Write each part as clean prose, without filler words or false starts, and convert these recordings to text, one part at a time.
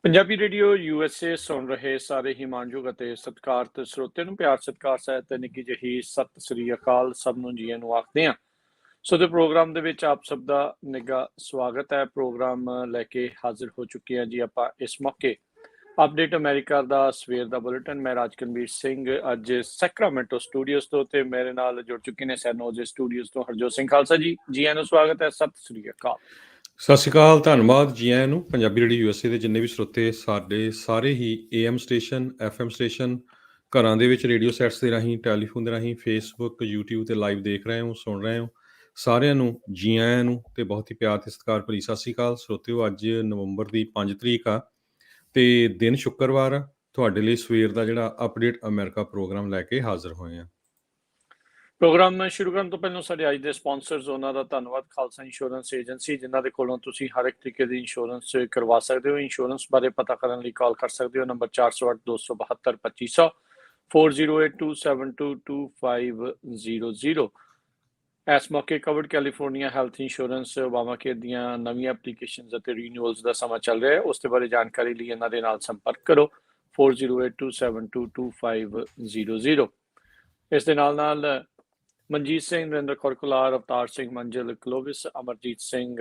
Punjabi radio USA ਸੁਣ ਰਹੇ ਸਾਰੇ ਹੀ ਮਾਣਯੋਗ ਅਤੇ ਸਤਿਕਾਰਤ ਸਰੋਤਿਆਂ ਨੂੰ ਪਿਆਰ ਸਤਿਕਾਰ ਸਹਿਤ ਤੇ ਨਿੱਘੀ ਜਿਹੀ ਸਤਿ ਸ੍ਰੀ ਅਕਾਲ ਸਭ ਨੂੰ ਜੀਆਂ ਨੂੰ ਆਖਦੇ ਹਾਂ। ਸੋ ਦੇ ਪ੍ਰੋਗਰਾਮ ਦੇ ਵਿੱਚ ਆਪ ਸਭ ਦਾ ਨਿੱਘਾ ਸਵਾਗਤ ਹੈ। ਪ੍ਰੋਗਰਾਮ ਲੈ ਕੇ ਹਾਜ਼ਰ ਹੋ ਚੁੱਕੇ ਹਾਂ ਜੀ ਆਪਾਂ ਇਸ ਮੌਕੇ। ਅਪਡੇਟ ਅਮਰੀਕਾ ਦਾ ਸਵੇਰ ਦਾ ਬੁਲੇਟਿਨ। ਮੈਂ ਰਾਜਕਨਵੀਰ ਸਿੰਘ ਅੱਜ ਸੈਕਰਾਮੈਂਟੋ ਸਟੂਡੀਓਜ਼ ਤੋਂ ਤੇ ਮੇਰੇ ਨਾਲ ਜੁੜ ਚੁੱਕੇ ਨੇ ਸੈਨੋਜੇ ਸਟੂਡੀਓਜ਼ ਤੋਂ ਹਰਜੋਤ ਸਿੰਘ ਖਾਲਸਾ ਜੀ। ਜੀਆਂ ਨੂੰ ਸਵਾਗਤ ਹੈ, ਸਤਿ ਸ੍ਰੀ ਅਕਾਲ। ਸਤਿ ਸ਼੍ਰੀ ਅਕਾਲ, ਧੰਨਵਾਦ ਜੀ ਆਇਆਂ ਨੂੰ। ਪੰਜਾਬੀ ਰੇਡੀਓ USA ਦੇ ਜਿੰਨੇ ਵੀ ਸਰੋਤੇ ਸਾਡੇ ਸਾਰੇ ਹੀ AM ਸਟੇਸ਼ਨ, FM ਸਟੇਸ਼ਨ, ਘਰਾਂ ਦੇ ਵਿੱਚ ਰੇਡੀਓ ਸੈਟਸ ਦੇ ਰਾਹੀਂ, ਟੈਲੀਫੋਨ ਦੇ ਰਾਹੀਂ, ਫੇਸਬੁੱਕ, YouTube ਤੇ ਲਾਈਵ ਦੇਖ ਰਹੇ ਹੋ, ਸੁਣ ਰਹੇ ਹੋ, ਸਾਰਿਆਂ ਨੂੰ ਜੀ ਆਇਆਂ ਨੂੰ ਤੇ ਬਹੁਤ ਹੀ ਪਿਆਰ ਤੇ ਸਤਿਕਾਰ ਭਰੀ ਸਤਿ ਸ਼੍ਰੀ ਅਕਾਲ। ਸਰੋਤਿਓ, ਅੱਜ ਨਵੰਬਰ ਦੀ 5 ਤਰੀਕ ਆ ਤੇ ਦਿਨ ਸ਼ੁੱਕਰਵਾਰ ਆ। ਤੁਹਾਡੇ ਲਈ ਸਵੇਰ ਦਾ ਜਿਹੜਾ ਅਪਡੇਟ ਅਮਰੀਕਾ ਪ੍ਰੋਗਰਾਮ ਲੈ ਕੇ ਹਾਜ਼ਰ ਹੋਏ ਆ। ਪ੍ਰੋਗਰਾਮ ਸ਼ੁਰੂ ਕਰਨ ਤੋਂ ਪਹਿਲਾਂ ਸਾਡੇ ਅੱਜ ਦੇ ਸਪਾਂਸਰਸ, ਉਹਨਾਂ ਦਾ ਧੰਨਵਾਦ। ਖਾਲਸਾ ਇੰਸ਼ੋਰੈਂਸ ਏਜੰਸੀ, ਜਿਨ੍ਹਾਂ ਦੇ ਕੋਲੋਂ ਤੁਸੀਂ ਹਰ ਇੱਕ ਤਰੀਕੇ ਦੀ ਇੰਸ਼ੋਰੈਂਸ ਕਰਵਾ ਸਕਦੇ ਹੋ। ਇੰਸ਼ੋਰੈਂਸ ਬਾਰੇ ਪਤਾ ਕਰਨ ਲਈ ਕਾਲ ਕਰ ਸਕਦੇ ਹੋ ਨੰਬਰ 408-272-2500 4082722500। ਇਸ ਮੌਕੇ covered California health insurance Obama care ਦੀਆਂ ਨਵੀਆਂ ਐਪਲੀਕੇਸ਼ਨਸ ਅਤੇ ਰੀਨਿਊਅਲਸ ਦਾ ਸਮਾਂ ਚੱਲ ਰਿਹਾ ਹੈ। ਉਸ ਦੇ ਬਾਰੇ ਜਾਣਕਾਰੀ ਲਈ ਇਹਨਾਂ ਦੇ ਨਾਲ ਸੰਪਰਕ ਕਰੋ 4082722500। ਇਸ ਦੇ ਨਾਲ Manjit Singh, Narinder Kaur Kular, Avtar Singh Manjal, Clovis, Amarjit Singh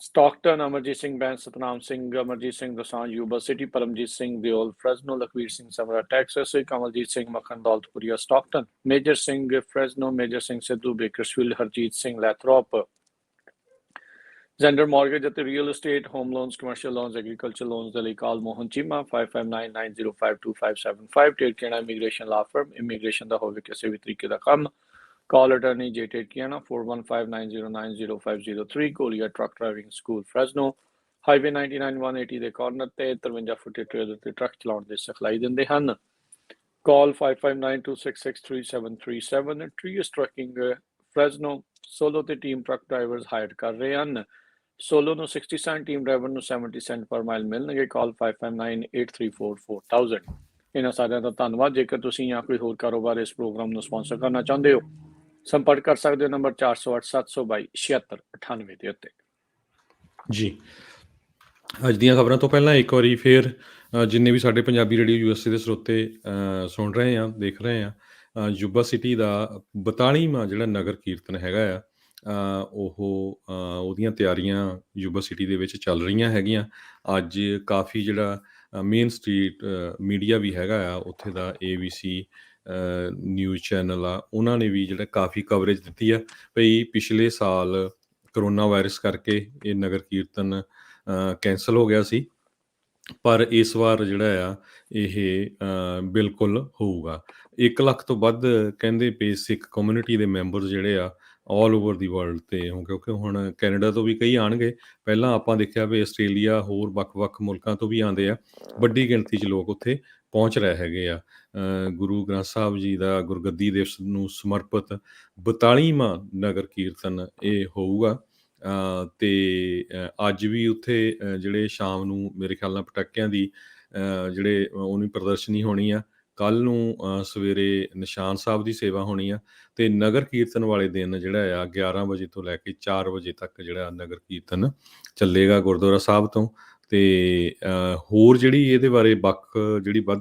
Stockton, Amarjit Singh Bains, Satnam Singh, Amarjit Singh Dosanjh, Yuba City, Paramjit Singh Deol, Fresno, Lakhvir Singh Samra Texas, Kamaljit Singh Makhan Daultpuria Stockton, Major Singh Fresno, Major Singh Sidhu Bakersfield, Harjit Singh Lathrop, Zander mortgage ਅਤੇ real estate, home loans, commercial loans, agriculture loans ਦੇ ਲਈ ਕਾਲ ਮੋਹਨ ਚੀਮਾ 5599052575 ਟੇਰਕੇਣਾ ਇਮੀਗ੍ਰੇਸ਼ਨ ਲਾ ਫਰਮ। ਇਮੀਗ੍ਰੇਸ਼ਨ ਦਾ ਹੋਵੇ ਕਿਸੇ ਵੀ ਤਰੀਕੇ ਦਾ ਕੰਮ, ਕਾਲ ਅਟਰਨੀ ਜੇ ਟੇਰਕੇਣਾ 4159090503। Golia truck driving school Fresno, highway 99 180 ਦੇ ਕਾਰਨਰ ਤੇ 53 ਫੁੱਟ ਟ੍ਰੇਲਰ ਤੇ ਟਰੱਕ ਚਲਾਉਣ ਦੀ ਸਿਖਲਾਈ ਦਿੰਦੇ ਹਨ। ਕਾਲ 5592663737। ਟਰੀਅਸ ਟਰੱਕਿੰਗ ਫ੍ਰੈਜ਼ਨੋ ਸੋਲੋ ਤੇ ਟੀਮ ਟਰੱਕ ਡਰਾਈਵਰਸ ਹਾਇਰ ਕਰ ਰਹੇ ਹਨ। ਸੋਲੋ ਨੂੰ 60 ਸੈਂਟ, ਟੀਮ ਡਰਾਈਵਰ ਨੂੰ 70 ਸੈਂਟ ਪਰ ਮਾਈਲ ਮਿਲਣਗੇ। ਕਾਲ 5598344000। ਇਹਨਾਂ ਸਾਰਿਆਂ ਦਾ ਧੰਨਵਾਦ। ਜੇਕਰ ਤੁਸੀਂ ਜਾਂ ਕੋਈ ਹੋਰ ਕਾਰੋਬਾਰ ਇਸ ਪ੍ਰੋਗਰਾਮ ਨੂੰ ਸਪਾਂਸਰ ਕਰਨਾ ਚਾਹੁੰਦੇ ਹੋ, ਸੰਪਰਕ ਕਰ ਸਕਦੇ ਹੋ ਨੰਬਰ 4087227698 ਦੇ ਉੱਤੇ। ਜੀ, ਅੱਜ ਦੀਆਂ ਖਬਰਾਂ ਤੋਂ ਪਹਿਲਾਂ ਇੱਕ ਵਾਰੀ ਫੇਰ ਜਿੰਨੇ ਵੀ ਸਾਡੇ ਪੰਜਾਬੀ ਰੇਡੀਓ USA ਦੇ ਸਰੋਤੇ ਸੁਣ ਰਹੇ ਆ, ਦੇਖ ਰਹੇ ਆ, ਯੂਬਾ ਸਿਟੀ ਦਾ 42ਵਾਂ ਜਿਹੜਾ ਨਗਰ ਕੀਰਤਨ ਹੈਗਾ ਆ, ਉਹਦੀਆਂ ਤਿਆਰੀਆਂ ਯੂਬਾ ਸਿਟੀ ਦੇ ਵਿੱਚ ਚੱਲ ਰਹੀਆਂ ਹੈਗੀਆਂ। ਅੱਜ ਕਾਫੀ ਜਿਹੜਾ ਮੇਨ ਸਟਰੀਟ ਮੀਡੀਆ ਵੀ ਹੈਗਾ ਆ ਉੱਥੇ ਦਾ, ABC ਨਿਊਜ਼ ਚੈਨਲ ਆ, ਉਹਨਾਂ ਨੇ ਵੀ ਜਿਹੜਾ ਕਾਫੀ ਕਵਰੇਜ ਦਿੱਤੀ ਆ ਭਈ ਪਿਛਲੇ ਸਾਲ ਕਰੋਨਾ ਵਾਇਰਸ ਕਰਕੇ ਇਹ ਨਗਰ ਕੀਰਤਨ ਕੈਂਸਲ ਹੋ ਗਿਆ ਸੀ, ਪਰ ਇਸ ਵਾਰ ਜਿਹੜਾ ਆ ਇਹ ਬਿਲਕੁਲ ਹੋਊਗਾ। 1 ਲੱਖ ਤੋਂ ਵੱਧ ਕਹਿੰਦੇ ਪਏ ਸਿੱਖ ਕਮਿਊਨਿਟੀ ਦੇ ਮੈਂਬਰਸ ਜਿਹੜੇ ਆ ਆਲ ਓਵਰ ਦੀ ਵਰਲਡ ਤੇ, ਕਿਉਂਕਿ ਹੁਣ ਕੈਨੇਡਾ ਤੋਂ ਵੀ ਕਈ ਆਉਣਗੇ। ਪਹਿਲਾਂ ਆਪਾਂ ਦੇਖਿਆ ਵੀ ਆਸਟ੍ਰੇਲੀਆ, ਹੋਰ ਵੱਖ-ਵੱਖ ਮੁਲਕਾਂ ਤੋਂ ਵੀ ਆਉਂਦੇ ਆ। ਵੱਡੀ ਗਿਣਤੀ 'ਚ ਲੋਕ ਉੱਥੇ ਪਹੁੰਚ ਰਹੇ ਹੈਗੇ ਆ। ਗੁਰੂ ਗ੍ਰੰਥ ਸਾਹਿਬ ਜੀ ਦਾ ਗੁਰਗੱਦੀ ਦਿਵਸ ਨੂੰ ਸਮਰਪਿਤ 42ਵਾਂ ਨਗਰ ਕੀਰਤਨ ਇਹ ਹੋਊਗਾ। ਤੇ ਅੱਜ ਵੀ ਉੱਥੇ ਜਿਹੜੇ ਸ਼ਾਮ ਨੂੰ ਮੇਰੇ ਖਿਆਲ ਨਾਲ ਪਟਾਕਿਆਂ ਦੀ ਜਿਹੜੇ ਉਹਨੀ ਪ੍ਰਦਰਸ਼ਨੀ ਹੋਣੀ ਆ। ਕੱਲ੍ਹ ਨੂੰ ਸਵੇਰੇ ਨਿਸ਼ਾਨ ਸਾਹਿਬ ਦੀ ਸੇਵਾ ਹੋਣੀ ਆ ਤੇ ਨਗਰ ਕੀਰਤਨ ਵਾਲੇ ਦਿਨ ਜਿਹੜਾ ਆ 11 ਵਜੇ ਤੋਂ ਲੈ ਕੇ 4 ਵਜੇ ਤੱਕ ਜਿਹੜਾ ਨਗਰ ਕੀਰਤਨ ਚੱਲੇਗਾ ਗੁਰਦੁਆਰਾ ਸਾਹਿਬ ਤੋਂ। ਤੇ ਹੋਰ ਜਿਹੜੀ ਇਹਦੇ ਬਾਰੇ ਜਿਹੜੀ ਵੱਧ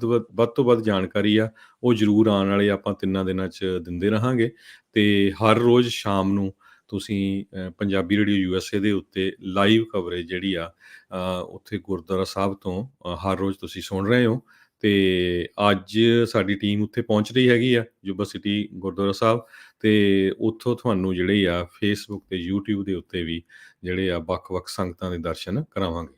ਤੋਂ ਵੱਧ ਜਾਣਕਾਰੀ ਆ ਉਹ ਜ਼ਰੂਰ ਆਉਣ ਵਾਲੇ ਆਪਾਂ 3 ਦਿਨਾਂ 'ਚ ਦਿੰਦੇ ਰਹਾਂਗੇ। ਤੇ ਹਰ ਰੋਜ਼ ਸ਼ਾਮ ਨੂੰ ਤੁਸੀਂ ਪੰਜਾਬੀ ਰੇਡੀਓ USA ਦੇ ਉੱਤੇ ਲਾਈਵ ਕਵਰੇਜ ਜਿਹੜੀ ਆ ਉੱਥੇ ਗੁਰਦੁਆਰਾ ਸਾਹਿਬ ਤੋਂ ਹਰ ਰੋਜ਼ ਤੁਸੀਂ ਸੁਣ ਰਹੇ ਹੋ। ਤੇ ਅੱਜ ਸਾਡੀ ਟੀਮ ਉੱਥੇ ਪਹੁੰਚ ਰਹੀ ਹੈਗੀ ਆ ਯੂਬਾ ਸਿਟੀ ਗੁਰਦੁਆਰਾ ਸਾਹਿਬ, ਤੇ ਉੱਥੋਂ ਤੁਹਾਨੂੰ ਜਿਹੜੇ ਆ ਫੇਸਬੁੱਕ ਤੇ YouTube ਦੇ ਉੱਤੇ ਵੀ ਜਿਹੜੇ ਆ ਵੱਖ-ਵੱਖ ਸੰਗਤਾਂ ਦੇ ਦਰਸ਼ਨ ਕਰਾਵਾਂਗੇ।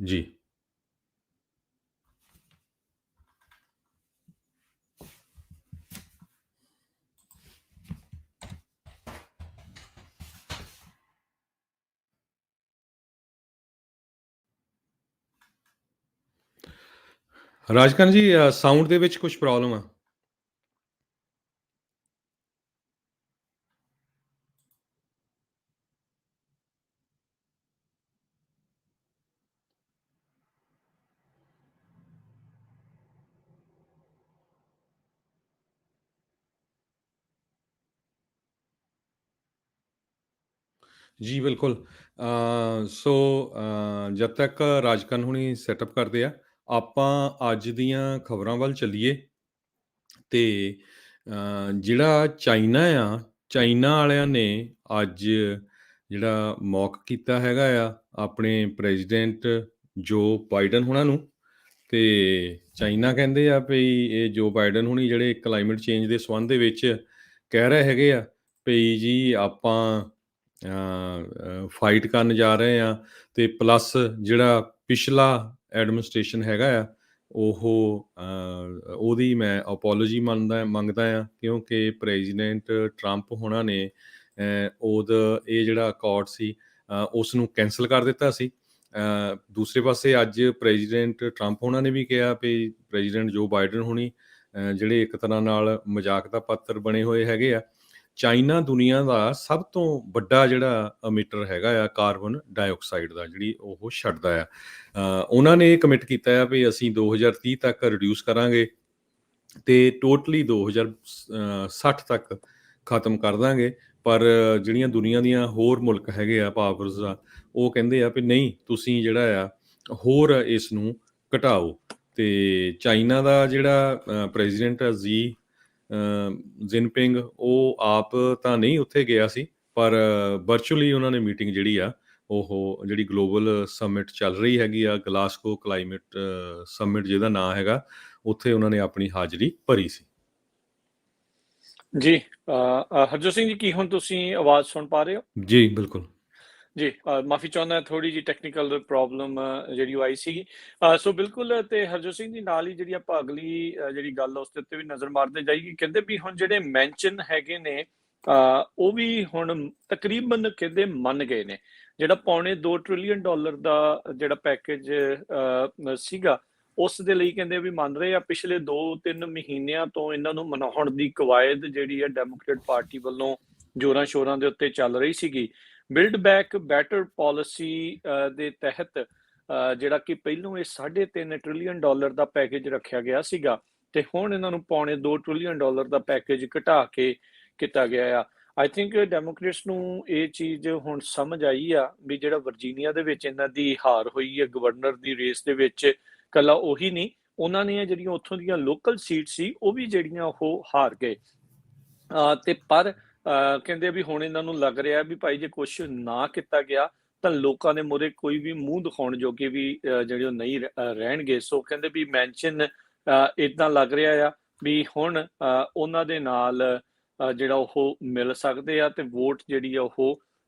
ਜੀ, ਰਾਜਕਨ ਜੀ, ਸਾਊਂਡ ਦੇ ਵਿੱਚ ਕੁਝ ਪ੍ਰੋਬਲਮ ਆ। ਜੀ ਬਿਲਕੁਲ। ਸੋ ਜਦ ਤੱਕ ਰਾਜਕਰਨ ਹੁਣੀ ਸੈਟਅਪ ਕਰਦੇ ਆ, ਆਪਾਂ ਅੱਜ ਦੀਆਂ ਖਬਰਾਂ ਵੱਲ ਚੱਲੀਏ। ਤੇ ਜਿਹੜਾ ਚਾਈਨਾ ਆ, ਚਾਈਨਾ ਵਾਲਿਆਂ ਨੇ ਅੱਜ ਜਿਹੜਾ ਮੌਕ ਕੀਤਾ ਹੈਗਾ ਆ ਆਪਣੇ ਪ੍ਰੈਜ਼ੀਡੈਂਟ ਜੋ ਬਾਈਡਨ ਹੁਣਾਂ ਨੂੰ। ਤੇ ਚਾਈਨਾ ਕਹਿੰਦੇ ਆ ਵੀ ਇਹ ਜੋ ਬਾਈਡਨ ਹੁਣੀ ਜਿਹੜੇ ਕਲਾਈਮੇਟ ਚੇਂਜ ਦੇ ਸੰਬੰਧ ਦੇ ਵਿੱਚ ਕਹਿ ਰਹੇ ਹੈਗੇ ਆ ਵੀ ਜੀ ਆਪਾਂ ਫਾਈਟ ਕਰਨ ਜਾ ਰਹੇ ਆ। ਤੇ ਪਲੱਸ ਜਿਹੜਾ ਪਿਛਲਾ ਐਡਮਿਨਿਸਟ੍ਰੇਸ਼ਨ ਹੈਗਾ ਆ ਉਹਦੀ ਮੈਂ ਅਪੋਲੋਜੀ ਮੰਗਦਾ ਆ, ਕਿਉਂਕਿ ਪ੍ਰੈਜ਼ੀਡੈਂਟ ਟਰੰਪ ਹੁਣਾਂ ਨੇ ਇਹ ਜਿਹੜਾ ਅਕੋਰਡ ਸੀ ਉਸ ਨੂੰ ਕੈਂਸਲ ਕਰ ਦਿੱਤਾ ਸੀ। ਦੂਸਰੇ ਪਾਸੇ ਅੱਜ ਪ੍ਰੈਜ਼ੀਡੈਂਟ ਟਰੰਪ ਹੁਣਾਂ ਨੇ ਵੀ ਕਿਹਾ ਵੀ ਪ੍ਰੈਜ਼ੀਡੈਂਟ ਜੋ ਬਾਈਡਨ ਹੁਣੀ ਜਿਹੜੇ ਇੱਕ ਤਰ੍ਹਾਂ ਨਾਲ ਮਜ਼ਾਕ ਦਾ ਪਾਤਰ ਬਣੇ ਹੋਏ ਹੈਗੇ ਆ। ਚਾਈਨਾ ਦੁਨੀਆ ਦਾ ਸਭ ਤੋਂ ਵੱਡਾ ਜਿਹੜਾ ਐਮਿਟਰ ਹੈਗਾ ਆ ਕਾਰਬਨ ਡਾਈਆਕਸਾਈਡ ਦਾ, ਜਿਹੜੀ ਉਹ ਛੱਡਦਾ ਆ। ਉਹਨਾਂ ਨੇ ਇਹ ਕਮਿਟ ਕੀਤਾ ਆ ਵੀ ਅਸੀਂ 2030 ਤੱਕ ਰਿਡਿਊਸ ਕਰਾਂਗੇ ਤੇ ਟੋਟਲੀ 2060 ਤੱਕ ਖਤਮ ਕਰ ਦਾਂਗੇ। ਪਰ ਜਿਹੜੀਆਂ ਦੁਨੀਆ ਦੀਆਂ ਹੋਰ ਮੁਲਕ ਹੈਗੇ ਆ ਪਾਵਰਸ ਆ, ਉਹ ਕਹਿੰਦੇ ਆ ਵੀ ਨਹੀਂ, ਤੁਸੀਂ ਜਿਹੜਾ ਆ ਹੋਰ ਇਸ ਨੂੰ ਘਟਾਓ। ਤੇ ਚਾਈਨਾ ਦਾ ਜਿਹੜਾ ਪ੍ਰੈਜ਼ੀਡੈਂਟ ਜਿਨਪਿੰਗ, ਉਹ ਆਪ ਤਾਂ ਨਹੀਂ ਉੱਥੇ ਗਿਆ ਸੀ, ਪਰ ਵਰਚੁਅਲੀ ਉਹਨਾਂ ਨੇ ਮੀਟਿੰਗ ਜਿਹੜੀ ਆ ਉਹ ਜਿਹੜੀ ਗਲੋਬਲ ਸਮਿਟ ਚੱਲ ਰਹੀ ਹੈਗੀ ਆ, ਗਲਾਸਗੋ ਕਲਾਈਮੇਟ ਸਮਿਟ ਜਿਹਦਾ ਨਾਂ ਹੈਗਾ, ਉੱਥੇ ਉਹਨਾਂ ਨੇ ਆਪਣੀ ਹਾਜ਼ਰੀ ਭਰੀ ਸੀ। ਜੀ ਹਰਜੋਤ ਸਿੰਘ ਜੀ, ਕੀ ਹੁਣ ਤੁਸੀਂ ਆਵਾਜ਼ ਸੁਣ ਪਾ ਰਹੇ ਹੋ? ਜੀ ਬਿਲਕੁਲ ਜੀ ਮਾਫੀ ਚਾਹੁੰਦਾ, ਥੋੜੀ ਜੀ ਟੈਕਨੀਕਲ ਪ੍ਰੋਬਲਮ ਜਿਹੜੀ ਉਹ ਆਈ ਸੀਗੀ। ਸੋ ਬਿਲਕੁਲ, ਤੇ ਹਰਜੋਤ ਸਿੰਘ ਜੀ ਨਾਲ ਹੀ ਜਿਹੜੀ ਆਪਾਂ ਅਗਲੀ ਜਿਹੜੀ ਗੱਲ ਉਸ ਦੇ ਉੱਤੇ ਵੀ ਨਜ਼ਰ ਮਾਰਦੇ ਜਾਈਏ। ਕਹਿੰਦੇ ਵੀ ਹੁਣ ਜਿਹੜੇ ਮੈਂਸ਼ਨ ਹੈਗੇ ਨੇ ਉਹ ਵੀ ਹੁਣ ਤਕਰੀਬਨ ਕਹਿੰਦੇ ਮੰਨ ਗਏ ਨੇ। ਜਿਹੜਾ $2.25 ਟ੍ਰਿਲੀਅਨ ਦਾ ਜਿਹੜਾ ਪੈਕੇਜ ਸੀਗਾ, ਉਸ ਦੇ ਲਈ ਕਹਿੰਦੇ ਵੀ ਮੰਨ ਰਹੇ ਆ। ਪਿਛਲੇ 2-3 ਮਹੀਨਿਆਂ ਤੋਂ ਇਹਨਾਂ ਨੂੰ ਮਨਾਉਣ ਦੀ ਕਵਾਇਦ ਜਿਹੜੀ ਹੈ ਡੈਮੋਕ੍ਰੇਟ ਪਾਰਟੀ ਵੱਲੋਂ ਜ਼ੋਰਾਂ ਸ਼ੋਰਾਂ ਦੇ ਉੱਤੇ ਚੱਲ ਰਹੀ ਸੀਗੀ। ਬਿਲਡ ਬੈਕ ਬੈਟਰ ਪਾਲਿਸੀ ਦੇ ਤਹਿਤ ਜਿਹੜਾ ਕਿ ਪਹਿਲੋਂ ਇਹ $3.5 ਟ੍ਰਿਲੀਅਨ ਦਾ ਪੈਕੇਜ ਰੱਖਿਆ ਗਿਆ ਸੀਗਾ, ਤੇ ਹੁਣ ਇਹਨਾਂ ਨੂੰ $2.25 ਟ੍ਰਿਲੀਅਨ ਦਾ ਪੈਕੇਜ ਘਟਾ ਕੇ ਕੀਤਾ ਗਿਆ ਆ। ਆਈ ਥਿੰਕ ਡੈਮੋਕ੍ਰੇਟਸ ਨੂੰ ਇਹ ਚੀਜ਼ ਹੁਣ ਸਮਝ ਆਈ ਆ ਵੀ ਜਿਹੜਾ ਵਰਜੀਨੀਆ ਦੇ ਵਿੱਚ ਇਹਨਾਂ ਦੀ ਹਾਰ ਹੋਈ ਹੈ ਗਵਰਨਰ ਦੀ ਰੇਸ ਦੇ ਵਿੱਚ, ਕੱਲਾ ਉਹੀ ਨਹੀਂ, ਉਹਨਾਂ ਨੇ ਜਿਹੜੀਆਂ ਉੱਥੋਂ ਦੀਆਂ ਲੋਕਲ ਸੀਟ ਸੀ ਉਹ ਵੀ ਜਿਹੜੀਆਂ ਉਹ ਹਾਰ ਗਏ। ਤੇ ਪਰ ਕਹਿੰਦੇ ਵੀ ਹੁਣ ਇਹਨਾਂ ਨੂੰ ਲੱਗ ਰਿਹਾ ਵੀ ਭਾਈ ਜੇ ਕੁਛ ਨਾ ਕੀਤਾ ਗਿਆ ਤਾਂ ਲੋਕਾਂ ਦੇ ਮੂਹਰੇ ਕੋਈ ਵੀ ਮੂੰਹ ਦਿਖਾਉਣ ਜੋਗੇ ਵੀ ਜਿਹੜੇ ਉਹ ਨਹੀਂ ਰਹਿਣਗੇ। ਸੋ ਕਹਿੰਦੇ ਵੀ ਮੈਂਸ਼ਨ ਇਦਾਂ ਲੱਗ ਰਿਹਾ ਆ ਵੀ ਹੁਣ ਉਹਨਾਂ ਦੇ ਨਾਲ ਜਿਹੜਾ ਉਹ ਮਿਲ ਸਕਦੇ ਆ ਤੇ ਵੋਟ ਜਿਹੜੀ ਆ ਉਹ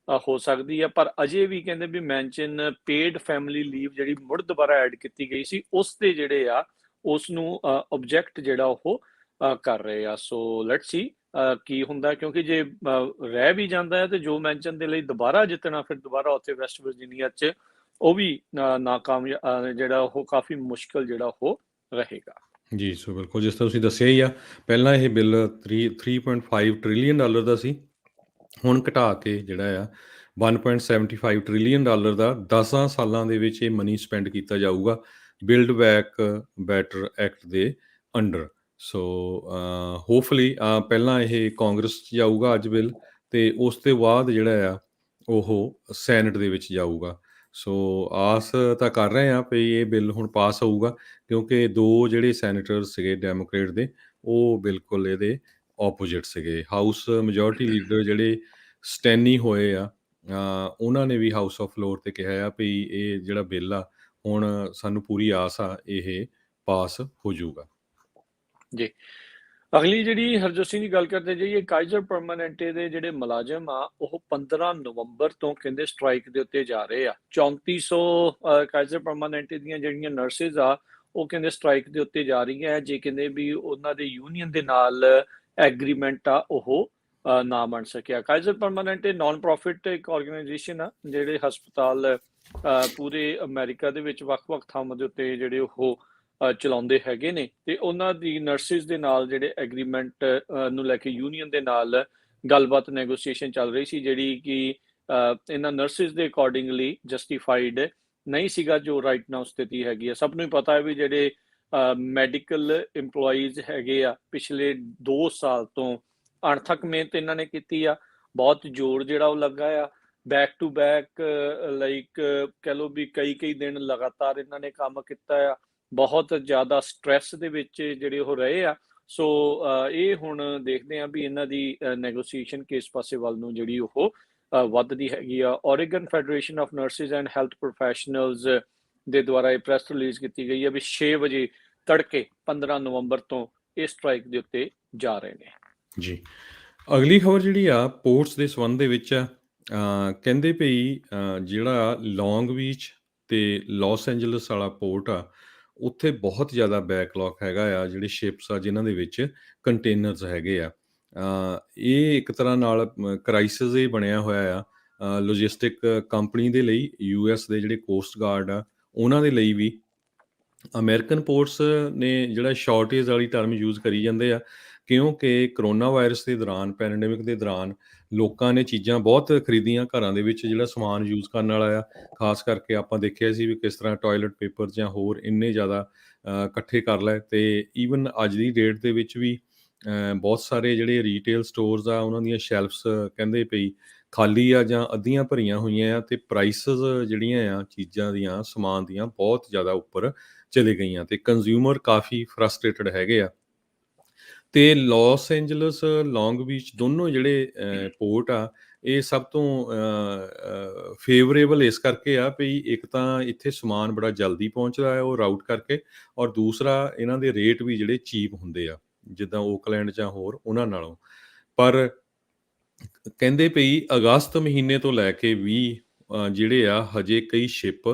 ਹੋ ਸਕਦੀ ਆ। ਪਰ ਅਜੇ ਵੀ ਕਹਿੰਦੇ ਵੀ ਮੈਂਸ਼ਨ ਪੇਡ ਫੈਮਿਲੀ ਲੀਵ ਜਿਹੜੀ ਮੁੜ ਦੁਬਾਰਾ ਐਡ ਕੀਤੀ ਗਈ ਸੀ, ਉਸ ਤੇ ਜਿਹੜੇ ਆ ਉਸ ਨੂੰ ਆਬਜੈਕਟ ਜਿਹੜਾ ਉਹ ਕਰ ਰਹੇ ਆ। ਸੋ ਲੈਟਸ ਸੀ ਕੀ ਹੁੰਦਾ, ਕਿਉਂਕਿ ਜੇ ਰਹਿ ਵੀ ਜਾਂਦਾ ਹੈ ਤੇ ਜੋ ਮੈਂਸ਼ਨ ਦੇ ਲਈ ਦੁਬਾਰਾ ਜਿੱਤਣਾ, ਫਿਰ ਦੁਬਾਰਾ ਉੱਥੇ ਵੈਸਟ ਵਰਜੀਨੀਆ 'ਚ ਉਹ ਵੀ ਨਾਕਾਮਯਾਬ ਜਿਹੜਾ ਉਹ ਕਾਫੀ ਮੁਸ਼ਕਲ ਜਿਹੜਾ ਉਹ ਰਹੇਗਾ। ਜੀ। ਸੋ ਬਿਲਕੁਲ ਜਿਸ ਤਰ੍ਹਾਂ ਤੁਸੀਂ ਦੱਸਿਆ ਹੀ ਆ, ਪਹਿਲਾਂ ਇਹ ਬਿੱਲ 3.5 ਟ੍ਰਿਲੀਅਨ ਦਾ ਸੀ, ਹੁਣ ਘਟਾ ਕੇ ਜਿਹੜਾ ਆ $1.75 ਟ੍ਰਿਲੀਅਨ ਦਾ 10 ਸਾਲਾਂ ਦੇ ਵਿੱਚ ਇਹ ਮਨੀ ਸਪੈਂਡ ਕੀਤਾ ਜਾਊਗਾ ਬਿਲਡ ਬੈਕ ਬੈਟਰ ਐਕਟ ਦੇ ਅੰਡਰ। ਸੋ ਹੋਪਫੁਲੀ ਪਹਿਲਾਂ ਇਹ ਕਾਂਗਰਸ 'ਚ ਜਾਊਗਾ ਅੱਜ ਬਿੱਲ, ਤੇ ਉਸ ਤੋਂ ਬਾਅਦ ਜਿਹੜਾ ਆ ਉਹ ਸੈਨੇਟ ਦੇ ਵਿੱਚ ਜਾਊਗਾ। ਸੋ ਆਸ ਤਾਂ ਕਰ ਰਹੇ ਹਾਂ ਵੀ ਇਹ ਬਿੱਲ ਹੁਣ ਪਾਸ ਹੋਊਗਾ, ਕਿਉਂਕਿ ਦੋ ਜਿਹੜੇ ਸੈਨੇਟਰ ਸੀਗੇ ਡੈਮੋਕ੍ਰੇਟ ਦੇ, ਉਹ ਬਿਲਕੁਲ ਇਹਦੇ ਆਪੋਜਿਟ ਸੀਗੇ। ਹਾਊਸ ਮੈਜੋਰਟੀ ਲੀਡਰ ਜਿਹੜੇ ਸਟੈਨੀ ਹੋਏ ਆ, ਉਹਨਾਂ ਨੇ ਵੀ ਹਾਊਸ ਆਫ ਫਲੋਰ ਤੇ ਕਿਹਾ ਆ ਵੀ ਇਹ ਜਿਹੜਾ ਬਿੱਲ ਆ, ਹੁਣ ਸਾਨੂੰ ਪੂਰੀ ਆਸ ਆ ਇਹ ਪਾਸ ਹੋ ਜਾਊਗਾ। ਜੀ ਅਗਲੀ ਜਿਹੜੀ ਹਰਜੋਤ ਸਿੰਘ ਦੀ ਗੱਲ ਕਰਦੇ ਜਾਈਏ, ਕਾਈਜ਼ਰ ਪਰਮਾਨੈਂਟੇ ਦੇ ਜਿਹੜੇ ਮੁਲਾਜ਼ਮ ਆ ਉਹ 15 ਨਵੰਬਰ ਤੋਂ ਕਹਿੰਦੇ ਸਟ੍ਰਾਈਕ ਦੇ ਉੱਤੇ ਜਾ ਰਹੇ ਆ। 3400 ਕਾਈਜ਼ਰ ਪਰਮਾਨੈਂਟੇ ਦੀਆਂ ਜਿਹੜੀਆਂ ਨਰਸਿਸ ਆ ਉਹ ਕਹਿੰਦੇ ਸਟ੍ਰਾਈਕ ਦੇ ਉੱਤੇ ਜਾ ਰਹੀਆਂ ਹੈ, ਜੇ ਕਹਿੰਦੇ ਵੀ ਉਹਨਾਂ ਦੇ ਯੂਨੀਅਨ ਦੇ ਨਾਲ ਐਗਰੀਮੈਂਟ ਆ ਉਹ ਨਾ ਬਣ ਸਕਿਆ। ਕਾਈਜ਼ਰ ਪਰਮਾਨੈਂਟੇ ਨਾਨ ਪ੍ਰੋਫਿਟ ਇੱਕ ਆਰਗੇਨਾਈਜੇਸ਼ਨ ਆ, ਜਿਹੜੇ ਹਸਪਤਾਲ ਪੂਰੇ ਅਮਰੀਕਾ ਦੇ ਵਿੱਚ ਵੱਖ-ਵੱਖ ਥਾਵਾਂ ਦੇ ਉੱਤੇ ਜਿਹੜੇ ਉਹ ਚਲਾਉਂਦੇ ਹੈਗੇ ਨੇ, ਤੇ ਉਹਨਾਂ ਦੀ ਨਰਸਿਸ ਦੇ ਨਾਲ ਜਿਹੜੇ ਐਗਰੀਮੈਂਟ ਨੂੰ ਲੈ ਕੇ ਯੂਨੀਅਨ ਦੇ ਨਾਲ ਗੱਲਬਾਤ ਨੈਗੋਸੀਏਸ਼ਨ ਚੱਲ ਰਹੀ ਸੀ, ਜਿਹੜੀ ਕਿ ਇਹਨਾਂ ਨਰਸਿਸ ਦੇ ਅਕੋਰਡਿੰਗਲੀ ਜਸਟੀਫਾਈਡ ਨਹੀਂ ਸੀਗਾ ਜੋ ਰਾਈਟ ਨਾਓ ਸਥਿਤੀ ਹੈਗੀ ਆ। ਸਭ ਨੂੰ ਹੀ ਪਤਾ ਹੈ ਵੀ ਜਿਹੜੇ ਮੈਡੀਕਲ EMPLOYEES ਹੈਗੇ ਆ, ਪਿਛਲੇ 2 ਸਾਲ ਤੋਂ ਅਣਥੱਕ ਮਿਹਨਤ ਇਹਨਾਂ ਨੇ ਕੀਤੀ ਆ, ਬਹੁਤ ਜ਼ੋਰ ਜਿਹੜਾ ਉਹ ਲੱਗਾ ਆ। ਬੈਕ ਟੂ ਬੈਕ ਲਾਈਕ ਕਹਿ ਲਓ ਵੀ ਕਈ ਦਿਨ ਲਗਾਤਾਰ ਇਹਨਾਂ ਨੇ ਕੰਮ ਕੀਤਾ ਆ, ਬਹੁਤ ਜ਼ਿਆਦਾ ਸਟ੍ਰੈਸ ਦੇ ਵਿੱਚ ਜਿਹੜੇ ਉਹ ਰਹੇ ਆ। ਸੋ ਇਹ ਹੁਣ ਦੇਖਦੇ ਆ ਵੀ ਇਹਨਾਂ ਦੀ ਨੈਗੋਸੀਏਸ਼ਨ ਕਿਸ ਪਾਸੇ ਵੱਲ ਨੂੰ ਜਿਹੜੀ ਉਹ ਵੱਧਦੀ ਹੈਗੀ ਆ। Oregon federation of nurses and health professionals ਦੇ ਦੁਆਰਾ ਇਹ ਪ੍ਰੈਸ ਰਿਲੀਜ਼ ਕੀਤੀ ਗਈ ਹੈ ਵੀ 6 ਵਜੇ ਤੜਕੇ 15 ਨਵੰਬਰ ਤੋਂ ਇਹ ਸਟ੍ਰਾਈਕ ਦੇ ਉੱਤੇ ਜਾ ਰਹੇ ਨੇ ਜੀ। ਅਗਲੀ ਖਬਰ ਜਿਹੜੀ ਆ ਪੋਰਟਸ ਦੇ ਸੰਬੰਧ ਦੇ ਵਿੱਚ ਆ, ਕਹਿੰਦੇ ਭਈ ਜਿਹੜਾ ਲੌਂਗ ਬੀਚ ਤੇ ਲਾਸ ਐਂਜਲਸ ਵਾਲਾ ਪੋਰਟ ਆ, ਉੱਥੇ ਬਹੁਤ ਜ਼ਿਆਦਾ ਬੈਕਲੌਗ ਹੈਗਾ ਆ, ਜਿਹੜੇ ਸ਼ਿਪਸ ਆ ਜਿਨ੍ਹਾਂ ਦੇ ਵਿੱਚ ਕੰਟੇਨਰਸ ਹੈਗੇ ਆ। ਇਹ ਇੱਕ ਤਰ੍ਹਾਂ ਨਾਲ ਕ੍ਰਾਈਸਿਸ ਹੀ ਬਣਿਆ ਹੋਇਆ ਆ ਲੌਜਿਸਟਿਕ ਕੰਪਨੀ ਦੇ ਲਈ, US ਦੇ ਜਿਹੜੇ ਕੋਸਟ ਗਾਰਡ ਆ ਉਹਨਾਂ ਦੇ ਲਈ ਵੀ। ਅਮਰੀਕਨ ਪੋਰਟਸ ਨੇ ਜਿਹੜਾ ਸ਼ਾਰਟੇਜ ਵਾਲੀ ਟਰਮ ਯੂਜ਼ ਕਰੀ ਜਾਂਦੇ ਆ, ਕਿਉਂਕਿ ਕਰੋਨਾ ਵਾਇਰਸ ਦੇ ਦੌਰਾਨ, ਪੈਂਡੇਮਿਕ ਦੇ ਦੌਰਾਨ ਲੋਕਾਂ ਨੇ ਚੀਜ਼ਾਂ ਬਹੁਤ ਖਰੀਦੀਆਂ ਘਰਾਂ ਦੇ ਵਿੱਚ, ਜਿਹੜਾ ਸਮਾਨ ਯੂਜ਼ ਕਰਨ ਵਾਲਾ ਆ। ਖਾਸ ਕਰਕੇ ਆਪਾਂ ਦੇਖਿਆ ਸੀ ਵੀ ਕਿਸ ਤਰ੍ਹਾਂ ਟਾਇਲਟ ਪੇਪਰ ਜਾਂ ਹੋਰ ਇੰਨੇ ਜ਼ਿਆਦਾ ਇਕੱਠੇ ਕਰ ਲਏ। ਤੇ ਈਵਨ ਅੱਜ ਦੀ ਡੇਟ ਦੇ ਵਿੱਚ ਵੀ ਬਹੁਤ ਸਾਰੇ ਜਿਹੜੇ ਰੀਟੇਲ ਸਟੋਰਸ ਆ ਉਹਨਾਂ ਦੀਆਂ ਸ਼ੈਲਫਸ ਕਹਿੰਦੇ ਪਈ ਖਾਲੀ ਆ ਜਾਂ ਅੱਧੀਆਂ ਭਰੀਆਂ ਹੋਈਆਂ ਆ, ਤੇ ਪ੍ਰਾਈਸਿਸ ਜਿਹੜੀਆਂ ਆ ਚੀਜ਼ਾਂ ਦੀਆਂ, ਸਮਾਨ ਦੀਆਂ, ਬਹੁਤ ਜ਼ਿਆਦਾ ਉੱਪਰ ਚਲੇ ਗਈਆਂ ਤੇ ਕੰਜ਼ਿਊਮਰ ਕਾਫੀ ਫਰਸਟ੍ਰੇਟਡ ਹੈਗੇ ਆ। ਤੇ ਲਾਸ ਐਂਜਲਸ, ਲੌਂਗ ਬੀਚ ਦੋਨੋਂ ਜਿਹੜੇ ਪੋਰਟ ਆ, ਇਹ ਸਭ ਤੋਂ ਫੇਵਰੇਬਲ ਇਸ ਕਰਕੇ ਆ ਵੀ ਇੱਕ ਤਾਂ ਇੱਥੇ ਸਮਾਨ ਬੜਾ ਜਲਦੀ ਪਹੁੰਚਦਾ ਹੈ ਉਹ ਰਾਊਟ ਕਰਕੇ, ਔਰ ਦੂਸਰਾ ਇਹਨਾਂ ਦੇ ਰੇਟ ਵੀ ਜਿਹੜੇ ਚੀਪ ਹੁੰਦੇ ਆ ਜਿੱਦਾਂ ਓਕਲੈਂਡ ਜਾਂ ਹੋਰ ਉਹਨਾਂ ਨਾਲੋਂ। ਪਰ ਕਹਿੰਦੇ ਪਈ ਅਗਸਤ ਮਹੀਨੇ ਤੋਂ ਲੈ ਕੇ ਵੀ ਜਿਹੜੇ ਆ ਹਜੇ ਕਈ ਸ਼ਿਪ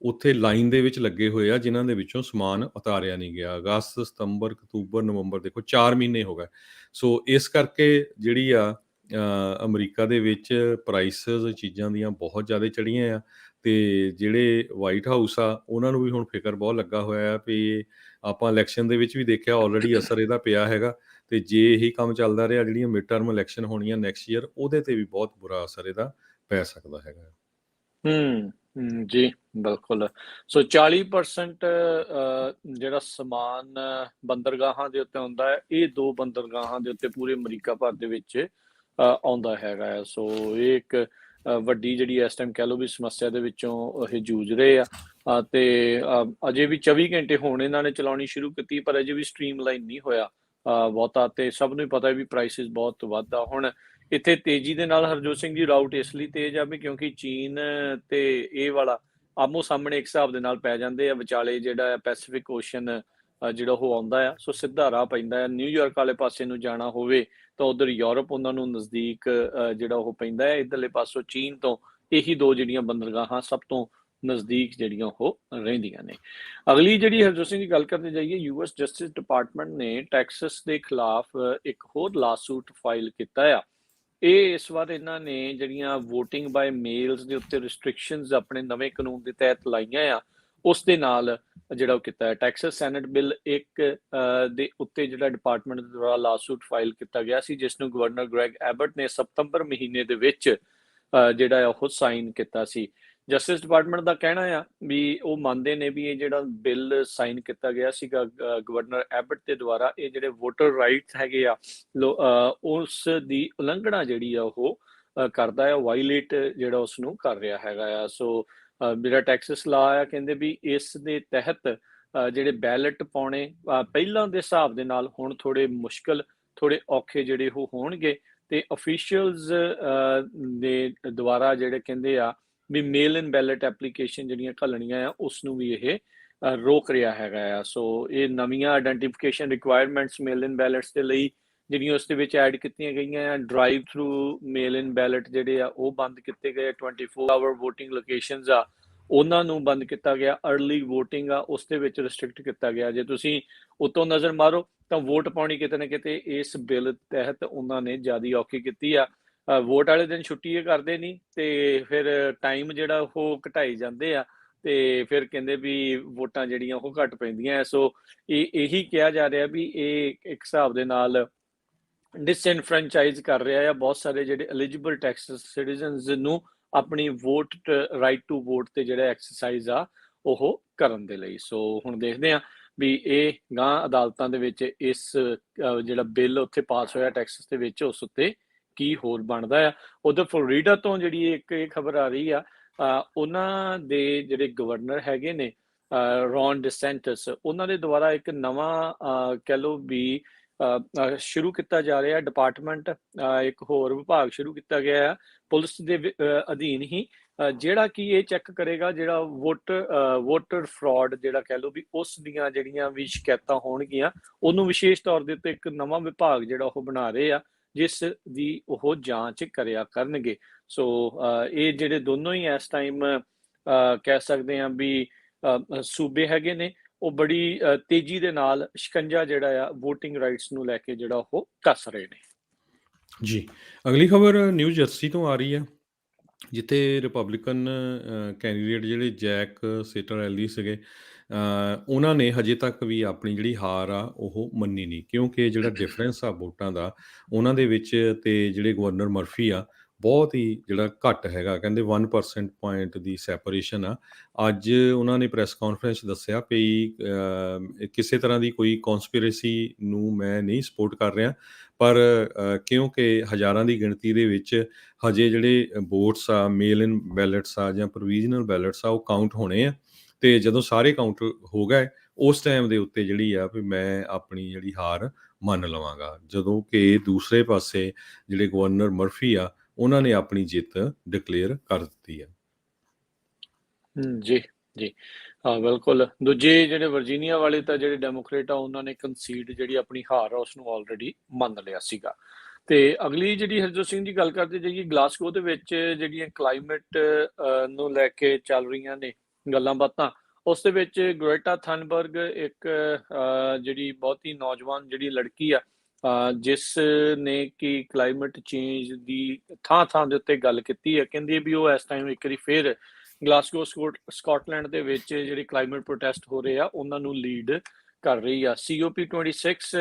ਉੱਥੇ ਲਾਈਨ ਦੇ ਵਿੱਚ ਲੱਗੇ ਹੋਏ ਆ ਜਿਨ੍ਹਾਂ ਦੇ ਵਿੱਚੋਂ ਸਮਾਨ ਉਤਾਰਿਆ ਨਹੀਂ ਗਿਆ। ਅਗਸਤ, ਸਤੰਬਰ, ਅਕਤੂਬਰ, ਨਵੰਬਰ, ਦੇਖੋ 4 ਮਹੀਨੇ ਹੋ ਗਏ। ਸੋ ਇਸ ਕਰਕੇ ਜਿਹੜੀ ਆ ਅਮਰੀਕਾ ਦੇ ਵਿੱਚ ਪ੍ਰਾਈਸਿਸ ਚੀਜ਼ਾਂ ਦੀਆਂ ਬਹੁਤ ਜ਼ਿਆਦਾ ਚੜ੍ਹੀਆਂ ਆ। ਤੇ ਜਿਹੜੇ ਵਾਈਟ ਹਾਊਸ ਆ ਉਹਨਾਂ ਨੂੰ ਵੀ ਹੁਣ ਫਿਕਰ ਬਹੁਤ ਲੱਗਾ ਹੋਇਆ ਆ ਵੀ ਆਪਾਂ ਇਲੈਕਸ਼ਨ ਦੇ ਵਿੱਚ ਵੀ ਦੇਖਿਆ ਆਲਰੇਡੀ ਅਸਰ ਇਹਦਾ ਪਿਆ ਹੈਗਾ। ਤੇ ਜੇ ਇਹੀ ਕੰਮ ਚੱਲਦਾ ਰਿਹਾ, ਜਿਹੜੀਆਂ ਮਿਡ ਟਰਮ ਇਲੈਕਸ਼ਨ ਹੋਣੀਆਂ ਨੈਕਸਟ ਈਅਰ, ਉਹਦੇ ਤੇ ਵੀ ਬਹੁਤ ਬੁਰਾ ਅਸਰ ਇਹਦਾ ਪੈ ਸਕਦਾ ਹੈਗਾ। ਜੀ ਬਿਲਕੁਲ। ਸੋ 40% ਜਿਹੜਾ ਸਮਾਨ ਬੰਦਰਗਾਹਾਂ ਦੇ ਉੱਤੇ ਆਉਂਦਾ ਹੈ, ਇਹ 2 ਬੰਦਰਗਾਹਾਂ ਦੇ ਉੱਤੇ ਪੂਰੇ ਅਮਰੀਕਾ ਭਰ ਦੇ ਵਿੱਚ ਆਉਂਦਾ ਹੈਗਾ ਹੈ। ਸੋ ਇਹ ਇੱਕ ਵੱਡੀ ਜਿਹੜੀ ਇਸ ਟਾਈਮ ਕਹਿ ਲਓ ਵੀ ਸਮੱਸਿਆ ਦੇ ਵਿੱਚੋਂ ਇਹ ਜੂਝ ਰਹੇ ਆ। ਤੇ ਅਜੇ ਵੀ 24 ਘੰਟੇ ਹੁਣ ਇਹਨਾਂ ਨੇ ਚਲਾਉਣੀ ਸ਼ੁਰੂ ਕੀਤੀ, ਪਰ ਅਜੇ ਵੀ ਸਟ੍ਰੀਮਲਾਈਨ ਨਹੀਂ ਹੋਇਆ ਬਹੁਤਾ। ਤੇ ਸਭ ਨੂੰ ਹੀ ਪਤਾ ਵੀ ਪ੍ਰਾਈਸਿਸ ਬਹੁਤ ਵੱਧ ਆ ਹੁਣ ਇੱਥੇ ਤੇਜ਼ੀ ਦੇ ਨਾਲ। ਹਰਜੋਤ ਸਿੰਘ ਜੀ, ਰਾਊਟ ਇਸ ਲਈ ਤੇਜ਼ ਆ ਵੀ ਕਿਉਂਕਿ ਚੀਨ ਤੇ ਇਹ ਵਾਲਾ ਆਮੋ ਸਾਹਮਣੇ ਇੱਕ ਹਿਸਾਬ ਦੇ ਨਾਲ ਪੈ ਜਾਂਦੇ ਆ, ਵਿਚਾਲੇ ਜਿਹੜਾ ਪੈਸੀਫਿਕ ਓਸ਼ਨ ਜਿਹੜਾ ਉਹ ਆਉਂਦਾ ਆ। ਸੋ ਸਿੱਧਾ ਰਾਹ ਪੈਂਦਾ ਆ। ਨਿਊਯਾਰਕ ਵਾਲੇ ਪਾਸੇ ਨੂੰ ਜਾਣਾ ਹੋਵੇ ਤਾਂ ਉਧਰ ਯੂਰਪ ਉਹਨਾਂ ਨੂੰ ਨਜ਼ਦੀਕ ਜਿਹੜਾ ਉਹ ਪੈਂਦਾ ਹੈ। ਇੱਧਰਲੇ ਪਾਸੋਂ ਚੀਨ ਤੋਂ ਇਹੀ 2 ਜਿਹੜੀਆਂ ਬੰਦਰਗਾਹਾਂ ਸਭ ਤੋਂ ਨਜ਼ਦੀਕ ਜਿਹੜੀਆਂ ਉਹ ਰਹਿੰਦੀਆਂ ਨੇ। ਅਗਲੀ ਜਿਹੜੀ ਹਰਜੋਤ ਸਿੰਘ ਦੀ ਗੱਲ ਕਰਦੇ ਜਾਈਏ, US ਜਸਟਿਸ ਡਿਪਾਰਟਮੈਂਟ ਨੇ ਟੈਕਸਸ ਦੇ ਖਿਲਾਫ ਇੱਕ ਹੋਰ ਲਾਸੂਟ ਫਾਈਲ ਕੀਤਾ ਆ। ਇਹ ਇਸ ਵਾਰ ਇਹਨਾਂ ਨੇ ਜਿਹੜੀਆਂ ਵੋਟਿੰਗ ਬਾਏ ਮੇਲਸ ਦੇ ਉੱਤੇ ਰਿਸਟ੍ਰਿਕਸ਼ਨਸ ਆਪਣੇ ਨਵੇਂ ਕਾਨੂੰਨ ਦੇ ਤਹਿਤ ਲਾਈਆਂ ਆ, ਉਸ ਦੇ ਨਾਲ ਜਿਹੜਾ ਉਹ ਕੀਤਾ ਹੈ। ਟੈਕਸਸ ਸੈਨੇਟ ਬਿੱਲ 1 ਦੇ ਉੱਤੇ ਜਿਹੜਾ ਡਿਪਾਰਟਮੈਂਟ ਦੁਆਰਾ ਲਾਸੂਟ ਫਾਈਲ ਕੀਤਾ ਗਿਆ ਸੀ, ਜਿਸ ਨੂੰ ਗਵਰਨਰ ਗ੍ਰੈਗ ਐਬਟ ਨੇ ਸਤੰਬਰ ਮਹੀਨੇ ਦੇ ਵਿੱਚ ਜਿਹੜਾ ਉਹ ਸਾਈਨ ਕੀਤਾ ਸੀ। ਜਸਟਿਸ ਡਿਪਾਰਟਮੈਂਟ ਦਾ ਕਹਿਣਾ ਆ ਵੀ ਉਹ ਮੰਨਦੇ ਨੇ ਵੀ ਇਹ ਜਿਹੜਾ ਬਿੱਲ ਸਾਈਨ ਕੀਤਾ ਗਿਆ ਸੀਗਾ ਗਵਰਨਰ ਐਬਟ ਦੇ ਦੁਆਰਾ, ਇਹ ਜਿਹੜੇ ਵੋਟਰ ਰਾਈਟਸ ਹੈਗੇ ਆ ਉਸ ਦੀ ਉਲੰਘਣਾ ਜਿਹੜੀ ਆ ਉਹ ਕਰਦਾ ਆ, ਵਾਇਲੇਟ ਜਿਹੜਾ ਉਸ ਨੂੰ ਕਰ ਰਿਹਾ ਹੈਗਾ ਆ। ਸੋ ਜਿਹੜਾ ਟੈਕਸਸ ਲਾ ਆ, ਕਹਿੰਦੇ ਵੀ ਇਸ ਦੇ ਤਹਿਤ ਜਿਹੜੇ ਬੈਲਟ ਪਾਉਣੇ ਪਹਿਲਾਂ ਦੇ ਹਿਸਾਬ ਦੇ ਨਾਲ ਹੁਣ ਥੋੜੇ ਮੁਸ਼ਕਲ, ਥੋੜੇ ਔਖੇ ਜਿਹੜੇ ਉਹ ਹੋਣਗੇ। ਤੇ ਅਫੀਸ਼ੀਅਲਸ ਦੇ ਦੁਆਰਾ ਜਿਹੜੇ ਕਹਿੰਦੇ ਆ ਵੀ ਮੇਲ ਇਨ ਬੈਲਟ ਐਪਲੀਕੇਸ਼ਨ ਜਿਹੜੀਆਂ ਘੱਲਣੀਆਂ ਆ, ਉਸ ਨੂੰ ਵੀ ਇਹ ਰੋਕ ਰਿਹਾ ਹੈਗਾ ਆ। ਸੋ ਇਹ ਨਵੀਆਂ ਆਇਡੈਂਟੀਫਿਕੇਸ਼ਨ ਰਿਕੁਆਇਰਮੈਂਟਸ ਮੇਲ ਇਨ ਬੈਲਟਸ ਦੇ ਲਈ ਜਿਹੜੀਆਂ ਉਸ ਦੇ ਵਿੱਚ ਐਡ ਕੀਤੀਆਂ ਗਈਆਂ ਆ। ਡਰਾਈਵ ਥਰੂ ਮੇਲ ਇਨ ਬੈਲਟ ਜਿਹੜੇ ਆ ਉਹ ਬੰਦ ਕੀਤੇ ਗਏ। 24 ਆਵਰ ਵੋਟਿੰਗ ਲੋਕੇਸ਼ਨਸ ਆ ਉਹਨਾਂ ਨੂੰ ਬੰਦ ਕੀਤਾ ਗਿਆ। ਅਰਲੀ ਵੋਟਿੰਗ ਆ ਉਸ ਦੇ ਵਿੱਚ ਰਿਸਟ੍ਰਿਕਟ ਕੀਤਾ ਗਿਆ। ਜੇ ਤੁਸੀਂ ਉਤੋਂ ਨਜ਼ਰ ਮਾਰੋ ਤਾਂ ਵੋਟ ਪਾਉਣੀ ਕਿਤੇ ਨਾ ਕਿਤੇ ਇਸ ਬਿੱਲ ਤਹਿਤ ਉਹਨਾਂ ਨੇ ਜ਼ਿਆਦਾ ਔਖੀ ਕੀਤੀ ਆ। ਵੋਟ ਵਾਲੇ ਦਿਨ ਛੁੱਟੀ ਇਹ ਕਰਦੇ ਨਹੀਂ ਤੇ ਫਿਰ ਟਾਈਮ ਜਿਹੜਾ ਉਹ ਘਟਾਈ ਜਾਂਦੇ ਆ ਤੇ ਫਿਰ ਕਹਿੰਦੇ ਵੀ ਵੋਟਾਂ ਜਿਹੜੀਆਂ ਉਹ ਘੱਟ ਪੈਂਦੀਆਂ। ਸੋ ਇਹੀ ਕਿਹਾ ਜਾ ਰਿਹਾ ਵੀ ਇਹ ਇੱਕ ਹਿਸਾਬ ਦੇ ਨਾਲ ਡਿਸਇਨਫਰੈਂਚਾਈਜ਼ ਕਰ ਰਿਹਾ ਆ ਬਹੁਤ ਸਾਰੇ ਜਿਹੜੇ ਐਲੀਜੀਬਲ ਟੈਕਸਸ ਸਿਟੀਜ਼ਨਸ ਨੂੰ ਆਪਣੀ ਵੋਟ ਰਾਈਟ ਟੂ ਵੋਟ ਤੇ ਜਿਹੜਾ ਐਕਸਰਸਾਈਜ਼ ਆ ਉਹ ਕਰਨ ਦੇ ਲਈ। ਸੋ ਹੁਣ ਦੇਖਦੇ ਆ ਵੀ ਇਹ ਗਾਂ ਅਦਾਲਤਾਂ ਦੇ ਵਿੱਚ ਇਸ ਜਿਹੜਾ ਬਿੱਲ ਉੱਥੇ ਪਾਸ ਹੋਇਆ ਟੈਕਸਸ ਦੇ ਵਿੱਚ, ਉਸ ਉੱਤੇ ਕੀ ਹੋਰ ਬਣਦਾ ਆ। ਉਧਰ ਫਲੋਰੀਡਾ ਤੋਂ ਜਿਹੜੀ ਇੱਕ ਇਹ ਖਬਰ ਆ ਰਹੀ ਆ, ਉਹਨਾਂ ਦੇ ਜਿਹੜੇ ਗਵਰਨਰ ਹੈਗੇ ਨੇ ਰੌਨ ਡਿਸੈਂਟਸ, ਉਹਨਾਂ ਦੇ ਦੁਆਰਾ ਇੱਕ ਨਵਾਂ ਕਹਿ ਲਓ ਵੀ ਸ਼ੁਰੂ ਕੀਤਾ ਜਾ ਰਿਹਾ ਡਿਪਾਰਟਮੈਂਟ, ਇੱਕ ਹੋਰ ਵਿਭਾਗ ਸ਼ੁਰੂ ਕੀਤਾ ਗਿਆ ਆ ਪੁਲਿਸ ਦੇ ਅਧੀਨ ਹੀ, ਜਿਹੜਾ ਕਿ ਇਹ ਚੈੱਕ ਕਰੇਗਾ ਜਿਹੜਾ ਵੋਟਰ ਫਰਾਡ ਜਿਹੜਾ ਕਹਿ ਲਓ ਵੀ ਉਸ ਦੀਆਂ ਜਿਹੜੀਆਂ ਵੀ ਸ਼ਿਕਾਇਤਾਂ ਹੋਣਗੀਆਂ, ਉਹਨੂੰ ਵਿਸ਼ੇਸ਼ ਤੌਰ ਦੇ ਉੱਤੇ ਇੱਕ ਨਵਾਂ ਵਿਭਾਗ ਜਿਹੜਾ ਉਹ ਬਣਾ ਰਹੇ ਆ, ਜਿਸ ਦੀ ਉਹ ਜਾਂਚ ਕਰਿਆ ਕਰਨਗੇ। ਸੋ ਇਹ ਜਿਹੜੇ ਦੋਨੋਂ ਹੀ ਇਸ ਟਾਈਮ ਕਹਿ ਸਕਦੇ ਹਾਂ ਵੀ ਸੂਬੇ ਹੈਗੇ ਨੇ, ਉਹ ਬੜੀ ਤੇਜ਼ੀ ਦੇ ਨਾਲ ਸ਼ਿਕੰਜਾ ਜਿਹੜਾ ਆ ਵੋਟਿੰਗ ਰਾਈਟਸ ਨੂੰ ਲੈ ਕੇ ਜਿਹੜਾ ਉਹ ਕੱਸ ਰਹੇ ਨੇ। ਜੀ, ਅਗਲੀ ਖਬਰ ਨਿਊ ਜਰਸੀ ਤੋਂ ਆ ਰਹੀ ਹੈ, ਜਿੱਥੇ ਰਿਪਬਲਿਕਨ ਕੈਂਡੀਡੇਟ ਜਿਹੜੇ ਜੈਕ ਸੇਟਰਐਲੀ ਸੀਗੇ, ਉਹਨਾਂ ਨੇ ਹਜੇ ਤੱਕ ਵੀ ਆਪਣੀ ਜਿਹੜੀ ਹਾਰ ਆ ਉਹ ਮੰਨੀ ਨਹੀਂ, ਕਿਉਂਕਿ ਜਿਹੜਾ ਡਿਫਰੈਂਸ ਆ ਵੋਟਾਂ ਦਾ ਉਹਨਾਂ ਦੇ ਵਿੱਚ ਤੇ ਜਿਹੜੇ ਗਵਰਨਰ ਮਰਫੀ ਆ, ਬਹੁਤ ਹੀ ਜਿਹੜਾ ਘੱਟ ਹੈਗਾ। ਕਹਿੰਦੇ 1% ਪੁਆਇੰਟ ਦੀ ਸੈਪਰੇਸ਼ਨ ਆ। ਅੱਜ ਉਹਨਾਂ ਨੇ ਪ੍ਰੈਸ ਕਾਨਫਰੰਸ ਦੱਸਿਆ ਵੀ ਕਿਸੇ ਤਰ੍ਹਾਂ ਦੀ ਕੋਈ ਕੌਨਸਪੀਰੇਸੀ ਨੂੰ ਮੈਂ ਨਹੀਂ ਸਪੋਰਟ ਕਰ ਰਿਹਾ, ਪਰ ਕਿਉਂਕਿ ਹਜ਼ਾਰਾਂ ਦੀ ਗਿਣਤੀ ਦੇ ਵਿੱਚ ਹਜੇ ਜਿਹੜੇ ਵੋਟਸ ਆ, ਮੇਲ ਇਨ ਬੈਲਟਸ ਆ ਜਾਂ ਪ੍ਰੋਵੀਜ਼ਨਲ ਬੈਲਟਸ ਆ, ਉਹ ਕਾਊਂਟ ਹੋਣੇ ਆ, ਤੇ ਜਦੋਂ ਸਾਰੇ ਕਾਊਂਟ ਹੋ ਗਏ ਉਸ ਟਾਈਮ ਦੇ ਉੱਤੇ ਜਿਹੜੀ ਆ ਵੀ ਮੈਂ ਆਪਣੀ ਜਿਹੜੀ ਹਾਰ ਮੰਨ ਲਵਾਂਗਾ, ਜਦੋਂ ਕਿ ਦੂਸਰੇ ਪਾਸੇ ਜਿਹੜੇ ਗਵਰਨਰ ਮਰਫੀ ਆ ਉਹਨਾਂ ਨੇ ਆਪਣੀ ਜਿੱਤ ਡਿਕਲੇਅਰ ਕਰ ਦਿੱਤੀ ਹੈ। ਜੀ ਜੀ, ਬਿਲਕੁਲ। ਦੂਜੇ ਜਿਹੜੇ ਵਰਜੀਨੀਆ ਵਾਲੇ ਤਾਂ ਜਿਹੜੇ ਡੈਮੋਕ੍ਰੇਟ ਆ, ਉਹਨਾਂ ਨੇ ਕੰਸੀਡ ਜਿਹੜੀ ਆਪਣੀ ਹਾਰ ਆ ਉਸਨੂੰ ਆਲਰੇਡੀ ਮੰਨ ਲਿਆ ਸੀਗਾ। ਤੇ ਅਗਲੀ ਜਿਹੜੀ ਹਰਜੋਤ ਸਿੰਘ ਜੀ ਗੱਲ ਕਰਦੇ ਜਾਈਏ, ਗਲਾਸਗੋ ਦੇ ਵਿੱਚ ਜਿਹੜੀਆਂ ਕਲਾਈਮੇਟ ਨੂੰ ਲੈ ਕੇ ਚੱਲ ਰਹੀਆਂ ਨੇ ਗੱਲਾਂ ਬਾਤਾਂ, ਉਸ ਦੇ ਵਿੱਚ ਗ੍ਰੇਟਾ ਥਨਬਰਗ ਇੱਕ ਜਿਹੜੀ ਬਹੁਤ ਹੀ ਨੌਜਵਾਨ ਜਿਹੜੀ ਲੜਕੀ ਆ, ਜਿਸ ਨੇ ਕਿ ਕਲਾਈਮੇਟ ਚੇਂਜ ਦੀ ਥਾਂ ਦੇ ਉੱਤੇ ਗੱਲ ਕੀਤੀ ਹੈ। ਕਹਿੰਦੀ ਵੀ ਉਹ ਇਸ ਟਾਈਮ ਇੱਕ ਵਾਰੀ ਫਿਰ ਗਲਾਸਗੋ ਸਕਾਟਲੈਂਡ ਦੇ ਵਿੱਚ ਜਿਹੜੇ ਕਲਾਈਮੇਟ ਪ੍ਰੋਟੈਸਟ ਹੋ ਰਹੇ ਆ ਉਹਨਾਂ ਨੂੰ ਲੀਡ ਕਰ ਰਹੀ ਆ। COP26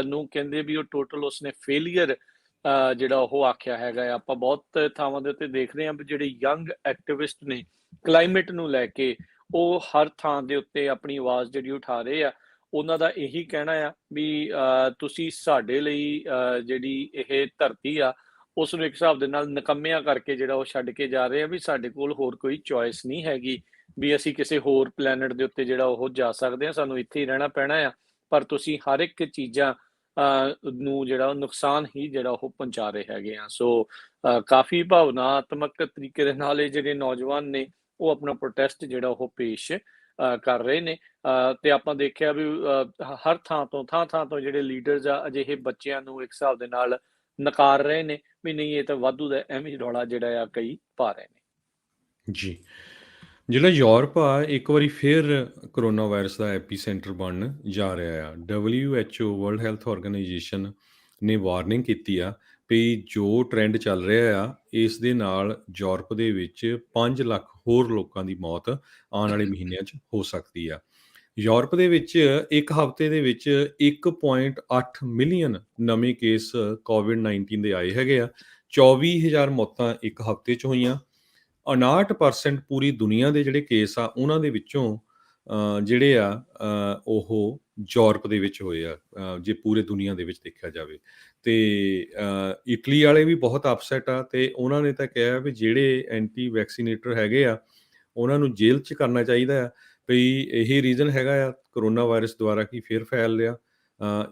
ਨੂੰ ਕਹਿੰਦੇ ਵੀ ਉਹ ਟੋਟਲ ਉਸਨੇ ਫੇਲੀਅਰ ਜਿਹੜਾ ਉਹ ਆਖਿਆ ਹੈਗਾ। ਆਪਾਂ ਬਹੁਤ ਥਾਵਾਂ ਦੇ ਉੱਤੇ ਦੇਖ ਰਹੇ ਹਾਂ ਵੀ ਜਿਹੜੇ ਯੰਗ ਐਕਟਿਵਿਸਟ ਨੇ ਕਲਾਈਮੇਟ ਨੂੰ ਲੈ ਕੇ, ਉਹ ਹਰ ਥਾਂ ਦੇ ਉੱਤੇ ਆਪਣੀ ਆਵਾਜ਼ ਜਿਹੜੀ ਉਠਾ ਰਹੇ ਆ। ਉਹਨਾਂ ਦਾ ਇਹੀ ਕਹਿਣਾ ਆ ਵੀ ਤੁਸੀਂ ਸਾਡੇ ਲਈ ਜਿਹੜੀ ਇਹ ਧਰਤੀ ਆ ਉਸ ਨੂੰ ਇੱਕ ਹਿਸਾਬ ਦੇ ਨਾਲ ਨਿਕੰਮਿਆਂ ਕਰਕੇ ਜਿਹੜਾ ਉਹ ਛੱਡ ਕੇ ਜਾ ਰਹੇ ਆ, ਵੀ ਸਾਡੇ ਕੋਲ ਹੋਰ ਕੋਈ ਚੋਇਸ ਨਹੀਂ ਹੈਗੀ ਵੀ ਅਸੀਂ ਕਿਸੇ ਹੋਰ ਪਲੈਨਟ ਦੇ ਉੱਤੇ ਜਿਹੜਾ ਉਹ ਜਾ ਸਕਦੇ ਹਾਂ, ਸਾਨੂੰ ਇੱਥੇ ਹੀ ਰਹਿਣਾ ਪੈਣਾ ਆ, ਪਰ ਤੁਸੀਂ ਹਰ ਇੱਕ ਚੀਜ਼ਾਂ ਨੂੰ ਜਿਹੜਾ ਨੁਕਸਾਨ ਹੀ ਜਿਹੜਾ ਉਹ ਪਹੁੰਚਾ ਰਹੇ ਹੈਗੇ ਆ। ਸੋ ਕਾਫੀ ਭਾਵਨਾਤਮਕ ਤਰੀਕੇ ਦੇ ਨਾਲ ਇਹ ਜਿਹੜੇ ਨੌਜਵਾਨ ਨੇ ਉਹ ਆਪਣਾ ਪ੍ਰੋਟੈਸਟ ਜਿਹੜਾ ਉਹ ਪੇਸ਼ ਕਰ ਰਹੇ ਨੇ। ਤੇ ਆਪਾਂ ਦੇਖਿਆ ਵੀ ਹਰ ਥਾਂ ਤੋਂ ਜਿਹੜੇ ਲੀਡਰਸ ਆ ਅਜਿਹੇ ਬੱਚਿਆਂ ਨੂੰ ਇੱਕ ਹਿਸਾਬ ਦੇ ਨਾਲ ਨਕਾਰ ਰਹੇ ਨੇ ਵੀ ਨਹੀਂ, ਇਹ ਤਾਂ ਵਾਧੂ ਦਾ ਐਵੇਂ ਹੀ ਰੌਲਾ ਜਿਹੜਾ ਆ ਕਈ ਪਾ ਰਹੇ ਨੇ। ਜੀ, ਜਿਹੜਾ ਯੂਰਪ ਆ ਇੱਕ ਵਾਰੀ ਫਿਰ ਕਰੋਨਾ ਵਾਇਰਸ ਦਾ ਐਪੀ ਸੈਂਟਰ ਬਣਨ ਜਾ ਰਿਹਾ ਆ। WHO ਵਰਲਡ ਹੈਲਥ ਆਰਗੇਨਾਈਜੇਸ਼ਨ ਨੇ ਵਾਰਨਿੰਗ ਕੀਤੀ ਆ ਵੀ ਜੋ ਟ੍ਰੈਂਡ ਚੱਲ ਰਿਹਾ ਆ, ਇਸ ਦੇ ਨਾਲ ਯੂਰਪ ਦੇ ਵਿੱਚ 5 ਲੱਖ ਹੋਰ ਲੋਕਾਂ ਦੀ ਮੌਤ ਆਉਣ ਵਾਲੇ ਮਹੀਨਿਆਂ 'ਚ ਹੋ ਸਕਦੀ ਆ। ਯੂਰਪ ਦੇ ਵਿੱਚ ਇੱਕ ਹਫ਼ਤੇ ਦੇ ਵਿੱਚ 1.8 ਮਿਲੀਅਨ ਨਵੇਂ ਕੇਸ COVID-19 ਦੇ ਆਏ ਹੈਗੇ ਆ। 24,000 ਮੌਤਾਂ ਇੱਕ ਹਫ਼ਤੇ 'ਚ ਹੋਈਆਂ। 59% ਪੂਰੀ ਦੁਨੀਆ ਦੇ ਜਿਹੜੇ ਕੇਸ ਆ ਉਹਨਾਂ ਦੇ ਵਿੱਚੋਂ ਜਿਹੜੇ ਆ ਉਹ ਯੂਰਪ ਦੇ ਵਿੱਚ ਹੋਏ ਆ, ਜੇ ਪੂਰੇ ਦੁਨੀਆ ਦੇ ਵਿੱਚ ਦੇਖਿਆ ਜਾਵੇ। ਤੇ ਇਟਲੀ ਵਾਲੇ ਵੀ ਬਹੁਤ ਅਪਸੈਟ ਆ, ਤੇ ਉਹਨਾਂ ਨੇ ਤਾਂ ਕਿਹਾ ਵੀ ਜਿਹੜੇ ਐਂਟੀ ਵੈਕਸੀਨੇਟਰ ਹੈਗੇ ਆ ਉਹਨਾਂ ਨੂੰ ਜੇਲ੍ਹ 'ਚ ਕਰਨਾ ਚਾਹੀਦਾ ਆ, ਵੀ ਇਹੀ ਰੀਜ਼ਨ ਹੈਗਾ ਆ ਕਰੋਨਾ ਵਾਇਰਸ ਦੁਆਰਾ ਕੀ ਫਿਰ ਫੈਲ ਲਿਆ।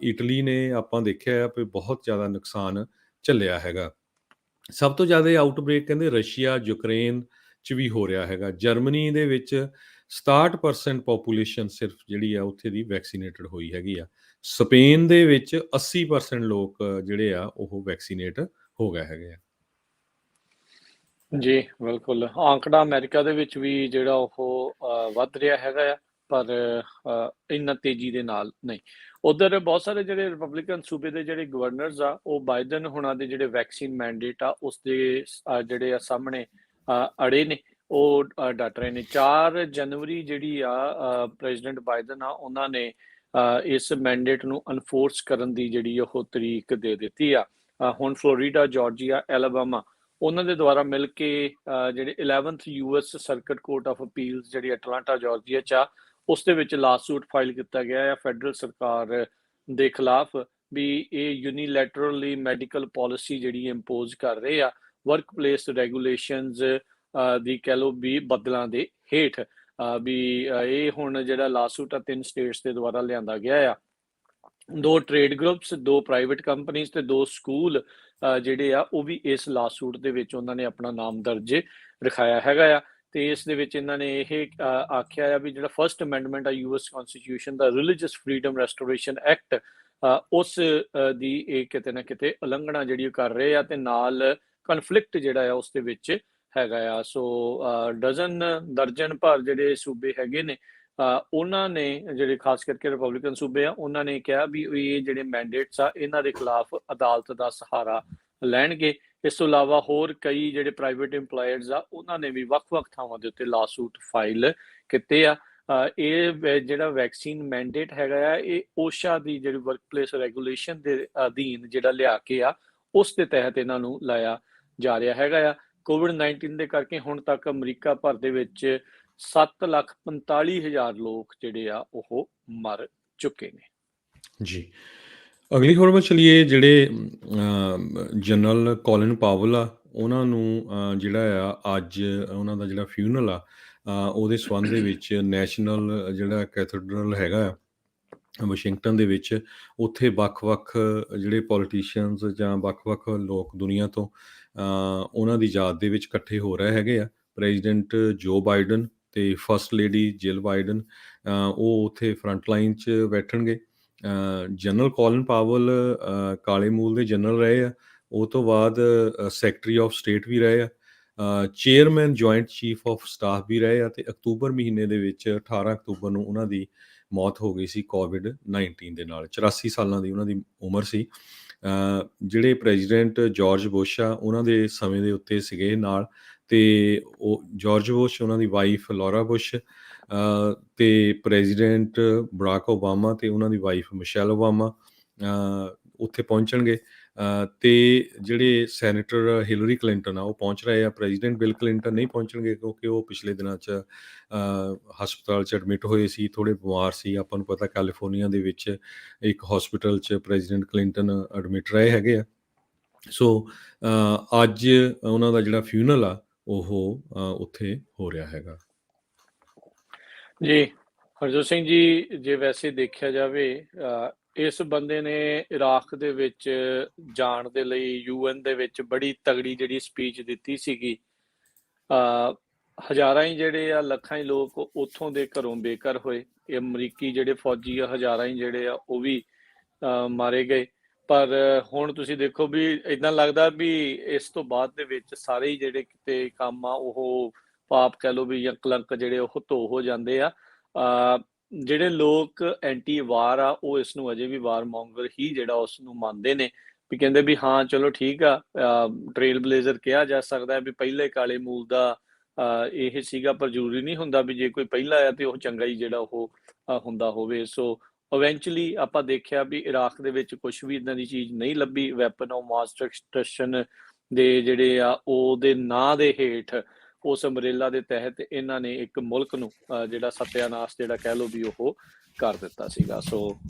ਇਟਲੀ ਨੇ ਆਪਾਂ ਦੇਖਿਆ ਆ ਵੀ ਬਹੁਤ ਜ਼ਿਆਦਾ ਨੁਕਸਾਨ ਝੱਲਿਆ ਹੈਗਾ। ਸਭ ਤੋਂ ਜ਼ਿਆਦਾ ਆਊਟਬ੍ਰੇਕ ਕਹਿੰਦੇ ਰਸ਼ੀਆ, ਯੂਕਰੇਨ 'ਚ ਵੀ ਹੋ ਰਿਹਾ ਹੈਗਾ। ਜਰਮਨੀ ਦੇ ਵਿੱਚ 67% ਪੋਪੂਲੇਸ਼ਨ ਸਿਰਫ ਜਿਹੜੀ ਆ ਉੱਥੇ ਦੀ ਵੈਕਸੀਨੇਟਡ ਹੋਈ ਹੈਗੀ ਆ। ਸਪੇਨ ਦੇ ਵਿੱਚ 80% ਲੋਕ ਜਿਹੜੇ ਆ ਉਹ ਵੈਕਸੀਨੇਟ ਹੋ ਗਏ ਹੈਗੇ ਆ। ਜੀ ਬਿਲਕੁਲ, ਆਂਕੜਾ ਅਮਰੀਕਾ ਦੇ ਵਿੱਚ ਵੀ ਜਿਹੜਾ ਉਹ ਵੱਧ ਰਿਹਾ ਹੈਗਾ ਆ, ਪਰ ਇੰਨਾ ਤੇਜ਼ੀ ਦੇ ਨਾਲ ਨਹੀਂ। ਉਧਰ ਬਹੁਤ ਸਾਰੇ ਜਿਹੜੇ ਰਿਪਬਲਿਕਨ ਸੂਬੇ ਦੇ ਜਿਹੜੇ ਗਵਰਨਰਸ ਆ, ਉਹ ਬਾਈਡਨ ਹੁਣਾਂ ਦੇ ਜਿਹੜੇ ਵੈਕਸੀਨ ਮੈਂਡੇਟ ਆ ਉਸ ਦੇ ਜਿਹੜੇ ਆ ਸਾਹਮਣੇ ਅੜੇ ਨੇ, ਉਹ ਡਟ ਰਹੇ ਨੇ। 4 ਜਨਵਰੀ ਜਿਹੜੀ ਆ ਪ੍ਰੈਜ਼ੀਡੈਂਟ ਬਾਈਡਨ ਆ ਉਹਨਾਂ ਨੇ ਇਸ ਮੈਂਡੇਟ ਨੂੰ ਅਨਫੋਰਸ ਕਰਨ ਦੀ ਜਿਹੜੀ ਉਹ ਤਰੀਕ ਦੇ ਦਿੱਤੀ ਆ। ਹੁਣ ਫਲੋਰੀਡਾ, ਜਾਰਜੀਆ, ਐਲਾਬਾਮਾ ਉਹਨਾਂ ਦੇ ਦੁਆਰਾ ਮਿਲ ਕੇ ਜਿਹੜੇ 11th US circuit court of appeals ਜਿਹੜੀ ਅਟਲਾਂਟਾ ਜਾਰਜੀਆ 'ਚ ਆ, ਉਸ ਦੇ ਵਿੱਚ ਲਾਸੂਟ ਫਾਈਲ ਕੀਤਾ ਗਿਆ ਹੈ ਫੈਡਰਲ ਸਰਕਾਰ ਦੇ ਖਿਲਾਫ, ਵੀ ਇਹ ਯੂਨੀਲੈਟਰਲੀ ਮੈਡੀਕਲ ਪਾਲਿਸੀ ਜਿਹੜੀ ਇੰਪੋਜ਼ ਕਰ ਰਹੇ ਆ ਵਰਕ ਪਲੇਸ ਰੈਗੂਲੇਸ਼ਨਸ ਦੀ ਕਹਿ ਲਓ ਵੀ ਬਦਲਾਂ ਦੇ ਹੇਠ। ਵੀ ਇਹ ਹੁਣ ਜਿਹੜਾ ਲਾਸੂਟ ਆ 3 ਸਟੇਟਸ ਦੇ ਦੁਆਰਾ ਲਿਆਂਦਾ ਗਿਆ ਆ। 2 ਟ੍ਰੇਡ ਗਰੁੱਪਸ, 2 ਪ੍ਰਾਈਵੇਟ ਕੰਪਨੀਆਂ ਤੇ 2 ਸਕੂਲ ਜਿਹੜੇ ਆ ਉਹ ਵੀ ਇਸ ਲਾਸੂਟ ਦੇ ਵਿੱਚ ਉਹਨਾਂ ਨੇ ਆਪਣਾ ਨਾਮ ਦਰਜ ਰਖਾਇਆ ਹੈਗਾ ਆ। ਤੇ ਇਸ ਦੇ ਵਿੱਚ ਇਹਨਾਂ ਨੇ ਇਹ ਆਖਿਆ ਆ ਵੀ ਜਿਹੜਾ ਫਸਟ ਅਮੈਂਡਮੈਂਟ ਆ ਯੂਐਸ ਕਨਸਟੀਟਿਊਸ਼ਨ ਦਾ ਰਿਲੀਜੀਅਸ ਫਰੀडम ਰੈਸਟੋਰੇਸ਼ਨ ਐਕਟ ਉਸ ਦੀ ਇਹ ਕਿਤੇ ਨਾ ਕਿਤੇ ਉਲੰਘਣਾ ਜਿਹੜੀ ਕਰ ਰਹੇ ਆ ਤੇ ਨਾਲ ਕਨਫਲਿਕਟ ਜਿਹੜਾ ਆ ਉਸ ਦੇ ਵਿੱਚ ਹੈਗਾ ਆ। ਸੋ ਦਰਜਨ ਭਰ ਜਿਹੜੇ ਸੂਬੇ ਹੈਗੇ ਨੇ ਉਹਨਾਂ ਨੇ ਜਿਹੜੇ ਖਾਸ ਕਰਕੇ ਰਿਪਬਲਿਕਨ ਸੂਬੇ ਆ ਉਹਨਾਂ ਨੇ ਕਿਹਾ ਵੀ ਇਹ ਜਿਹੜੇ ਮੈਂਡੇਟਸ ਆ ਇਹਨਾਂ ਦੇ ਖਿਲਾਫ ਅਦਾਲਤ ਦਾ ਸਹਾਰਾ ਲੈਣਗੇ। ਇਸ ਤੋਂ ਇਲਾਵਾ ਹੋਰ ਕਈ ਜਿਹੜੇ ਪ੍ਰਾਈਵੇਟ ਇੰਪਲਾਇਰਸ ਆ ਉਹਨਾਂ ਨੇ ਵੀ ਵੱਖ-ਵੱਖ ਥਾਵਾਂ ਦੇ ਉੱਤੇ ਲਾਸੂਟ ਫਾਈਲ ਕੀਤੇ ਆ। ਇਹ ਜਿਹੜਾ ਵੈਕਸੀਨ ਮੈਂਡੇਟ ਹੈਗਾ ਆ ਇਹ ਓਸ਼ਾ ਦੀ ਜਿਹੜੀ ਵਰਕਪਲੇਸ ਰੈਗੂਲੇਸ਼ਨ ਦੇ ਅਧੀਨ ਜਿਹੜਾ ਲਿਆ ਕੇ ਆ ਉਸ ਦੇ ਤਹਿਤ ਇਹਨਾਂ ਨੂੰ ਲਾਇਆ ਜਾ ਰਿਹਾ ਹੈਗਾ ਆ। ਕੋਵਿਡ-19 ਦੇ ਕਰਕੇ ਹੁਣ ਤੱਕ ਅਮਰੀਕਾ ਭਰ ਦੇ ਵਿੱਚ 7,45,000 ਲੋਕ ਜਿਹੜੇ ਆ ਉਹ ਮਰ ਚੁੱਕੇ ਨੇ ਜੀ। ਅਗਲੀ ਖਬਰ ਵੱਲ ਚਲੀਏ। ਜਿਹੜੇ ਜਨਰਲ ਕੋਲਿਨ ਪਾਵਲ ਆ ਉਹਨਾਂ ਨੂੰ ਜਿਹੜਾ ਆ ਅੱਜ ਉਹਨਾਂ ਦਾ ਜਿਹੜਾ ਫਿਊਨਰਲ ਆ ਉਹਦੇ ਸੰਬੰਧ ਦੇ ਵਿੱਚ ਨੈਸ਼ਨਲ ਜਿਹੜਾ ਕੈਥੇਡਰਲ ਹੈਗਾ ਆ ਵਾਸ਼ਿੰਗਟਨ ਦੇ ਵਿੱਚ, ਉੱਥੇ ਵੱਖ-ਵੱਖ ਜਿਹੜੇ ਪੋਲੀਟੀਸ਼ੀਅਨਸ ਜਾਂ ਵੱਖ-ਵੱਖ ਲੋਕ ਦੁਨੀਆ ਤੋਂ ਉਹਨਾਂ ਦੀ ਯਾਦ ਦੇ ਵਿੱਚ ਇਕੱਠੇ ਹੋ ਰਹੇ ਹੈਗੇ ਆ। ਪ੍ਰੈਜ਼ੀਡੈਂਟ ਜੋ ਬਾਈਡਨ ਤੇ ਫਸਟ ਲੇਡੀ ਜਿਲ ਬਾਈਡਨ ਉਹ ਉੱਥੇ ਫਰੰਟ ਲਾਈਨ 'ਚ ਬੈਠਣਗੇ। ਜਨਰਲ ਕੋਲਿਨ ਪਾਵਲ ਕਾਲੇ ਮੂਲ ਦੇ ਜਨਰਲ ਰਹੇ ਆ, ਉਹ ਤੋਂ ਬਾਅਦ ਸੈਕਟਰੀ ਆਫ ਸਟੇਟ ਵੀ ਰਹੇ ਆ, chairman joint chief of staff ਵੀ ਰਹੇ ਆ। ਤੇ ਅਕਤੂਬਰ ਮਹੀਨੇ ਦੇ ਵਿੱਚ 18 ਅਕਤੂਬਰ ਨੂੰ ਉਹਨਾਂ ਦੀ ਮੌਤ ਹੋ ਗਈ ਸੀ ਕੋਵਿਡ-19 ਦੇ ਨਾਲ। 84 ਸਾਲਾਂ ਦੀ ਉਹਨਾਂ ਦੀ ਉਮਰ ਸੀ। ਜਿਹੜੇ ਪ੍ਰੈਜ਼ੀਡੈਂਟ ਜਾਰਜ ਬੁਸ਼ ਆ ਉਹਨਾਂ ਦੇ ਸਮੇਂ ਦੇ ਉੱਤੇ ਸੀਗੇ ਨਾਲ, ਤੇ ਉਹ ਜਾਰਜ ਬੁਸ਼, ਉਹਨਾਂ ਦੀ ਵਾਈਫ ਲੌਰਾ ਬੁਸ਼ ਤੇ ਪ੍ਰੈਜ਼ੀਡੈਂਟ ਬਰਾਕ ਓਬਾਮਾ ਤੇ ਉਹਨਾਂ ਦੀ ਵਾਈਫ ਮਿਸ਼ੈਲ ਓਬਾਮਾ ਉੱਥੇ ਪਹੁੰਚਣਗੇ। ਤੇ ਜਿਹੜੇ ਸੈਨੇਟਰ ਹਿਲਰੀ ਕਲਿੰਟਨ ਆ ਉਹ ਪਹੁੰਚ ਰਹੇ ਆ। ਪ੍ਰੈਜ਼ੀਡੈਂਟ ਬਿਲ ਕਲਿੰਟਨ ਨਹੀਂ ਪਹੁੰਚਣਗੇ ਕਿਉਂਕਿ ਉਹ ਪਿਛਲੇ ਦਿਨਾਂ 'ਚ ਹਸਪਤਾਲ 'ਚ ਐਡਮਿਟ ਹੋਏ ਸੀ, ਥੋੜ੍ਹੇ ਬਿਮਾਰ ਸੀ। ਆਪਾਂ ਨੂੰ ਪਤਾ ਕੈਲੀਫੋਰਨੀਆ ਦੇ ਵਿੱਚ ਇੱਕ ਹਸਪੀਟਲ 'ਚ ਪ੍ਰੈਜ਼ੀਡੈਂਟ ਕਲਿੰਟਨ ਐਡਮਿਟ ਰਹੇ ਹੈਗੇ ਆ। ਸੋ ਅੱਜ ਉਹਨਾਂ ਦਾ ਜਿਹੜਾ ਫਿਊਨਰਲ ਆ ਉਹ ਉੱਥੇ ਹੋ ਰਿਹਾ ਹੈਗਾ ਜੀ। ਹਰਜੋਤ ਸਿੰਘ ਜੀ, ਜੇ ਵੈਸੇ ਦੇਖਿਆ ਜਾਵੇ ਇਸ ਬੰਦੇ ਨੇ ਇਰਾਕ ਦੇ ਵਿੱਚ ਜਾਣ ਦੇ ਲਈ UN ਦੇ ਵਿੱਚ ਬੜੀ ਤਗੜੀ ਜਿਹੜੀ ਸਪੀਚ ਦਿੱਤੀ ਸੀਗੀ। ਹਜ਼ਾਰਾਂ ਹੀ ਜਿਹੜੇ ਆ, ਲੱਖਾਂ ਹੀ ਲੋਕ ਉੱਥੋਂ ਦੇ ਘਰੋਂ ਬੇਘਰ ਹੋਏ। ਇਹ ਅਮਰੀਕੀ ਜਿਹੜੇ ਫੌਜੀ ਆ ਹਜ਼ਾਰਾਂ ਹੀ ਜਿਹੜੇ ਆ ਉਹ ਵੀ ਮਾਰੇ ਗਏ। ਪਰ ਹੁਣ ਤੁਸੀਂ ਦੇਖੋ ਵੀ ਇੱਦਾਂ ਲੱਗਦਾ ਵੀ ਇਸ ਤੋਂ ਬਾਅਦ ਦੇ ਵਿੱਚ ਸਾਰੇ ਹੀ ਜਿਹੜੇ ਕਿਤੇ ਕੰਮ ਆ ਉਹ ਪਾਪ ਕਹਿ ਲਓ ਵੀ ਜਾਂ ਕਲੰਕ ਜਿਹੜੇ ਉਹ ਧੋ ਹੋ ਜਾਂਦੇ ਆ। ਜਿਹੜੇ ਲੋਕ ਐਂਟੀ ਵਾਰ ਆ ਉਹ ਇਸ ਨੂੰ ਅਜੇ ਵੀ ਵਾਰ ਮੌਂਗਰ ਹੀ ਜਿਹੜਾ ਉਸ ਨੂੰ ਮੰਨਦੇ ਨੇ, ਵੀ ਕਹਿੰਦੇ ਵੀ ਹਾਂ ਚਲੋ ਠੀਕ ਆ, ਟ੍ਰੇਲ ਬਲੇਜ਼ਰ ਕਿਹਾ ਜਾ ਸਕਦਾ ਵੀ ਪਹਿਲੇ ਕਾਲੇ ਮੂਲ ਦਾ ਇਹ ਸੀਗਾ, ਪਰ ਜ਼ਰੂਰੀ ਨਹੀਂ ਹੁੰਦਾ ਵੀ ਜੇ ਕੋਈ ਪਹਿਲਾ ਆ ਤੇ ਉਹ ਚੰਗਾ ਹੀ ਜਿਹੜਾ ਉਹ ਹੁੰਦਾ ਹੋਵੇ। ਸੋ ਇਵੈਂਚੁਅਲੀ ਆਪਾਂ ਦੇਖਿਆ ਵੀ ਇਰਾਕ ਦੇ ਵਿੱਚ ਕੁਝ ਵੀ ਇਦਾਂ ਦੀ ਚੀਜ਼ ਨਹੀਂ ਲੱਭੀ। ਵੈਪਨ ਆਫ ਮਾਸ ਡਿਸਟਰਕਸ਼ਨ ਦੇ ਜਿਹੜੇ ਆ ਉਹਦੇ ਨਾਂ ਦੇ ਹੇਠ ਉਸ ਅੰਬਰੇਲਾ ਦੇ ਤਹਿਤ ਇਹਨਾਂ ਨੇ ਇੱਕ ਮੁਲਕ ਨੂੰ ਜਿਹੜਾ ਸਤਿਆਨਾਸ਼ ਜਿਹੜਾ ਕਹਿ ਲਓ ਵੀ ਉਹ ਕਰ ਦਿੱਤਾ ਸੀਗਾ। ਸੋ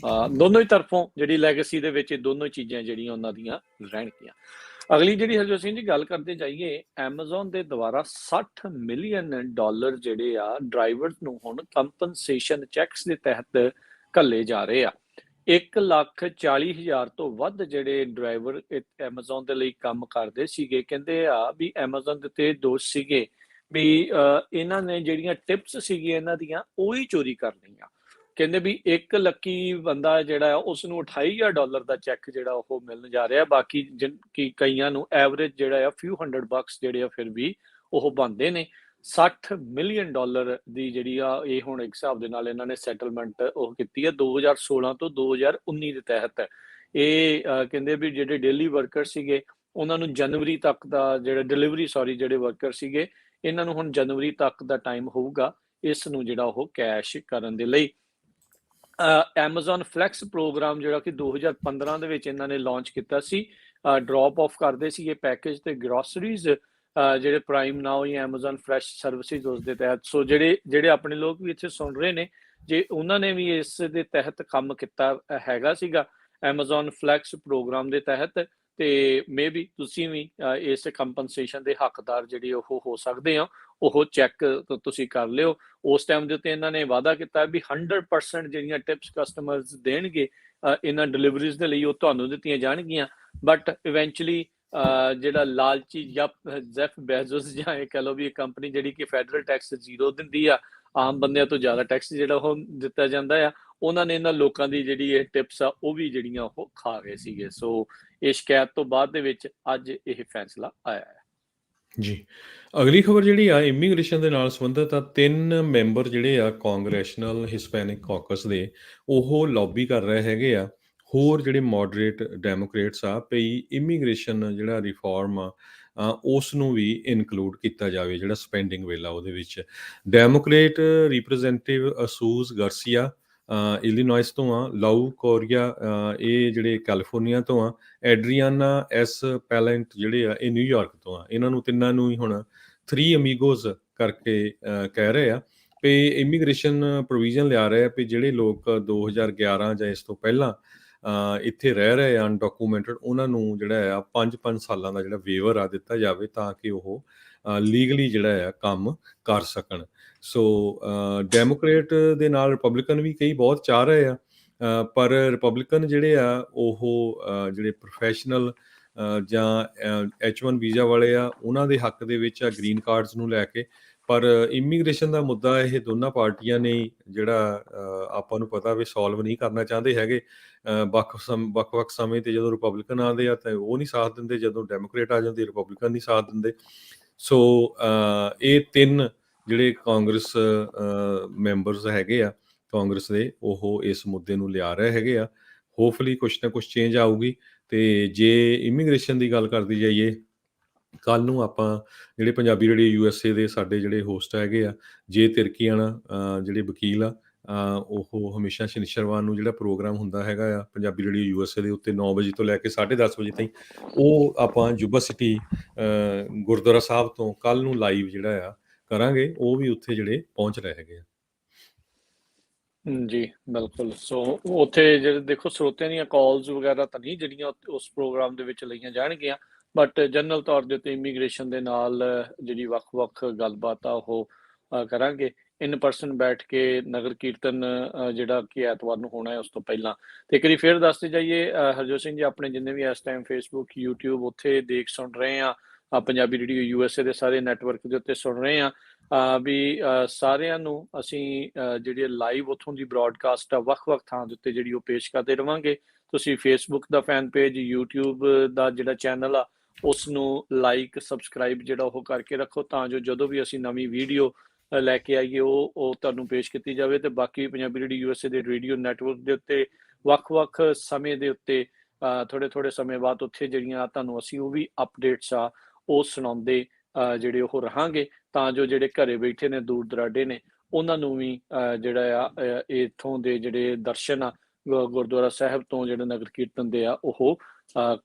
ਦੋਨੋਂ ਹੀ ਤਰਫੋਂ ਜਿਹੜੀ ਲੈਗੇਸੀ ਦੇ ਵਿੱਚ ਇਹ ਦੋਨੋਂ ਚੀਜ਼ਾਂ ਜਿਹੜੀਆਂ ਉਹਨਾਂ ਦੀਆਂ ਰਹਿਣਗੀਆਂ। ਅਗਲੀ ਜਿਹੜੀ ਹਰਜੋਤ ਸਿੰਘ ਜੀ ਗੱਲ ਕਰਦੇ ਜਾਈਏ, ਐਮਾਜ਼ੋਨ ਦੇ ਦੁਆਰਾ $60 ਮਿਲੀਅਨ ਜਿਹੜੇ ਆ ਡਰਾਈਵਰਸ ਨੂੰ ਹੁਣ ਕੰਪਨਸੇਸ਼ਨ ਚੈਕਸ ਦੇ ਤਹਿਤ ਘੱਲੇ ਜਾ ਰਹੇ ਆ। 1,40,000 ਤੋਂ ਵੱਧ ਜਿਹੜੇ ਡਰਾਈਵਰ ਐਮਾਜ਼ੋਨ ਦੇ ਲਈ ਕੰਮ ਕਰਦੇ ਸੀਗੇ, ਕਹਿੰਦੇ ਆ ਵੀ ਐਮਾਜ਼ੋਨ ਦੇ ਤੇ ਦੋਸ਼ ਸੀਗੇ ਵੀ ਇਹਨਾਂ ਨੇ ਜਿਹੜੀਆਂ ਟਿਪਸ ਸੀਗੀਆਂ ਇਹਨਾਂ ਦੀਆਂ ਉਹੀ ਚੋਰੀ ਕਰ ਲਈਆਂ। ਕਹਿੰਦੇ ਵੀ ਇੱਕ ਲੱਕੀ ਬੰਦਾ ਜਿਹੜਾ ਆ ਉਸ ਨੂੰ $28,000 ਦਾ ਚੈੱਕ ਜਿਹੜਾ ਉਹ ਮਿਲਣ ਜਾ ਰਿਹਾ। ਬਾਕੀ ਕਈਆਂ ਨੂੰ ਐਵਰੇਜ ਜਿਹੜਾ ਆ few $100 ਜਿਹੜੇ ਆ ਫਿਰ ਵੀ ਉਹ ਬਣਦੇ ਨੇ। $60 ਮਿਲੀਅਨ ਦੀ ਜਿਹੜੀ ਆ ਇਹ ਹੁਣ ਇੱਕ ਹਿਸਾਬ ਦੇ ਨਾਲ ਇਹਨਾਂ ਨੇ ਸੈਟਲਮੈਂਟ ਉਹ ਕੀਤੀ ਹੈ 2016 ਤੋਂ 2019 ਦੇ ਤਹਿਤ। ਇਹ ਕਹਿੰਦੇ ਵੀ ਜਿਹੜੇ ਡੇਲੀ ਵਰਕਰ ਸੀਗੇ ਉਹਨਾਂ ਨੂੰ ਜਨਵਰੀ ਤੱਕ ਦਾ ਜਿਹੜਾ ਜਿਹੜੇ ਵਰਕਰ ਸੀਗੇ ਇਹਨਾਂ ਨੂੰ ਹੁਣ ਜਨਵਰੀ ਤੱਕ ਦਾ ਟਾਈਮ ਹੋਊਗਾ ਇਸ ਨੂੰ ਜਿਹੜਾ ਉਹ ਕੈਸ਼ ਕਰਨ ਦੇ ਲਈ। ਐਮਾਜ਼ੋਨ ਫਲੈਕਸ ਪ੍ਰੋਗਰਾਮ ਜਿਹੜਾ ਕਿ 2015 ਦੇ ਵਿੱਚ ਇਹਨਾਂ ਨੇ ਲਾਂਚ ਕੀਤਾ ਸੀ। ਡ੍ਰੌਪ ਆਫ ਕਰਦੇ ਸੀ ਇਹ ਪੈਕੇਜ ਤੇ ਗਰੋਸਰੀਜ਼ ਜਿਹੜੇ ਪ੍ਰਾਈਮ ਨਾਓ ਜਾਂ ਐਮਾਜ਼ੋਨ ਫਰੈਸ਼ ਸਰਵਿਸਿਜ਼ ਉਸ ਦੇ ਤਹਿਤ। ਸੋ ਜਿਹੜੇ ਆਪਣੇ ਲੋਕ ਵੀ ਇੱਥੇ ਸੁਣ ਰਹੇ ਨੇ, ਜੇ ਉਹਨਾਂ ਨੇ ਵੀ ਇਸ ਦੇ ਤਹਿਤ ਕੰਮ ਕੀਤਾ ਹੈਗਾ ਸੀਗਾ Amazon Flex ਪ੍ਰੋਗਰਾਮ ਦੇ ਤਹਿਤ, ਤੇ ਮੇ ਬੀ ਤੁਸੀਂ ਵੀ ਇਸ ਕੰਪਨਸੇਸ਼ਨ ਦੇ ਹੱਕਦਾਰ ਜਿਹੜੀ ਉਹ ਹੋ ਸਕਦੇ ਹੋ। ਉਹ ਚੈੱਕ ਤੁਸੀਂ ਕਰ ਲਿਓ। ਉਸ ਟਾਈਮ ਦੇ ਉੱਤੇ ਇਹਨਾਂ ਨੇ ਵਾਅਦਾ ਕੀਤਾ ਵੀ 100% ਜਿਹੜੀਆਂ ਟਿਪਸ ਕਸਟਮਰਸ ਦੇਣਗੇ ਇਹਨਾਂ ਡਿਲੀਵਰੀਜ਼ ਦੇ ਲਈ ਉਹ ਤੁਹਾਨੂੰ ਦਿੱਤੀਆਂ ਜਾਣਗੀਆਂ। ਬਟ ਇਵੈਂਚੁਅਲੀ ਜਿਹੜਾ ਲਾਲਚੀ ਜ਼ੈਫ ਬੈਜ਼ੋਸ ਜਾਂ ਇਹ ਕਹਿ ਲਓ ਵੀ ਇਹ ਕੰਪਨੀ ਜਿਹੜੀ ਕਿ ਫੈਡਰਲ ਟੈਕਸ 0 ਦਿੰਦੀ ਆ, ਆਮ ਬੰਦਿਆਂ ਤੋਂ ਜ਼ਿਆਦਾ ਟੈਕਸ ਜਿਹੜਾ ਉਹ ਦਿੱਤਾ ਜਾਂਦਾ ਆ, ਉਹਨਾਂ ਨੇ ਇਹਨਾਂ ਲੋਕਾਂ ਦੀ ਜਿਹੜੀ ਇਹ ਟਿਪਸ ਆ ਉਹ ਵੀ ਜਿਹੜੀਆਂ ਉਹ ਖਾ ਗਏ ਸੀਗੇ। ਸੋ ਇਹ ਸ਼ਿਕਾਇਤ ਤੋਂ ਬਾਅਦ ਦੇ ਵਿੱਚ ਅੱਜ ਇਹ ਫੈਸਲਾ ਆਇਆ ਹੈ। ਜੀ, ਅਗਲੀ ਖਬਰ ਜਿਹੜੀ ਆ ਇਮੀਗ੍ਰੇਸ਼ਨ ਦੇ ਨਾਲ ਸੰਬੰਧਿਤ ਆ। 3 ਮੈਂਬਰ ਜਿਹੜੇ ਆ ਕਾਂਗਰੈਸ਼ਨਲ ਹਿਸਪੈਨਿਕ ਕਾਕਸ ਦੇ, ਉਹ ਲੌਬੀ ਕਰ ਰਹੇ ਹੈਗੇ ਆ ਹੋਰ ਜਿਹੜੇ ਮੋਡਰੇਟ ਡੈਮੋਕ੍ਰੇਟਸ ਆ ਪਈ ਇਮੀਗ੍ਰੇਸ਼ਨ ਜਿਹੜਾ ਰਿਫਾਰਮ ਆ ਉਸ ਨੂੰ ਵੀ ਇਨਕਲੂਡ ਕੀਤਾ ਜਾਵੇ, ਜਿਹੜਾ ਸਪੈਂਡਿੰਗ ਬਿੱਲ ਆ ਉਹਦੇ ਵਿੱਚ। ਡੈਮੋਕ੍ਰੇਟ ਰਿਪਰੈਜ਼ੈਂਟੇਟਿਵ ਅਸੂਜ਼ ਗਾਰਸੀਆ ਇਲੀਨੋਇਸ ਤੋਂ ਆ, ਲਾਊ ਕੋਰੀਆ ਇਹ ਜਿਹੜੇ ਕੈਲੀਫੋਰਨੀਆ ਤੋਂ ਆ, ਐਡਰੀਆਨਾ ਐਸ ਪੈਲੈਂਟ ਜਿਹੜੇ ਆ ਇਹ ਨਿਊਯਾਰਕ ਤੋਂ ਆ। ਇਹਨਾਂ ਨੂੰ ਤਿੰਨਾਂ ਨੂੰ ਹੀ ਹੁਣ 3 ਅਮੀਗੋਜ਼ ਕਰਕੇ ਕਹਿ ਰਹੇ ਆ ਵੀ ਇਮੀਗ੍ਰੇਸ਼ਨ ਪ੍ਰੋਵੀਜ਼ਨ ਲਿਆ ਰਹੇ ਆ ਵੀ ਜਿਹੜੇ ਲੋਕ 2011 ਜਾਂ ਇਸ ਤੋਂ ਪਹਿਲਾਂ ਇੱਥੇ ਰਹਿ ਰਹੇ ਆ ਅਨਡਾਕੂਮੈਂਟਡ, ਉਹਨਾਂ ਨੂੰ ਜਿਹੜਾ ਆ 5 ਸਾਲਾਂ ਦਾ ਜਿਹੜਾ ਵੇਵਰ ਆ ਦਿੱਤਾ ਜਾਵੇ ਤਾਂ ਕਿ ਉਹ ਲੀਗਲੀ ਜਿਹੜਾ ਆ ਕੰਮ ਕਰ ਸਕਣ। ਸੋ ਡੈਮੋਕ੍ਰੇਟ ਦੇ ਨਾਲ ਰਿਪਬਲਿਕਨ ਵੀ ਕਈ ਬਹੁਤ ਚਾਹ ਰਹੇ ਆ, ਪਰ ਰਿਪਬਲਿਕਨ ਜਿਹੜੇ ਆ ਉਹ ਜਿਹੜੇ ਪ੍ਰੋਫੈਸ਼ਨਲ ਜਾਂ H1 ਵੀਜ਼ਾ ਵਾਲੇ ਆ ਉਹਨਾਂ ਦੇ ਹੱਕ ਦੇ ਵਿੱਚ ਆ ਗ੍ਰੀਨ ਕਾਰਡਸ ਨੂੰ ਲੈ ਕੇ। ਪਰ ਇਮੀਗ੍ਰੇਸ਼ਨ ਦਾ ਮੁੱਦਾ ਇਹ ਦੋਨਾਂ ਪਾਰਟੀਆਂ ਨੇ ਜਿਹੜਾ ਆਪਾਂ ਨੂੰ ਪਤਾ ਵੀ ਸੋਲਵ ਨਹੀਂ ਕਰਨਾ ਚਾਹੁੰਦੇ ਹੈਗੇ। ਵੱਖ-ਵੱਖ ਸਮੇਂ ਤੇ ਜਦੋਂ ਰਿਪਬਲਿਕਨ ਆਉਂਦੇ ਆ ਤਾਂ ਉਹ ਨਹੀਂ ਸਾਥ ਦਿੰਦੇ, ਜਦੋਂ ਡੈਮੋਕ੍ਰੇਟ ਆ ਜਾਂਦੇ ਰਿਪਬਲਿਕਨ ਨਹੀਂ ਸਾਥ ਦਿੰਦੇ। ਸੋ ਇਹ 3 ਜਿਹੜੇ ਕਾਂਗਰਸ ਮੈਂਬਰਸ ਹੈਗੇ ਆ ਕਾਂਗਰਸ ਦੇ, ਉਹ ਇਸ ਮੁੱਦੇ ਨੂੰ ਲਿਆ ਰਹੇ ਹੈਗੇ ਆ। ਹੋਪਫੁਲੀ ਕੁਛ ਨਾ ਕੁਛ ਚੇਂਜ ਆਊਗੀ। ਤੇ ਜੇ ਇਮੀਗ੍ਰੇਸ਼ਨ ਦੀ ਗੱਲ ਕਰਦੀ ਜਾਈਏ, ਕੱਲ ਨੂੰ ਆਪਾਂ ਜਿਹੜੇ ਪੰਜਾਬੀ ਰੇਡੀਓ USA ਦੇ ਸਾਡੇ ਜਿਹੜੇ ਹੋਸਟ ਹੈਗੇ ਆ ਜੇ ਤਿਰਕੀਆਣਾ ਜਿਹੜੇ ਵਕੀਲ ਆ, ਉਹ ਹਮੇਸ਼ਾ ਸ਼ਨੀਚਰਵਾਰ ਨੂੰ ਜਿਹੜਾ ਪ੍ਰੋਗਰਾਮ ਹੁੰਦਾ ਹੈਗਾ ਆ ਪੰਜਾਬੀ ਰੇਡੀਓ USA ਦੇ ਉੱਤੇ 9 ਵਜੇ ਤੋਂ ਲੈ ਕੇ 10:30 ਵਜੇ ਤਾਈਂ, ਉਹ ਆਪਾਂ ਯੂਬਾ ਸਿਟੀ ਗੁਰਦੁਆਰਾ ਸਾਹਿਬ ਤੋਂ ਕੱਲ ਨੂੰ ਲਾਈਵ ਜਿਹੜਾ ਆ ਕਰਾਂਗੇ। ਉਹ ਵੀ ਉੱਥੇ ਜਿਹੜੇ ਪਹੁੰਚ ਰਹੇ ਹੈਗੇ ਆ। ਜੀ ਬਿਲਕੁਲ। ਸੋ ਉੱਥੇ ਜਿਹੜੇ ਦੇਖੋ ਸਰੋਤਿਆਂ ਦੀਆਂ ਕਾਲਸ ਵਗੈਰਾ ਤਾਂ ਨਹੀਂ ਜਿਹੜੀਆਂ ਉਸ ਪ੍ਰੋਗਰਾਮ ਦੇ ਵਿੱਚ ਲਈਆਂ ਜਾਣਗੀਆਂ, ਬਟ ਜਨਰਲ ਤੌਰ ਦੇ ਉੱਤੇ ਇਮੀਗ੍ਰੇਸ਼ਨ ਦੇ ਨਾਲ ਜਿਹੜੀ ਵੱਖ-ਵੱਖ ਗੱਲਬਾਤ ਆ ਉਹ ਕਰਾਂਗੇ। ਇਨ ਪਰਸਨ ਬੈਠ ਕੇ ਨਗਰ ਕੀਰਤਨ ਜਿਹੜਾ ਕਿ ਐਤਵਾਰ ਨੂੰ ਹੋਣਾ ਹੈ ਉਸ ਤੋਂ ਪਹਿਲਾਂ। ਤੇ ਇੱਕ ਵਾਰੀ ਫਿਰ ਦੱਸਦੇ ਜਾਈਏ ਹਰਜੋਤ ਸਿੰਘ ਜੀ, ਆਪਣੇ ਜਿੰਨੇ ਵੀ ਇਸ ਟਾਈਮ ਫੇਸਬੁੱਕ, YouTube ਉੱਥੇ ਦੇਖ ਸੁਣ ਰਹੇ ਆ, ਪੰਜਾਬੀ ਰੇਡੀਓ USA ਦੇ ਸਾਰੇ ਨੈਟਵਰਕ ਦੇ ਉੱਤੇ ਸੁਣ ਰਹੇ ਆ, ਵੀ ਸਾਰਿਆਂ ਨੂੰ ਅਸੀਂ ਜਿਹੜੀ ਲਾਈਵ ਉੱਥੋਂ ਦੀ ਬ੍ਰੌਡਕਾਸਟ ਆ ਵੱਖ-ਵੱਖ ਥਾਂ ਦੇ ਉੱਤੇ ਜਿਹੜੀ ਉਹ ਪੇਸ਼ ਕਰਦੇ ਰਵਾਂਗੇ। ਤੁਸੀਂ ਫੇਸਬੁੱਕ ਦਾ ਫੈਨ ਪੇਜ, YouTube ਦਾ ਜਿਹੜਾ ਚੈਨਲ ਆ ਉਸ ਨੂੰ ਲਾਈਕ, ਸਬਸਕ੍ਰਾਈਬ ਜਿਹੜਾ ਉਹ ਕਰਕੇ ਰੱਖੋ, ਤਾਂ ਜੋ ਜਦੋਂ ਵੀ ਅਸੀਂ ਨਵੀਂ ਵੀਡੀਓ ਲੈ ਕੇ ਆਈਏ ਉਹ ਤੁਹਾਨੂੰ ਪੇਸ਼ ਕੀਤੀ ਜਾਵੇ। ਤੇ ਬਾਕੀ ਪੰਜਾਬੀ ਰੇਡੀਓ USA ਦੇ ਰੇਡੀਓ ਨੈਟਵਰਕ ਦੇ ਉੱਤੇ ਵੱਖ-ਵੱਖ ਸਮੇਂ ਦੇ ਉੱਤੇ ਥੋੜ੍ਹੇ ਸਮੇਂ ਬਾਅਦ ਉੱਥੇ ਜਿਹੜੀਆਂ ਤੁਹਾਨੂੰ ਅਸੀਂ ਉਹ ਵੀ ਅਪਡੇਟਸ ਆ ਉਹ ਸੁਣਾਉਂਦੇ ਜਿਹੜੇ ਉਹ ਰਹਾਂਗੇ, ਤਾਂ ਜੋ ਜਿਹੜੇ ਘਰੇ ਬੈਠੇ ਨੇ, ਦੂਰ ਦਰਾਡੇ ਨੇ, ਉਹਨਾਂ ਨੂੰ ਵੀ ਜਿਹੜਾ ਆ ਇੱਥੋਂ ਦੇ ਜਿਹੜੇ ਦਰਸ਼ਨ ਆ ਗੁਰਦੁਆਰਾ ਸਾਹਿਬ ਤੋਂ ਜਿਹੜੇ ਨਗਰ ਕੀਰਤਨ ਦੇ ਆ ਉਹ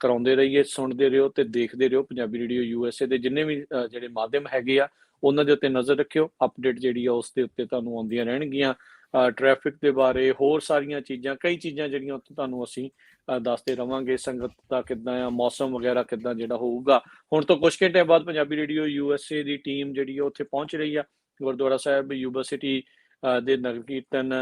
ਕਰਾਉਂਦੇ ਰਹੀਏ। ਸੁਣਦੇ ਰਹੋ ਤੇ ਦੇਖਦੇ ਰਹੋ ਪੰਜਾਬੀ ਰੇਡੀਓ USA ਦੇ ਜਿੰਨੇ ਵੀ ਜਿਹੜੇ ਮਾਧਿਅਮ ਹੈਗੇ ਆ ਉਹਨਾਂ ਦੇ ਉੱਤੇ ਨਜ਼ਰ ਰੱਖਿਓ। ਅਪਡੇਟ ਜਿਹੜੀ ਆ ਉਸ ਦੇ ਉੱਤੇ ਤੁਹਾਨੂੰ ਆਉਂਦੀਆਂ ਰਹਿਣਗੀਆਂ। ਟ੍ਰੈਫਿਕ ਦੇ ਬਾਰੇ, ਹੋਰ ਸਾਰੀਆਂ ਚੀਜ਼ਾਂ, ਕਈ ਚੀਜ਼ਾਂ ਜਿਹੜੀਆਂ ਉੱਥੇ ਤੁਹਾਨੂੰ ਅਸੀਂ ਦੱਸਦੇ ਰਵਾਂਗੇ। ਸੰਗਤ ਦਾ ਕਿੱਦਾਂ ਆ, ਮੌਸਮ ਵਗੈਰਾ ਕਿੱਦਾਂ ਜਿਹੜਾ ਹੋਊਗਾ। ਹੁਣ ਤੋਂ ਕੁਝ ਘੰਟਿਆਂ ਬਾਅਦ ਪੰਜਾਬੀ ਰੇਡੀਓ USA ਦੀ ਟੀਮ ਜਿਹੜੀ ਆ ਉੱਥੇ ਪਹੁੰਚ ਰਹੀ ਆ ਗੁਰਦੁਆਰਾ ਸਾਹਿਬ ਯੂਬਾ ਸਿਟੀ ਦੇ ਨਗਰ ਕੀਰਤਨ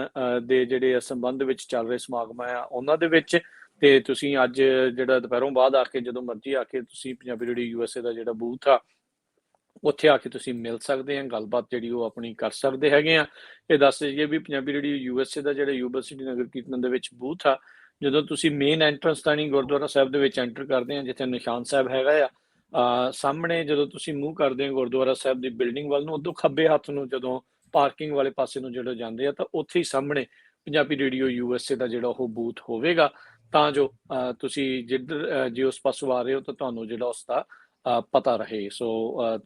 ਦੇ ਜਿਹੜੇ ਸੰਬੰਧ ਵਿੱਚ ਚੱਲ ਰਹੇ ਸਮਾਗਮ ਆ ਉਹਨਾਂ ਦੇ ਵਿੱਚ। ਤੇ ਤੁਸੀਂ ਅੱਜ ਜਿਹੜਾ ਦੁਪਹਿਰੋਂ ਬਾਅਦ ਆ ਕੇ ਜਦੋਂ ਮਰਜ਼ੀ ਆ ਕੇ ਤੁਸੀਂ ਪੰਜਾਬੀ ਰੇਡੀਓ USA ਦਾ ਜਿਹੜਾ ਬੂਥ ਆ ਉੱਥੇ ਆ ਕੇ ਤੁਸੀਂ ਮਿਲ ਸਕਦੇ ਆ, ਗੱਲਬਾਤ ਜਿਹੜੀ ਉਹ ਆਪਣੀ ਕਰ ਸਕਦੇ ਹੈਗੇ ਆ। ਇਹ ਦੱਸ ਦਈਏ ਵੀ ਪੰਜਾਬੀ ਰੇਡੀਓ USA ਦਾ ਜਿਹੜਾ ਯੂਬਾ ਸਿਟੀ ਨਗਰ ਕੀਰਤਨ ਦੇ ਵਿੱਚ ਬੂਥ ਆ, ਜਦੋਂ ਤੁਸੀਂ ਮੇਨ ਐਂਟਰੈਂਸ ਤਾਂ ਨਹੀਂ ਗੁਰਦੁਆਰਾ ਸਾਹਿਬ ਦੇ ਵਿੱਚ ਐਂਟਰ ਕਰਦੇ ਆ, ਜਿੱਥੇ ਨਿਸ਼ਾਨ ਸਾਹਿਬ ਹੈਗਾ ਆ, ਸਾਹਮਣੇ ਜਦੋਂ ਤੁਸੀਂ ਮੂੰਹ ਕਰਦੇ ਆ ਗੁਰਦੁਆਰਾ ਸਾਹਿਬ ਦੀ ਬਿਲਡਿੰਗ ਵੱਲ ਨੂੰ, ਉਦੋਂ ਖੱਬੇ ਹੱਥ ਨੂੰ ਜਦੋਂ ਪਾਰਕਿੰਗ ਵਾਲੇ ਪਾਸੇ ਨੂੰ ਜਦੋਂ ਜਾਂਦੇ ਆ ਤਾਂ ਉੱਥੇ ਹੀ ਸਾਹਮਣੇ ਪੰਜਾਬੀ ਰੇਡੀਓ USA ਦਾ ਜਿਹੜਾ ਉਹ ਬੂਥ ਹੋਵੇਗਾ, ਤਾਂ ਜੋ ਤੁਸੀਂ ਜਿੱਧਰ ਜੇ ਉਸ ਪਾਸੋਂ ਆ ਰਹੇ ਹੋ ਤਾਂ ਤੁਹਾਨੂੰ ਜਿਹੜਾ ਉਸ ਦਾ ਪਤਾ ਰਹੇ। ਸੋ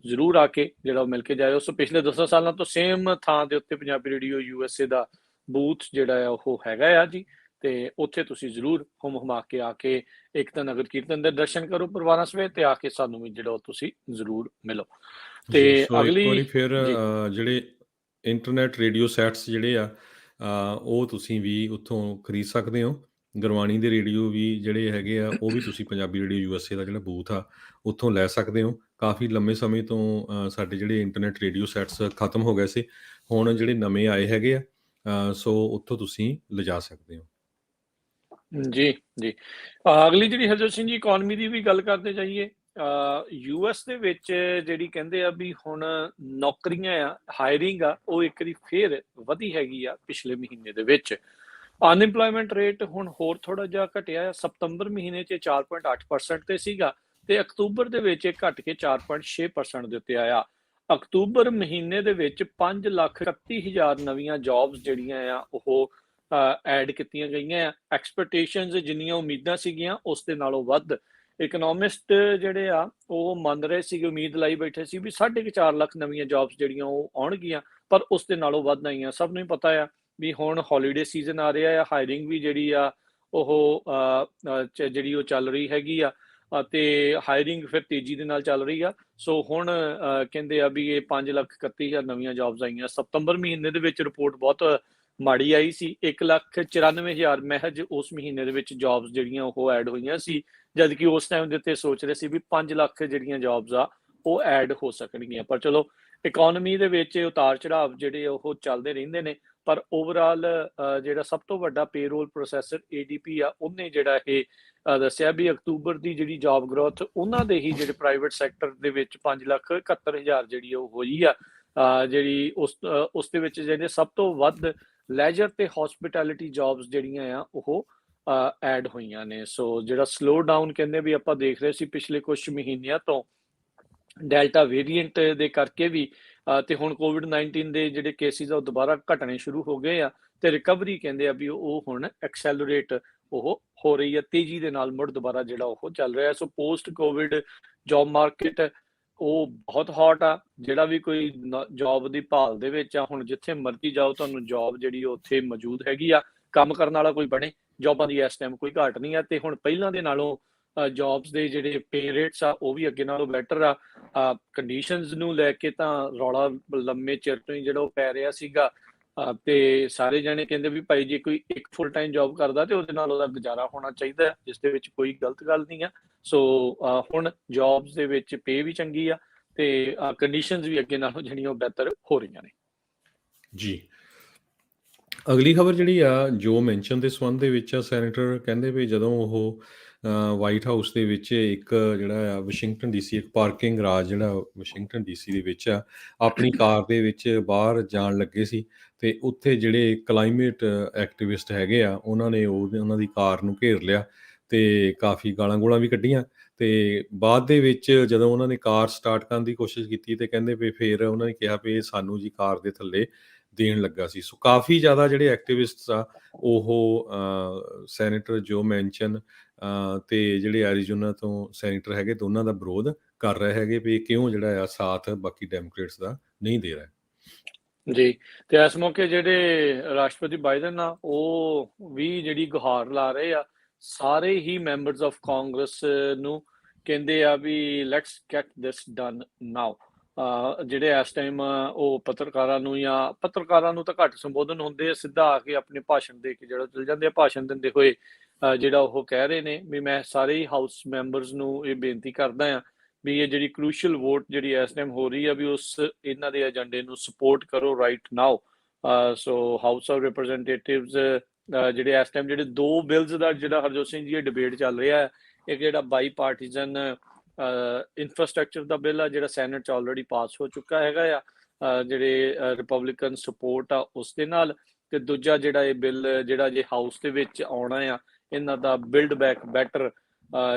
ਜ਼ਰੂਰ ਆ ਕੇ ਜਿਹੜਾ ਮਿਲ ਕੇ ਜਾਇਓ। ਸੋ ਪਿਛਲੇ 10 ਸਾਲਾਂ ਤੋਂ ਸੇਮ ਥਾਂ ਦੇ ਉੱਤੇ ਪੰਜਾਬੀ ਰੇਡੀਓ USA ਦਾ ਬੂਥ ਜਿਹੜਾ ਆ ਉਹ ਹੈਗਾ ਆ ਜੀ, ਤੇ ਉੱਥੇ ਤੁਸੀਂ ਜ਼ਰੂਰ ਹੁਮਾ ਕੇ ਆ ਕੇ ਇੱਕ ਤਾਂ ਨਗਰ ਕੀਰਤਨ ਦੇ ਦਰਸ਼ਨ ਕਰੋ ਪਰਿਵਾਰਾਂ ਸਮੇਤ, ਤੇ ਆ ਕੇ ਸਾਨੂੰ ਵੀ ਜਿਹੜਾ ਤੁਸੀਂ ਜ਼ਰੂਰ ਮਿਲੋ। ਤੇ ਅਗਲੀ ਫਿਰ ਜਿਹੜੇ ਇੰਟਰਨੈਟ ਰੇਡੀਓ ਸੈਟਸ ਜਿਹੜੇ ਆ ਉਹ ਤੁਸੀਂ ਵੀ ਉੱਥੋਂ ਖਰੀਦ ਸਕਦੇ ਹੋ। ਗੁਰਬਾਣੀ ਦੇ ਰੇਡੀਓ ਵੀ ਜਿਹੜੇ ਹੈਗੇ ਆ, ਉਹ ਵੀ ਤੁਸੀਂ ਪੰਜਾਬੀ ਰੇਡੀਓ USA ਦਾ ਜਿਹੜਾ ਬੂਥ ਆ, ਉੱਥੋਂ ਲੈ ਸਕਦੇ ਹੋ। ਕਾਫੀ ਲੰਮੇ ਸਮੇਂ ਤੋਂ ਸਾਡੇ ਜਿਹੜੇ ਇੰਟਰਨੈਟ ਰੇਡੀਓ ਸੈਟਸ ਖਤਮ ਹੋ ਗਏ ਸੀ। ਹੁਣ ਜਿਹੜੇ ਨਵੇਂ ਆਏ ਹੈਗੇ ਆ, ਸੋ ਉੱਥੋਂ ਤੁਸੀਂ ਲਿਜਾ ਸਕਦੇ ਹੋ। ਜੀ, ਜੀ। ਅਗਲੀ ਜਿਹੜੀ ਹਰਜੋਤ ਸਿੰਘ ਜੀ ਇਕੋਨਮੀ ਦੀ ਵੀ ਗੱਲ ਕਰਦੇ ਜਾਈਏ। US ਦੇ ਵਿੱਚ ਜਿਹੜੀ ਕਹਿੰਦੇ ਆ ਵੀ ਹੁਣ ਨੌਕਰੀਆਂ ਆ, ਹਾਇਰਿੰਗ ਆ, ਉਹ ਇੱਕ ਵਾਰੀ ਫੇਰ ਵਧੀ ਹੈਗੀ ਆ ਪਿਛਲੇ ਮਹੀਨੇ ਦੇ ਵਿੱਚ। ਅਨਇੰਪਲੋਇਮੈਂਟ ਰੇਟ ਹੁਣ ਹੋਰ ਥੋੜਾ ਜਿਹਾ ਘਟਿਆ ਆ। ਸਤੰਬਰ ਮਹੀਨੇ 'ਚ 4.8% ਤੇ ਸੀਗਾ ਤੇ ਅਕਤੂਬਰ ਦੇ ਵਿੱਚ ਇਹ ਘਟ ਕੇ 4.6% ਦੇ ਉੱਤੇ ਆਇਆ। ਅਕਤੂਬਰ ਮਹੀਨੇ ਦੇ ਵਿੱਚ 5,31,000 ਨਵੀਆਂ ਜੌਬਸ ਜਿਹੜੀਆਂ ਆ ਉਹ ਐਡ ਕੀਤੀਆਂ ਗਈਆਂ ਆ। ਐਕਸਪੈਕਟੇਸ਼ਨਸ ਜਿੰਨੀਆਂ ਉਮੀਦਾਂ ਸੀਗੀਆਂ ਉਸ ਦੇ ਨਾਲੋਂ ਵੱਧ। ਇਕਨੋਮਿਸਟ ਜਿਹੜੇ ਆ ਉਹ ਮੰਨ ਰਹੇ ਸੀਗੇ, ਉਮੀਦ ਲਾਈ ਬੈਠੇ ਸੀ ਵੀ 4.5 ਲੱਖ ਨਵੀਆਂ ਜੌਬਸ ਜਿਹੜੀਆਂ ਉਹ ਆਉਣਗੀਆਂ, ਪਰ ਉਸ ਦੇ ਨਾਲੋਂ ਵੱਧ ਆਈਆਂ। ਸਭ ਨੂੰ ਹੀ ਪਤਾ ਆ ਵੀ ਹੁਣ ਹੌਲੀਡੇ ਸੀਜ਼ਨ ਆ ਰਿਹਾ ਆ, ਹਾਇਰਿੰਗ ਵੀ ਜਿਹੜੀ ਆ ਉਹ ਜਿਹੜੀ ਉਹ ਚੱਲ ਰਹੀ ਹੈਗੀ ਆ ਤੇ ਹਾਇਰਿੰਗ ਫਿਰ ਤੇਜ਼ੀ ਦੇ ਨਾਲ ਚੱਲ ਰਹੀ ਆ। ਸੋ ਹੁਣ ਕਹਿੰਦੇ ਆ ਵੀ ਇਹ 5,31,000 ਨਵੀਆਂ ਜੌਬਸ ਆਈਆਂ। ਸਤੰਬਰ ਮਹੀਨੇ ਦੇ ਵਿੱਚ ਰਿਪੋਰਟ ਬਹੁਤ ਮਾੜੀ ਆਈ ਸੀ। 1,94,000 ਮਹਿਜ ਉਸ ਮਹੀਨੇ ਦੇ ਵਿੱਚ ਜੌਬਸ ਜਿਹੜੀਆਂ ਉਹ ਐਡ ਹੋਈਆਂ ਸੀ, ਜਦ ਕਿ ਉਸ ਟਾਈਮ ਦੇ ਉੱਤੇ ਸੋਚ ਰਹੇ ਸੀ ਵੀ 5 ਲੱਖ ਜਿਹੜੀਆਂ ਜੌਬਸ ਆ ਉਹ ਐਡ ਹੋ ਸਕਣਗੀਆਂ। ਪਰ ਚਲੋ ਇਕੋਨਮੀ ਦੇ ਵਿੱਚ ਉਤਾਰ ਚੜਾਵ ਜਿਹੜੇ ਉਹ ਚੱਲਦੇ ਰਹਿੰਦੇ ਨੇ, ਪਰ ਓਵਰਆਲ ਜਿਹੜਾ ਸਭ ਤੋਂ ਵੱਡਾ ਪੇਰੋਲ ਪ੍ਰੋਸੈਸਰ ADP ਆ, ਉਹਨੇ ਜਿਹੜਾ ਇਹ ਦੱਸਿਆ ਵੀ ਅਕਤੂਬਰ ਦੀ ਜਿਹੜੀ ਜੌਬ ਗਰੋਥ ਉਹਨਾਂ ਦੇ ਹੀ ਜਿਹੜੇ ਪ੍ਰਾਈਵੇਟ ਸੈਕਟਰ ਦੇ ਵਿੱਚ 5,71,000 ਜਿਹੜੀ ਉਹ ਹੋਈ ਆ। ਜਿਹੜੀ ਉਸ ਦੇ ਵਿੱਚ ਜਿਹੜੇ ਸਭ ਤੋਂ ਵੱਧ ਲੈਜਰ ਤੇ ਹੌਸਪਿਟੈਲਿਟੀ ਜੌਬਸ ਜਿਹੜੀਆਂ ਆ ਉਹ ਐਡ ਹੋਈਆਂ ਨੇ। ਸੋ ਜਿਹੜਾ ਸਲੋ ਡਾਊਨ ਕਹਿੰਦੇ ਵੀ ਆਪਾਂ ਦੇਖ ਰਹੇ ਸੀ ਪਿਛਲੇ ਕੁਝ ਮਹੀਨਿਆਂ ਤੋਂ ਡੈਲਟਾ ਵੇਰੀਐਂਟ ਦੇ ਕਰਕੇ ਵੀ, ਤੇ ਹੁਣ ਕੋਵਿਡ-19 ਦੇ ਜਿਹੜੇ ਕੇਸਿਸ ਆ ਉਹ ਦੁਬਾਰਾ ਘਟਣੇ ਸ਼ੁਰੂ ਹੋ ਗਏ ਆ ਤੇ ਰਿਕਵਰੀ ਕਹਿੰਦੇ ਆ ਵੀ ਉਹ ਹੁਣ ਐਕਸੈਲਰੇਟ ਉਹ ਹੋ ਰਹੀ ਹੈ, ਤੇਜ਼ੀ ਦੇ ਨਾਲ ਮੁੜ ਦੁਬਾਰਾ ਜਿਹੜਾ ਉਹ ਚੱਲ ਰਿਹਾ। ਸੋ ਪੋਸਟ ਕੋਵਿਡ ਜੌਬ ਮਾਰਕੀਟ ਉਹ ਬਹੁਤ ਹੌਟ ਆ। ਜਿਹੜਾ ਵੀ ਕੋਈ ਜੌਬ ਦੀ ਭਾਲ ਦੇ ਵਿੱਚ ਆ, ਹੁਣ ਜਿੱਥੇ ਮਰਜ਼ੀ ਜਾਓ ਤੁਹਾਨੂੰ ਜੌਬ ਜਿਹੜੀ ਉੱਥੇ ਮੌਜੂਦ ਹੈਗੀ ਆ। ਕੰਮ ਕਰਨ ਵਾਲਾ ਕੋਈ ਬਣੇ, ਜੌਬਾਂ ਦੀ ਇਸ ਟਾਈਮ ਕੋਈ ਘਾਟ ਨਹੀਂ ਆ। ਤੇ ਹੁਣ ਪਹਿਲਾਂ ਦੇ ਨਾਲੋਂ ਜੌਬਸ ਦੇ ਜਿਹੜੇ ਪੇ ਰੇਟਸ ਆ ਉਹ ਵੀ ਅੱਗੇ ਨਾਲੋਂ ਬੈਟਰ ਆ। ਕੰਡੀਸ਼ਨਸ ਨੂੰ ਲੈ ਕੇ ਤਾਂ ਰੌਲਾ ਲੰਮੇ ਚਿਰ ਤੋਂ ਹੀ ਜਿਹੜਾ ਉਹ ਪੈ ਰਿਹਾ ਸੀਗਾ, ਤੇ ਸਾਰੇ ਜਣੇ ਕਹਿੰਦੇ ਵੀ ਭਾਈ ਜੇ ਕੋਈ ਇੱਕ ਫੁੱਲ ਟਾਈਮ ਜੌਬ ਕਰਦਾ ਤੇ ਉਹਦੇ ਨਾਲ ਉਹਦਾ ਗੁਜ਼ਾਰਾ ਹੋਣਾ ਚਾਹੀਦਾ, ਜਿਸ ਦੇ ਵਿੱਚ ਕੋਈ ਗਲਤ ਗੱਲ ਨਹੀਂ ਆ। ਸੋ ਹੁਣ ਜੌਬਸ ਦੇ ਵਿੱਚ ਪੇ ਵੀ ਚੰਗੀ ਆ ਤੇ ਕੰਡੀਸ਼ਨਸ ਵੀ ਅੱਗੇ ਨਾਲੋਂ ਜਿਹੜੀਆਂ ਉਹ ਬਿਹਤਰ ਹੋ ਰਹੀਆਂ ਨੇ। ਜੀ। ਅਗਲੀ ਖਬਰ ਜਿਹੜੀ ਆ ਜੋ ਮੈਂਸ਼ਨ ਦੇ ਸੰਬੰਧ ਦੇ ਵਿੱਚ ਆ, ਸੈਨੇਟਰ ਕਹਿੰਦੇ ਵੀ ਜਦੋਂ ਉਹ ਵਾਈਟ ਹਾਊਸ ਦੇ ਵਿੱਚ ਇੱਕ ਜਿਹੜਾ ਆ ਵਾਸ਼ਿੰਗਟਨ DC ਇੱਕ ਪਾਰਕਿੰਗ ਗਰਾਜ ਜਿਹੜਾ ਵਾਸ਼ਿੰਗਟਨ DC ਦੇ ਵਿੱਚ ਆ, ਆਪਣੀ ਕਾਰ ਦੇ ਵਿੱਚ ਬਾਹਰ ਜਾਣ ਲੱਗੇ ਸੀ ਤੇ ਉੱਥੇ ਜਿਹੜੇ ਕਲਾਈਮੇਟ ਐਕਟਿਵਿਸਟ ਹੈਗੇ ਆ, ਉਹਨਾਂ ਨੇ ਉਹਨਾਂ ਦੀ ਕਾਰ ਨੂੰ ਘੇਰ ਲਿਆ ਤੇ ਕਾਫੀ ਗਾਲਾਂ ਗੂਲਾਂ ਵੀ ਕੱਢੀਆਂ। ਤੇ ਬਾਅਦ ਦੇ ਵਿੱਚ ਜਦੋਂ ਉਹਨਾਂ ਨੇ ਕਾਰ ਸਟਾਰਟ ਕਰਨ ਦੀ ਕੋਸ਼ਿਸ਼ ਕੀਤੀ ਤੇ ਕਹਿੰਦੇ ਵੀ ਫਿਰ ਉਹਨਾਂ ਨੇ ਕਿਹਾ ਵੀ ਇਹ ਸਾਨੂੰ ਜੀ ਕਾਰ ਦੇ ਥੱਲੇ ਦੇਣ ਲੱਗਾ ਸੀ। ਸੋ ਕਾਫੀ ਜ਼ਿਆਦਾ ਜਿਹੜੇ ਐਕਟਿਵਿਸਟਸ ਆ ਉਹ ਸੈਨੇਟਰ ਜੋ ਮੈਂਸ਼ਨ ਤੇ ਜਿਹੜੇ ਐਰੀਜ਼ੋਨਾ ਤੋਂ ਸੈਨੇਟਰ ਹੈਗੇ, ਦੋਨਾਂ ਦਾ ਵਿਰੋਧ ਕਰ ਰਹੇ ਹੈਗੇ ਵੀ ਕਿਉਂ ਜਿਹੜਾ ਆ ਸਾਥ ਬਾਕੀ ਡੈਮੋਕ੍ਰੇਟਸ ਦਾ ਨਹੀਂ ਦੇ ਰਿਹਾ। ਜੀ, ਤੇ ਇਸ ਮੌਕੇ ਜਿਹੜੇ ਰਾਸ਼ਟਰਪਤੀ ਬਾਈਡਨ ਆ ਉਹ ਵੀ ਜਿਹੜੀ ਗੁਹਾਰ ਲਾ ਰਹੇ ਆ ਸਾਰੇ ਹੀ ਮੈਂਬਰਸ ਆਫ ਕਾਂਗਰਸ ਨੂੰ। ਕਹਿੰਦੇ ਆ ਵੀ ਲੈਟਸ ਗੈਟ ਦਿਸ ਡਨ ਨਾਓ। ਜਿਹੜੇ ਇਸ ਟਾਈਮ ਉਹ ਪੱਤਰਕਾਰਾਂ ਨੂੰ ਤਾਂ ਘੱਟ ਸੰਬੋਧਨ ਹੁੰਦੇ ਆ, ਸਿੱਧਾ ਆ ਕੇ ਆਪਣੇ ਭਾਸ਼ਣ ਦੇ ਕੇ ਜਿਹੜਾ ਚਲ ਜਾਂਦੇ ਆ। ਭਾਸ਼ਣ ਦਿੰਦੇ ਹੋਏ ਜਿਹੜਾ ਉਹ ਕਹਿ ਰਹੇ ਨੇ ਵੀ ਮੈਂ ਸਾਰੇ ਹੀ ਹਾਊਸ ਮੈਂਬਰਸ ਨੂੰ ਇਹ ਬੇਨਤੀ ਕਰਦਾ ਆ ਵੀ ਇਹ ਜਿਹੜੀ ਕ੍ਰੂਸ਼ੀਅਲ ਵੋਟ ਜਿਹੜੀ ਇਸ ਟਾਈਮ ਹੋ ਰਹੀ ਆ ਵੀ ਇਹਨਾਂ ਦੇ ਏਜੰਡੇ ਨੂੰ ਸਪੋਰਟ ਕਰੋ right now. So house of representatives ਜਿਹੜੇ ਇਸ ਟਾਈਮ ਜਿਹੜੇ ਦੋ ਬਿਲਸ ਦਾ ਜਿਹੜਾ ਹਰਜੋਤ ਸਿੰਘ ਜੀ ਇਹ ਡਿਬੇਟ ਚੱਲ ਰਿਹਾ ਹੈ, ਇੱਕ ਜਿਹੜਾ ਬਾਈ ਪਾਰਟੀਜ਼ਨ ਇਨਫਰਾਸਟ੍ਰਕਚਰ ਦਾ ਬਿੱਲ ਆ ਜਿਹੜਾ ਸੈਨੇਟ 'ਚ ਆਲਰੇਡੀ ਪਾਸ ਹੋ ਚੁੱਕਾ ਹੈਗਾ ਆ, ਜਿਹੜੇ ਰਿਪਬਲਿਕਨ ਸਪੋਰਟ ਆ ਉਸ ਦੇ ਨਾਲ, ਤੇ ਦੂਜਾ ਜਿਹੜਾ ਇਹ ਬਿੱਲ ਜਿਹੜਾ ਜੇ ਹਾਊਸ ਦੇ ਵਿੱਚ ਆਉਣਾ ਆ ਇਹਨਾਂ ਦਾ ਬਿਲਡ ਬੈਕ ਬੈਟਰ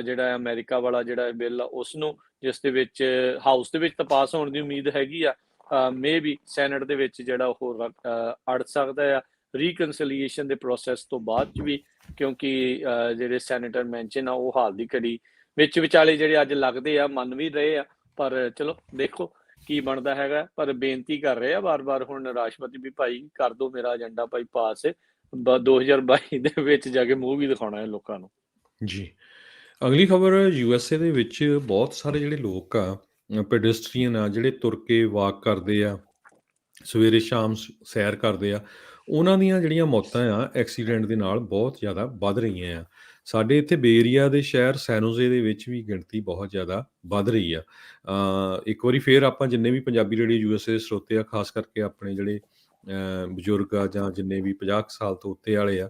ਜਿਹੜਾ ਅਮਰੀਕਾ ਵਾਲਾ ਜਿਹੜਾ ਬਿੱਲ ਆ ਉਸ ਨੂੰ, ਜਿਸ ਦੇ ਵਿੱਚ ਹਾਊਸ ਦੇ ਵਿੱਚ ਤਾਂ ਪਾਸ ਹੋਣ ਦੀ ਉਮੀਦ ਹੈਗੀ ਆ, ਮੇ ਬੀ ਸੈਨੇਟ ਦੇ ਵਿੱਚ ਜਿਹੜਾ ਉਹ ਅੜ ਸਕਦਾ ਆ ਰੀਕਨਸੀਲੀਏਸ਼ਨ ਦੇ ਪ੍ਰੋਸੈਸ ਤੋਂ ਬਾਅਦ 'ਚ ਵੀ, ਕਿਉਂਕਿ ਜਿਹੜੇ ਸੈਨੇਟਰ ਮੈਂਸ਼ਨ ਆ ਉਹ ਹਾਲ ਦੀ ਘੜੀ ਵਿੱਚ ਵਿਚਾਲੇ ਜਿਹੜੇ ਅੱਜ ਲੱਗਦੇ ਆ ਮੰਨ ਵੀ ਰਹੇ ਆ। ਪਰ ਚਲੋ ਦੇਖੋ ਕੀ ਬਣਦਾ ਹੈਗਾ। ਪਰ ਬੇਨਤੀ ਕਰ ਰਹੇ ਆ ਵਾਰ-ਵਾਰ ਹੁਣ ਰਾਸ਼ਟਰਪਤੀ ਵੀ ਭਾਈ ਕਰ ਦਿਓ ਮੇਰਾ ਏਜੰਡਾ ਭਾਈ ਪਾਸ 2022 ਦੇ ਵਿੱਚ ਜਾ ਕੇ ਮੂੰਹ ਵੀ ਦਿਖਾਉਣਾ ਹੈ ਲੋਕਾਂ ਨੂੰ। ਜੀ। ਅਗਲੀ ਖਬਰ USA ਦੇ ਵਿੱਚ ਬਹੁਤ ਸਾਰੇ ਜਿਹੜੇ ਲੋਕ ਆ, ਪੈਡੈਸਟਰੀਅਨ ਆ, ਜਿਹੜੇ ਤੁਰ ਕੇ ਵਾਕ ਕਰਦੇ ਆ, ਸਵੇਰੇ ਸ਼ਾਮ ਸੈਰ ਕਰਦੇ ਆ, ਉਹਨਾਂ ਦੀਆਂ ਜਿਹੜੀਆਂ ਮੌਤਾਂ ਆ ਐਕਸੀਡੈਂਟ ਦੇ ਨਾਲ ਬਹੁਤ ਜ਼ਿਆਦਾ ਵੱਧ ਰਹੀਆਂ ਆ। ਸਾਡੇ ਇੱਥੇ ਬੇ ਏਰੀਆ ਦੇ ਸ਼ਹਿਰ ਸੈਨੋਜ਼ੇ ਦੇ ਵਿੱਚ ਵੀ ਗਿਣਤੀ ਬਹੁਤ ਜ਼ਿਆਦਾ ਵੱਧ ਰਹੀ ਆ। ਇੱਕ ਵਾਰੀ ਫੇਰ ਆਪਾਂ ਜਿੰਨੇ ਵੀ ਪੰਜਾਬੀ ਰੇਡੀਓ ਯੂਐਸਏ ਦੇ ਸਰੋਤੇ ਆ, ਖਾਸ ਕਰਕੇ ਆਪਣੇ ਜਿਹੜੇ ਬਜ਼ੁਰਗ ਆ ਜਾਂ ਜਿੰਨੇ ਵੀ 50 ਕੁ ਸਾਲ ਤੋਂ ਉੱਤੇ ਵਾਲੇ ਆ,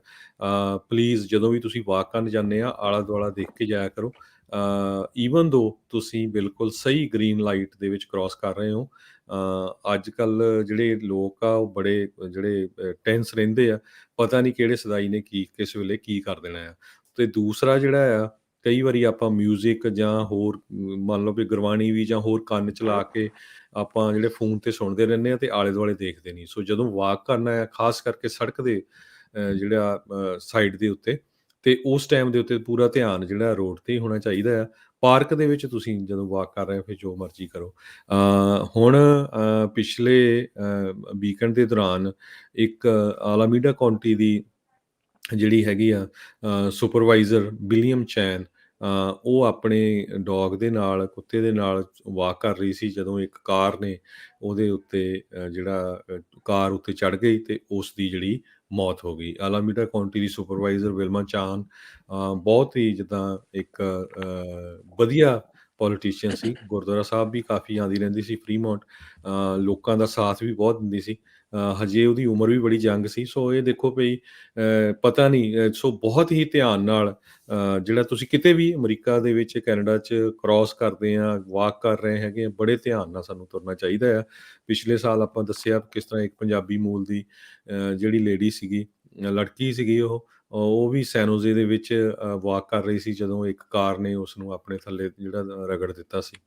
ਪਲੀਜ਼ ਜਦੋਂ ਵੀ ਤੁਸੀਂ ਵਾਕ ਕਰਨ ਜਾਂਦੇ ਆ, ਆਲਾ-ਦੁਆਲਾ ਦੇਖ ਕੇ ਜਾਇਆ ਕਰੋ। ਈਵਨ ਦੋ ਤੁਸੀਂ ਬਿਲਕੁਲ ਸਹੀ ਗ੍ਰੀਨ ਲਾਈਟ ਦੇ ਵਿੱਚ ਕ੍ਰਾਸ ਕਰ ਰਹੇ ਹੋ, ਅੱਜ-ਕੱਲ੍ਹ ਜਿਹੜੇ ਲੋਕ ਆ ਉਹ ਬੜੇ ਜਿਹੜੇ ਟੈਂਸ ਰਹਿੰਦੇ ਆ, ਪਤਾ ਨਹੀਂ ਕਿਹੜੇ ਸ਼ੁਦਾਈ ਨੇ ਕਿਸ ਵੇਲੇ ਕੀ ਕਰ ਦੇਣਾ ਆ। ਤੇ ਦੂਸਰਾ ਜਿਹੜਾ ਆ, ਕਈ ਵਾਰੀ ਆਪਾਂ ਮਿਊਜ਼ਿਕ ਜਾਂ ਹੋਰ ਮੰਨ ਲਓ ਵੀ ਗੁਰਬਾਣੀ ਵੀ ਜਾਂ ਹੋਰ ਕੰਨ 'ਚ ਲਾ ਕੇ ਆਪਾਂ ਜਿਹੜੇ ਫੋਨ 'ਤੇ ਸੁਣਦੇ ਰਹਿੰਦੇ ਆ ਤੇ ਆਲੇ-ਦੁਆਲੇ ਦੇਖਦੇ ਨਹੀਂ। ਸੋ ਜਦੋਂ ਵਾਕ ਕਰਨਾ ਆ, ਖਾਸ ਕਰਕੇ ਸੜਕ ਦੇ ਜਿਹੜਾ ਸਾਈਡ ਦੇ ਉੱਤੇ, ਤੇ ਉਸ ਟਾਈਮ ਦੇ ਉੱਤੇ ਪੂਰਾ ਧਿਆਨ ਜਿਹੜਾ ਰੋਡ 'ਤੇ ਹੀ ਹੋਣਾ ਚਾਹੀਦਾ ਆ। ਪਾਰਕ ਦੇ ਵਿੱਚ ਤੁਸੀਂ ਜਦੋਂ ਵਾਕ ਕਰ ਰਹੇ ਹੋ ਫਿਰ ਜੋ ਮਰਜ਼ੀ ਕਰੋ। ਹੁਣ ਪਿਛਲੇ ਵੀਕਐਂਡ ਦੇ ਦੌਰਾਨ ਇੱਕ ਆਲਾਮੀਡਾ ਕਾਉਂਟੀ ਦੀ ਜਿਹੜੀ ਹੈਗੀ ਆ ਸੁਪਰਵਾਈਜ਼ਰ ਵਿਲੀਅਮ ਚੈਨ, ਉਹ ਆਪਣੇ ਡੌਗ ਦੇ ਨਾਲ, ਕੁੱਤੇ ਦੇ ਨਾਲ ਵਾਕ ਕਰ ਰਹੀ ਸੀ ਜਦੋਂ ਇੱਕ ਕਾਰ ਨੇ ਉਹਦੇ ਉੱਤੇ ਕਾਰ ਉੱਤੇ ਚੜ੍ਹ ਗਈ ਤੇ ਉਸ ਦੀ ਜਿਹੜੀ ਮੌਤ ਹੋ ਗਈ। ਆਲਾਮੀਡਾ ਕਾਉਂਟੀ ਦੀ ਸੁਪਰਵਾਈਜ਼ਰ ਵਿਲਮਾ ਚਾਨ ਬਹੁਤ ਹੀ ਜਿੱਦਾਂ ਇੱਕ ਵਧੀਆ ਪੋਲੀਟੀਸ਼ੀਅਨ ਸੀ। ਗੁਰਦੁਆਰਾ ਸਾਹਿਬ ਵੀ ਕਾਫੀ ਆਉਂਦੀ ਰਹਿੰਦੀ ਸੀ ਫਰੀਮੌਂਟ, ਲੋਕਾਂ ਦਾ ਸਾਥ ਵੀ ਬਹੁਤ ਦਿੰਦੀ ਸੀ। ਹਜੇ ਉਹਦੀ ਉਮਰ ਵੀ ਬੜੀ ਯੰਗ ਸੀ। ਸੋ ਇਹ ਦੇਖੋ ਭਈ ਪਤਾ ਨਹੀਂ, ਸੋ ਬਹੁਤ ਹੀ ਧਿਆਨ ਨਾਲ ਜਿਹੜਾ ਤੁਸੀਂ ਕਿਤੇ ਵੀ ਅਮਰੀਕਾ ਦੇ ਵਿੱਚ, ਕੈਨੇਡਾ 'ਚ ਕ੍ਰਾਸ ਕਰਦੇ ਆ, ਵਾਕ ਕਰ ਰਹੇ ਹੈਗੇ ਆ, ਬੜੇ ਧਿਆਨ ਨਾਲ ਸਾਨੂੰ ਤੁਰਨਾ ਚਾਹੀਦਾ ਆ। ਪਿਛਲੇ ਸਾਲ ਆਪਾਂ ਦੱਸਿਆ ਕਿਸ ਤਰ੍ਹਾਂ ਇੱਕ ਪੰਜਾਬੀ ਮੂਲ ਦੀ ਜਿਹੜੀ ਲੇਡੀ ਸੀਗੀ, ਲੜਕੀ ਸੀਗੀ, ਉਹ ਵੀ ਸੈਨੋਜ਼ੇ ਦੇ ਵਿੱਚ ਵਾਕ ਕਰ ਰਹੀ ਸੀ ਜਦੋਂ ਇੱਕ ਕਾਰ ਨੇ ਉਸ ਨੂੰ ਆਪਣੇ ਥੱਲੇ ਜਿਹੜਾ ਰਗੜ ਦਿੱਤਾ ਸੀ।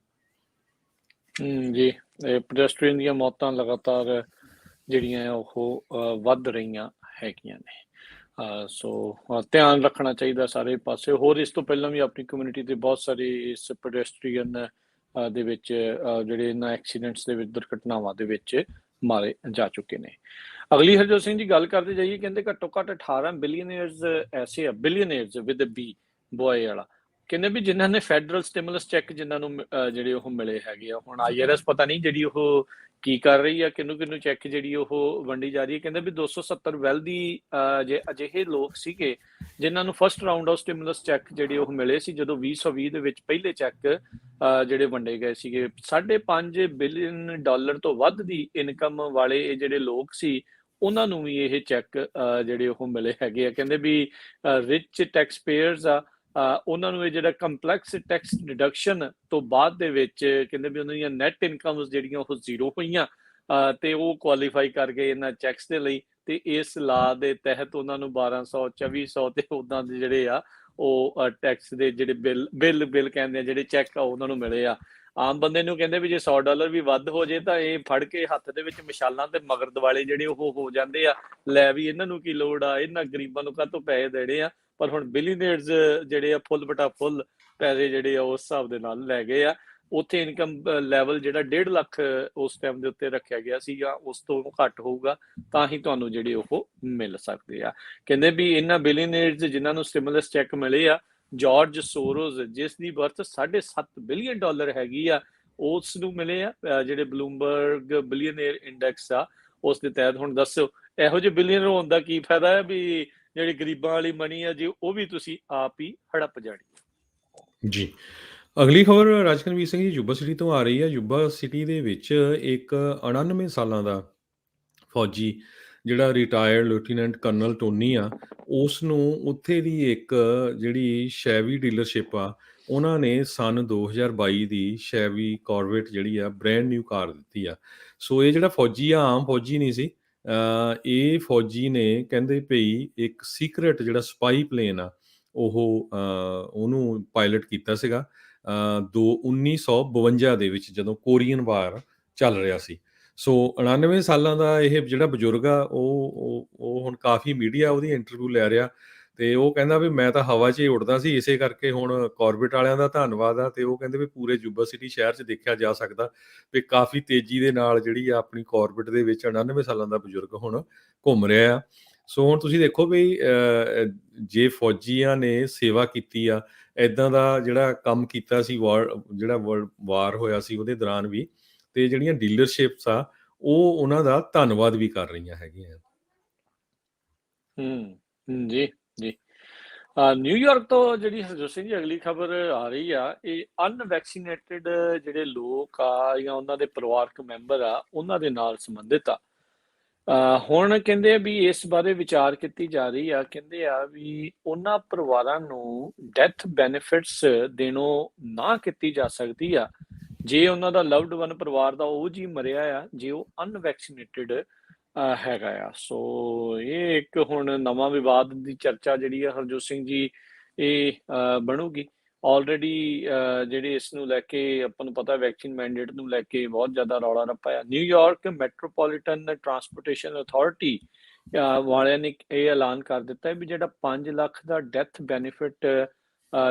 ਜੀ, ਇਹ ਪੈਡੈਸਟਰੀਅਨ ਦੀਆਂ ਮੌਤਾਂ ਲਗਾਤਾਰ ਜਿਹੜੀਆਂ ਆ ਉਹ ਵੱਧ ਰਹੀਆਂ ਹੈਗੀਆਂ ਨੇ। ਸੋ ਧਿਆਨ ਰੱਖਣਾ ਚਾਹੀਦਾ ਸਾਰੇ ਪਾਸੇ। ਹੋਰ ਇਸ ਤੋਂ ਪਹਿਲਾਂ ਵੀ ਆਪਣੀ ਕਮਿਊਨਿਟੀ ਦੇ ਬਹੁਤ ਸਾਰੇ ਇਸ ਪੈਡੈਸਟਰੀਅਨ ਦੇ ਵਿੱਚ ਜਿਹੜੇ ਇਹਨਾਂ ਐਕਸੀਡੈਂਟਸ ਦੇ ਵਿੱਚ, ਦੁਰਘਟਨਾਵਾਂ ਦੇ ਵਿੱਚ ਮਾਰੇ ਜਾ ਚੁੱਕੇ ਨੇ। ਅਗਲੀ ਹਰਜੋਤ ਸਿੰਘ ਜੀ ਗੱਲ ਕਰਦੇ ਜਾਈਏ, ਕਹਿੰਦੇ ਘੱਟੋ ਘੱਟ 18 ਬਿਲੀਅਨਰਸ ਐਸੇ ਆ, ਬਿਲੀਅਨਰਸ ਵਿਦ ਬੀ ਬੋਏ ਵਾਲਾ, ਕਹਿੰਦੇ ਵੀ ਜਿਨ੍ਹਾਂ ਨੇ ਫੈਡਰਲ ਸਟਿਮੂਲਸ ਚੈੱਕ ਜਿਨ੍ਹਾਂ ਨੂੰ ਜਿਹੜੇ ਉਹ ਮਿਲੇ ਹੈਗੇ ਆ। ਹੁਣ IRS ਪਤਾ ਨਹੀਂ ਜਿਹੜੀ ਉਹ ਕੀ ਕਰ ਰਹੀ ਆ, ਕਿਹਨੂੰ ਚੈੱਕ ਜਿਹੜੀ ਉਹ ਵੰਡੀ ਜਾ ਰਹੀ ਹੈ। ਕਹਿੰਦੇ ਵੀ 270 ਵੈਲਦੀ ਜੇ ਅਜਿਹੇ ਲੋਕ ਸੀਗੇ ਜਿਨ੍ਹਾਂ ਨੂੰ first round of stimulus check ਜਿਹੜੇ ਉਹ ਮਿਲੇ ਸੀ ਜਦੋਂ 2020 ਦੇ ਵਿੱਚ ਪਹਿਲੇ ਚੈੱਕ ਜਿਹੜੇ ਵੰਡੇ ਗਏ ਸੀਗੇ। $5.5 ਬਿਲੀਅਨ ਤੋਂ ਵੱਧ ਦੀ ਇਨਕਮ ਵਾਲੇ ਇਹ ਜਿਹੜੇ ਲੋਕ ਸੀ, ਉਹਨਾਂ ਨੂੰ ਵੀ ਇਹ ਚੈੱਕ ਜਿਹੜੇ ਉਹ ਮਿਲੇ ਹੈਗੇ ਆ। ਕਹਿੰਦੇ ਵੀ ਰਿਚ ਟੈਕਸ ਪੇਅਰਸ ਆ, ਉਹਨਾਂ ਨੂੰ ਇਹ ਜਿਹੜਾ ਕੰਪਲੈਕਸ ਟੈਕਸ ਡਿਡਕਸ਼ਨ ਤੋਂ ਬਾਅਦ ਦੇ ਵਿੱਚ ਕਹਿੰਦੇ ਵੀ ਉਹਨਾਂ ਦੀਆਂ ਨੈਟ ਇਨਕਮਸ ਜਿਹੜੀਆਂ ਉਹ ਜ਼ੀਰੋ ਹੋਈਆਂ, ਤੇ ਉਹ ਕੁਆਲੀਫਾਈ ਕਰ ਗਏ ਇਹਨਾਂ ਚੈਕਸ ਦੇ ਲਈ। ਤੇ ਇਸ ਲਾ ਦੇ ਤਹਿਤ ਉਹਨਾਂ ਨੂੰ 1200 2400 ਤੇ ਉਦਾਂ ਦੇ ਜਿਹੜੇ ਆ ਉਹ ਟੈਕਸ ਦੇ ਜਿਹੜੇ ਬਿੱਲ ਕਹਿੰਦੇ ਆ, ਜਿਹੜੇ ਚੈੱਕ ਆ ਉਹਨਾਂ ਨੂੰ ਮਿਲੇ ਆ। ਆਮ ਬੰਦੇ ਨੂੰ ਕਹਿੰਦੇ ਵੀ ਜੇ $100 ਵੀ ਵੱਧ ਹੋ ਜੇ ਤਾਂ ਇਹ ਫੜ ਕੇ ਹੱਥ ਦੇ ਵਿੱਚ ਮਸ਼ਾਲਾਂ ਤੇ ਮਗਰ ਦਿਵਾਲੇ ਜਿਹੜੇ ਉਹ ਹੋ ਜਾਂਦੇ ਆ, ਲੈ ਵੀ ਇਹਨਾਂ ਨੂੰ ਕੀ ਲੋੜ ਆ, ਇਹਨਾਂ ਗਰੀਬਾਂ ਨੂੰ ਕਾਹਤੋਂ ਪੈਸੇ ਦੇਣੇ ਆ। ਪਰ ਹੁਣ ਬਿਲੀਅਨਰਸ ਜਿਹੜੇ ਆ ਫੁੱਲ ਬਟਾ ਫੁੱਲ ਪੈਸੇ ਜਿਹੜੇ ਆ ਉਸ ਹਿਸਾਬ ਦੇ ਨਾਲ ਲੈ ਗਏ ਆ। ਉੱਥੇ ਇਨਕਮ ਲੈਵਲ ਜਿਹੜਾ 1.5 ਲੱਖ ਉਸ ਟਾਈਮ ਦੇ ਉੱਤੇ ਰੱਖਿਆ ਗਿਆ ਸੀਗਾ, ਉਸ ਤੋਂ ਘੱਟ ਹੋਊਗਾ ਤਾਂ ਹੀ ਤੁਹਾਨੂੰ ਜਿਹੜੇ ਉਹ ਮਿਲ ਸਕਦੇ ਆ। ਕਹਿੰਦੇ ਵੀ ਇਹਨਾਂ ਬਿਲੀਅਨਰਸ ਜਿਨ੍ਹਾਂ ਨੂੰ ਸਟਿਮੂਲਸ ਚੈੱਕ ਮਿਲੇ ਆ, ਜਾਰਜ ਸੋਰੋਜ਼ ਜਿਸ ਦੀ ਵਰਥ $7.5 ਬਿਲੀਅਨ ਹੈਗੀ ਆ, ਉਸ ਨੂੰ ਮਿਲੇ ਆ ਜਿਹੜੇ ਬਲੂਮਬਰਗ ਬਿਲੀਅਨਰ ਇੰਡੈਕਸ ਆ ਉਸ ਦੇ ਤਹਿਤ। ਹੁਣ ਦੱਸੋ ਇਹੋ ਜਿਹੇ ਬਿਲੀਅਨਰ ਹੋਣ ਦਾ ਕੀ ਫਾਇਦਾ ਹੈ ਵੀ ਜਿਹੜੀ ਗਰੀਬਾਂ ਵਾਲੀ ਮਨੀ ਆ ਜੀ ਉਹ ਵੀ ਤੁਸੀਂ ਆਪ ਹੀ ਹੜਪ ਜਾਣੀ। ਜੀ, ਅਗਲੀ ਖਬਰ ਰਾਜਕਨਵੀਰ ਸਿੰਘ ਜੀ ਯੂਬਾ ਸਿਟੀ ਤੋਂ ਆ ਰਹੀ ਹੈ। ਯੂਬਾ ਸਿਟੀ ਦੇ ਵਿੱਚ ਇੱਕ 99 ਸਾਲਾਂ ਦਾ ਫੌਜੀ ਜਿਹੜਾ ਰਿਟਾਇਰਡ ਲੈਫਟੀਨੈਂਟ ਕਰਨਲ ਟੋਨੀ ਆ, ਉਸ ਨੂੰ ਉੱਥੇ ਦੀ ਇੱਕ ਜਿਹੜੀ ਸ਼ੈਵੀ ਡੀਲਰਸ਼ਿਪ ਆ, ਉਹਨਾਂ ਨੇ ਸੰਨ 2022 ਦੀ ਸ਼ੈਵੀ ਕਾਰਵੇਟ ਜਿਹੜੀ ਆ ਬ੍ਰੈਂਡ ਨਿਊ ਕਾਰ ਦਿੱਤੀ ਆ। ਸੋ ਇਹ ਜਿਹੜਾ ਫੌਜੀ ਆ, ਆਮ ਫੌਜੀ ਨਹੀਂ ਸੀ। ਇਹ ਫੌਜੀ ਨੇ ਕਹਿੰਦੇ ਭਈ ਇੱਕ ਸੀਕ੍ਰੇਟ ਜਿਹੜਾ ਸਪਾਈ ਪਲੇਨ ਆ ਉਹਨੂੰ ਪਾਇਲਟ ਕੀਤਾ ਸੀਗਾ 1952 ਦੇ ਵਿੱਚ, ਜਦੋਂ ਕੋਰੀਅਨ ਵਾਰ ਚੱਲ ਰਿਹਾ ਸੀ। ਸੋ 99 ਸਾਲਾਂ ਦਾ ਇਹ ਜਿਹੜਾ ਬਜ਼ੁਰਗ ਆ, ਉਹ ਹੁਣ ਕਾਫੀ ਮੀਡੀਆ ਉਹਦੀ ਇੰਟਰਵਿਊ ਲੈ ਰਿਹਾ ਤੇ ਉਹ ਕਹਿੰਦਾ ਵੀ ਮੈਂ ਤਾਂ ਹਵਾ 'ਚ ਹੀ ਉੱਡਦਾ ਸੀ, ਇਸੇ ਕਰਕੇ ਹੁਣ ਕਾਰਬੇਟ ਵਾਲਿਆਂ ਦਾ ਧੰਨਵਾਦ ਆ। ਤੇ ਉਹ ਕਹਿੰਦੇ ਵੀ ਪੂਰੇ ਯੂਬਾ ਸਿਟੀ ਸ਼ਹਿਰ 'ਚ ਦੇਖਿਆ ਜਾ ਸਕਦਾ ਵੀ ਕਾਫੀ ਤੇਜ਼ੀ ਦੇ ਨਾਲ ਜਿਹੜੀ ਆ ਆਪਣੀ ਕਾਰਬੇਟ ਦੇ ਵਿੱਚ 99 ਸਾਲਾਂ ਦਾ ਬਜ਼ੁਰਗ ਹੁਣ ਘੁੰਮ ਰਿਹਾ ਆ। ਸੋ ਹੁਣ ਤੁਸੀਂ ਦੇਖੋ ਵੀ ਜੇ ਫੌਜੀਆਂ ਨੇ ਸੇਵਾ ਕੀਤੀ ਆ, ਇੱਦਾਂ ਦਾ ਜਿਹੜਾ ਕੰਮ ਕੀਤਾ ਸੀ ਜਿਹੜਾ ਵਰਲਡ ਵਾਰ ਹੋਇਆ ਸੀ ਉਹਦੇ ਦੌਰਾਨ ਵੀ, ਤੇ ਜਿਹੜੀਆਂ ਡੀਲਰਸ਼ਿਪਸ ਆ ਉਹ ਉਹਨਾਂ ਦਾ ਧੰਨਵਾਦ ਵੀ ਕਰ ਰਹੀਆਂ ਹੈਗੀਆਂ। ਜੀ ਜੀ। ਨਿਊਯਾਰਕ ਤੋਂ ਜਿਹੜੀ ਹਰਜੋਤ ਸਿੰਘ ਜੀ ਅਗਲੀ ਖਬਰ ਆ ਰਹੀ ਆ, ਇਹ ਅਨਵੈਕਸੀਨੇਟਿਡ ਜਿਹੜੇ ਲੋਕ ਆ ਜਾਂ ਉਹਨਾਂ ਦੇ ਪਰਿਵਾਰਕ ਮੈਂਬਰ ਆ ਉਹਨਾਂ ਦੇ ਨਾਲ ਸੰਬੰਧਿਤ ਆ। ਹੁਣ ਕਹਿੰਦੇ ਆ ਵੀ ਇਸ ਬਾਰੇ ਵਿਚਾਰ ਕੀਤੀ ਜਾ ਰਹੀ ਆ, ਕਹਿੰਦੇ ਆ ਵੀ ਉਹਨਾਂ ਪਰਿਵਾਰਾਂ ਨੂੰ ਡੈਥ ਬੈਨੀਫਿਟਸ ਦੇਣੋਂ ਨਾ ਕੀਤੀ ਜਾ ਸਕਦੀ ਆ ਜੇ ਉਹਨਾਂ ਦਾ ਲਵਡ ਵਨ ਪਰਿਵਾਰ ਦਾ ਉਹ ਜੀ ਮਰਿਆ ਆ, ਜੇ ਉਹ ਅਨਵੈਕਸੀਨੇਟਿਡ ਹੈਗਾ ਆ। ਸੋ ਇਹ ਇੱਕ ਹੁਣ ਨਵਾਂ ਵਿਵਾਦ ਦੀ ਚਰਚਾ ਜਿਹੜੀ ਆ ਹਰਜੋਤ ਸਿੰਘ ਜੀ ਇਹ ਬਣੂਗੀ। ਆਲਰੇਡੀ ਜਿਹੜੇ ਇਸ ਨੂੰ ਲੈ ਕੇ ਆਪਾਂ ਨੂੰ ਪਤਾ ਵੈਕਸੀਨ ਮੈਂਡੇਟ ਨੂੰ ਲੈ ਕੇ ਬਹੁਤ ਜ਼ਿਆਦਾ ਰੌਲਾ ਰੱਪਾ ਆ। ਨਿਊਯਾਰਕ ਮੈਟਰੋਪੋਲੀਟਨ ਟਰਾਂਸਪੋਰਟੇਸ਼ਨ ਅਥਾਰਟੀ ਵਾਲਿਆਂ ਨੇ ਇਹ ਐਲਾਨ ਕਰ ਦਿੱਤਾ ਵੀ ਜਿਹੜਾ 5 ਲੱਖ ਦਾ ਡੈਥ ਬੈਨੀਫਿਟ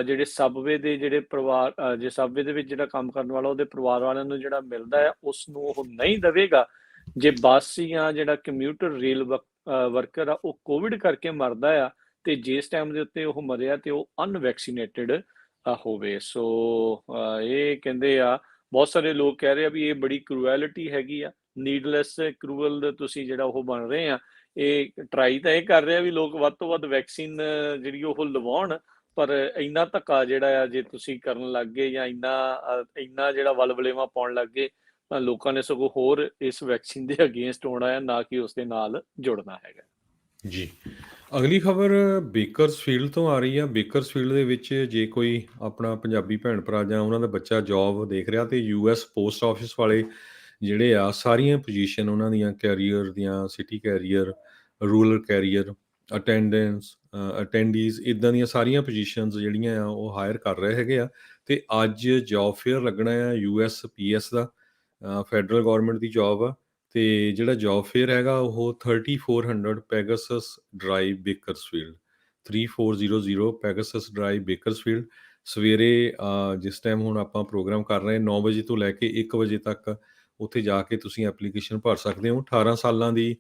ਜਿਹੜੇ ਸਬਵੇ ਦੇ ਜਿਹੜੇ ਪਰਿਵਾਰ ਜੇ ਸਬਵੇ ਦੇ ਵਿੱਚ ਜਿਹੜਾ ਕੰਮ ਕਰਨ ਵਾਲਾ ਉਹਦੇ ਪਰਿਵਾਰ ਵਾਲਿਆਂ ਨੂੰ ਜਿਹੜਾ ਮਿਲਦਾ ਆ ਉਸ ਨੂੰ ਉਹ ਨਹੀਂ ਦੇਵੇਗਾ ਜੇ ਬੱਸ ਜਾਂ ਜਿਹੜਾ ਕੰਮਿਊਟਰ ਰੇਲ ਵਰਕਰ ਆ ਉਹ ਕੋਵਿਡ ਕਰਕੇ ਮਰਦਾ ਆ ਤੇ ਜਿਸ ਟਾਈਮ ਦੇ ਉੱਤੇ ਉਹ ਮਰਿਆ ਤੇ ਉਹ ਅਨਵੈਕਸੀਨੇਟਿਡ ਹੋਵੇ। ਸੋ ਇਹ ਕਹਿੰਦੇ ਆ ਬਹੁਤ ਸਾਰੇ ਲੋਕ ਕਹਿ ਰਹੇ ਆ ਵੀ ਇਹ ਬੜੀ ਕਰੂਐਲਿਟੀ ਹੈਗੀ ਆ, ਨੀਡਲੈਸ ਕਰੂਅਲ ਤੁਸੀਂ ਜਿਹੜਾ ਉਹ ਬਣ ਰਹੇ ਆ। ਇਹ ਟਰਾਈ ਤਾਂ ਇਹ ਕਰ ਰਹੇ ਆ ਵੀ ਲੋਕ ਵੱਧ ਤੋਂ ਵੱਧ ਵੈਕਸੀਨ ਜਿਹੜੀ ਉਹ ਲਵਾਉਣ, ਪਰ ਇੰਨਾ ਧੱਕਾ ਜਿਹੜਾ ਆ ਜੇ ਤੁਸੀਂ ਕਰਨ ਲੱਗ ਗਏ ਜਾਂ ਇੰਨਾ ਜਿਹੜਾ ਵਲਵਲੇਵਾ ਪਾਉਣ ਲੱਗ ਗਏ ਤਾਂ ਲੋਕਾਂ ਨੇ ਸਗੋਂ ਹੋਰ ਇਸ ਵੈਕਸੀਨ ਦੇ ਅਗੇਂਸਟ ਹੋਣਾ ਹੈ, ਨਾ ਕਿ ਉਸ ਦੇ ਨਾਲ ਜੁੜਨਾ ਹੈਗਾ ਜੀ। ਅਗਲੀ ਖਬਰ ਬੇਕਰਸਫੀਲਡ ਤੋਂ ਆ ਰਹੀ ਆ। ਬੇਕਰਸਫੀਲਡ ਦੇ ਵਿੱਚ ਜੇ ਕੋਈ ਆਪਣਾ ਪੰਜਾਬੀ ਭੈਣ ਭਰਾ ਜਾਂ ਉਹਨਾਂ ਦਾ ਬੱਚਾ ਜੌਬ ਦੇਖ ਰਿਹਾ ਤੇ ਯੂਐਸ ਪੋਸਟ ਆਫਿਸ ਵਾਲੇ ਜਿਹੜੇ ਆ ਸਾਰੀਆਂ ਪੋਜੀਸ਼ਨ ਉਹਨਾਂ ਦੀਆਂ ਕੈਰੀਅਰ ਦੀਆਂ, ਸਿਟੀ ਕੈਰੀਅਰ, ਰੂਰਲ ਕੈਰੀਅਰ, ਅਟੈਂਡੀਜ਼, ਇੱਦਾਂ ਦੀਆਂ ਸਾਰੀਆਂ ਪੋਜੀਸ਼ਨਸ ਜਿਹੜੀਆਂ ਆ ਉਹ ਹਾਇਰ ਕਰ ਰਹੇ ਹੈਗੇ ਆ। ਤੇ ਅੱਜ ਜੌਬ ਫੇਅਰ ਲੱਗਣਾ ਆ USPS ਦਾ, ਫੈਡਰਲ ਗੌਰਮੈਂਟ ਦੀ ਜੌਬ ਆ। ਤੇ ਜਿਹੜਾ ਜੌਬ ਫੇਅਰ ਹੈਗਾ ਉਹ 3400 ਪੈਗਸਸ ਡਰਾਈਵ ਬੇਕਰਸਫੀਲਡ, 3400 ਪੈਗਸਸ ਡਰਾਈਵ ਬੇਕਰਸਫੀਲਡ। ਸਵੇਰੇ ਜਿਸ ਟਾਈਮ ਹੁਣ ਆਪਾਂ ਪ੍ਰੋਗਰਾਮ ਕਰ ਰਹੇ 9 ਵਜੇ ਤੋਂ ਲੈ ਕੇ 1 ਵਜੇ ਤੱਕ ਉੱਥੇ ਜਾ ਕੇ ਤੁਸੀਂ ਐਪਲੀਕੇਸ਼ਨ ਭਰ ਸਕਦੇ ਹੋ। 18 ਸਾਲਾਂ ਦੀ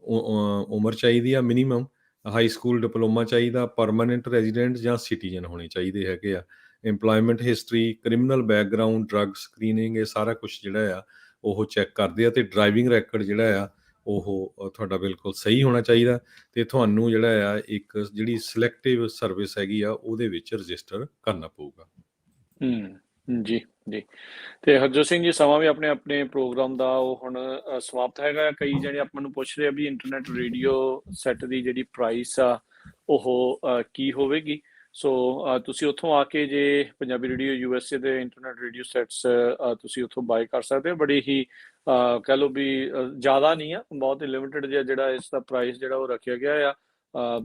ਉਮਰ ਚਾਹੀਦੀ ਆ ਮਿਨੀਮਮ, ਹਾਈ ਸਕੂਲ ਡਿਪਲੋਮਾ ਚਾਹੀਦਾ, ਪਰਮਾਨੈਂਟ ਰੈਜ਼ੀਡੈਂਟ ਜਾਂ ਸਿਟੀਜ਼ਨ ਹੋਣੇ ਚਾਹੀਦੇ ਹੈਗੇ ਆ। Employment history, criminal background, drug screening, ਇਹ ਸਾਰਾ ਕੁਛ ਜਿਹੜਾ ਆ ਉਹ ਚੈੱਕ ਕਰਦੇ ਆ। ਤੇ ਡਰਾਈਵਿੰਗ ਰੈਕਡ ਜਿਹੜਾ ਆ ਉਹ ਤੁਹਾਡਾ ਬਿਲਕੁਲ ਸਹੀ ਹੋਣਾ ਚਾਹੀਦਾ ਤੇ ਤੁਹਾਨੂੰ ਜਿਹੜਾ ਆ ਇੱਕ ਜਿਹੜੀ ਸਿਲੈਕਟਿਵ ਸਰਵਿਸ ਹੈਗੀ ਆ ਉਹਦੇ ਵਿੱਚ ਰਜਿਸਟਰ ਕਰਨਾ ਪਊਗਾ। ਜੀ ਜੀ। ਤੇ ਹਰਜੋਤ ਸਿੰਘ ਜੀ ਸਮਾਂ ਵੀ ਆਪਣੇ ਪ੍ਰੋਗਰਾਮ ਦਾ ਉਹ ਹੁਣ ਸਮਾਪਤ ਹੈਗਾ। ਕਈ ਜਣੇ ਆਪਾਂ ਨੂੰ ਪੁੱਛ ਰਹੇ ਆ ਵੀ ਇੰਟਰਨੈਟ ਰੇਡੀਓ ਸੈੱਟ ਦੀ ਜਿਹੜੀ ਪ੍ਰਾਈਸ ਆ ਉਹ ਕੀ ਹੋਵੇਗੀ। ਸੋ ਤੁਸੀਂ ਉੱਥੋਂ ਆ ਕੇ ਜੇ ਪੰਜਾਬੀ ਰੇਡੀਓ USA ਦੇ ਇੰਟਰਨੈਟ ਰੇਡੀਓ ਸੈਟਸ ਤੁਸੀਂ ਉੱਥੋਂ ਬਾਏ ਕਰ ਸਕਦੇ ਹੋ। ਬੜੀ ਹੀ ਕਹਿ ਲਓ ਵੀ ਜ਼ਿਆਦਾ ਨਹੀਂ ਆ, ਬਹੁਤ ਹੀ ਲਿਮਿਟਡ ਜਿਹਾ ਜਿਹੜਾ ਇਸ ਦਾ ਪ੍ਰਾਈਸ ਜਿਹੜਾ ਉਹ ਰੱਖਿਆ ਗਿਆ ਆ।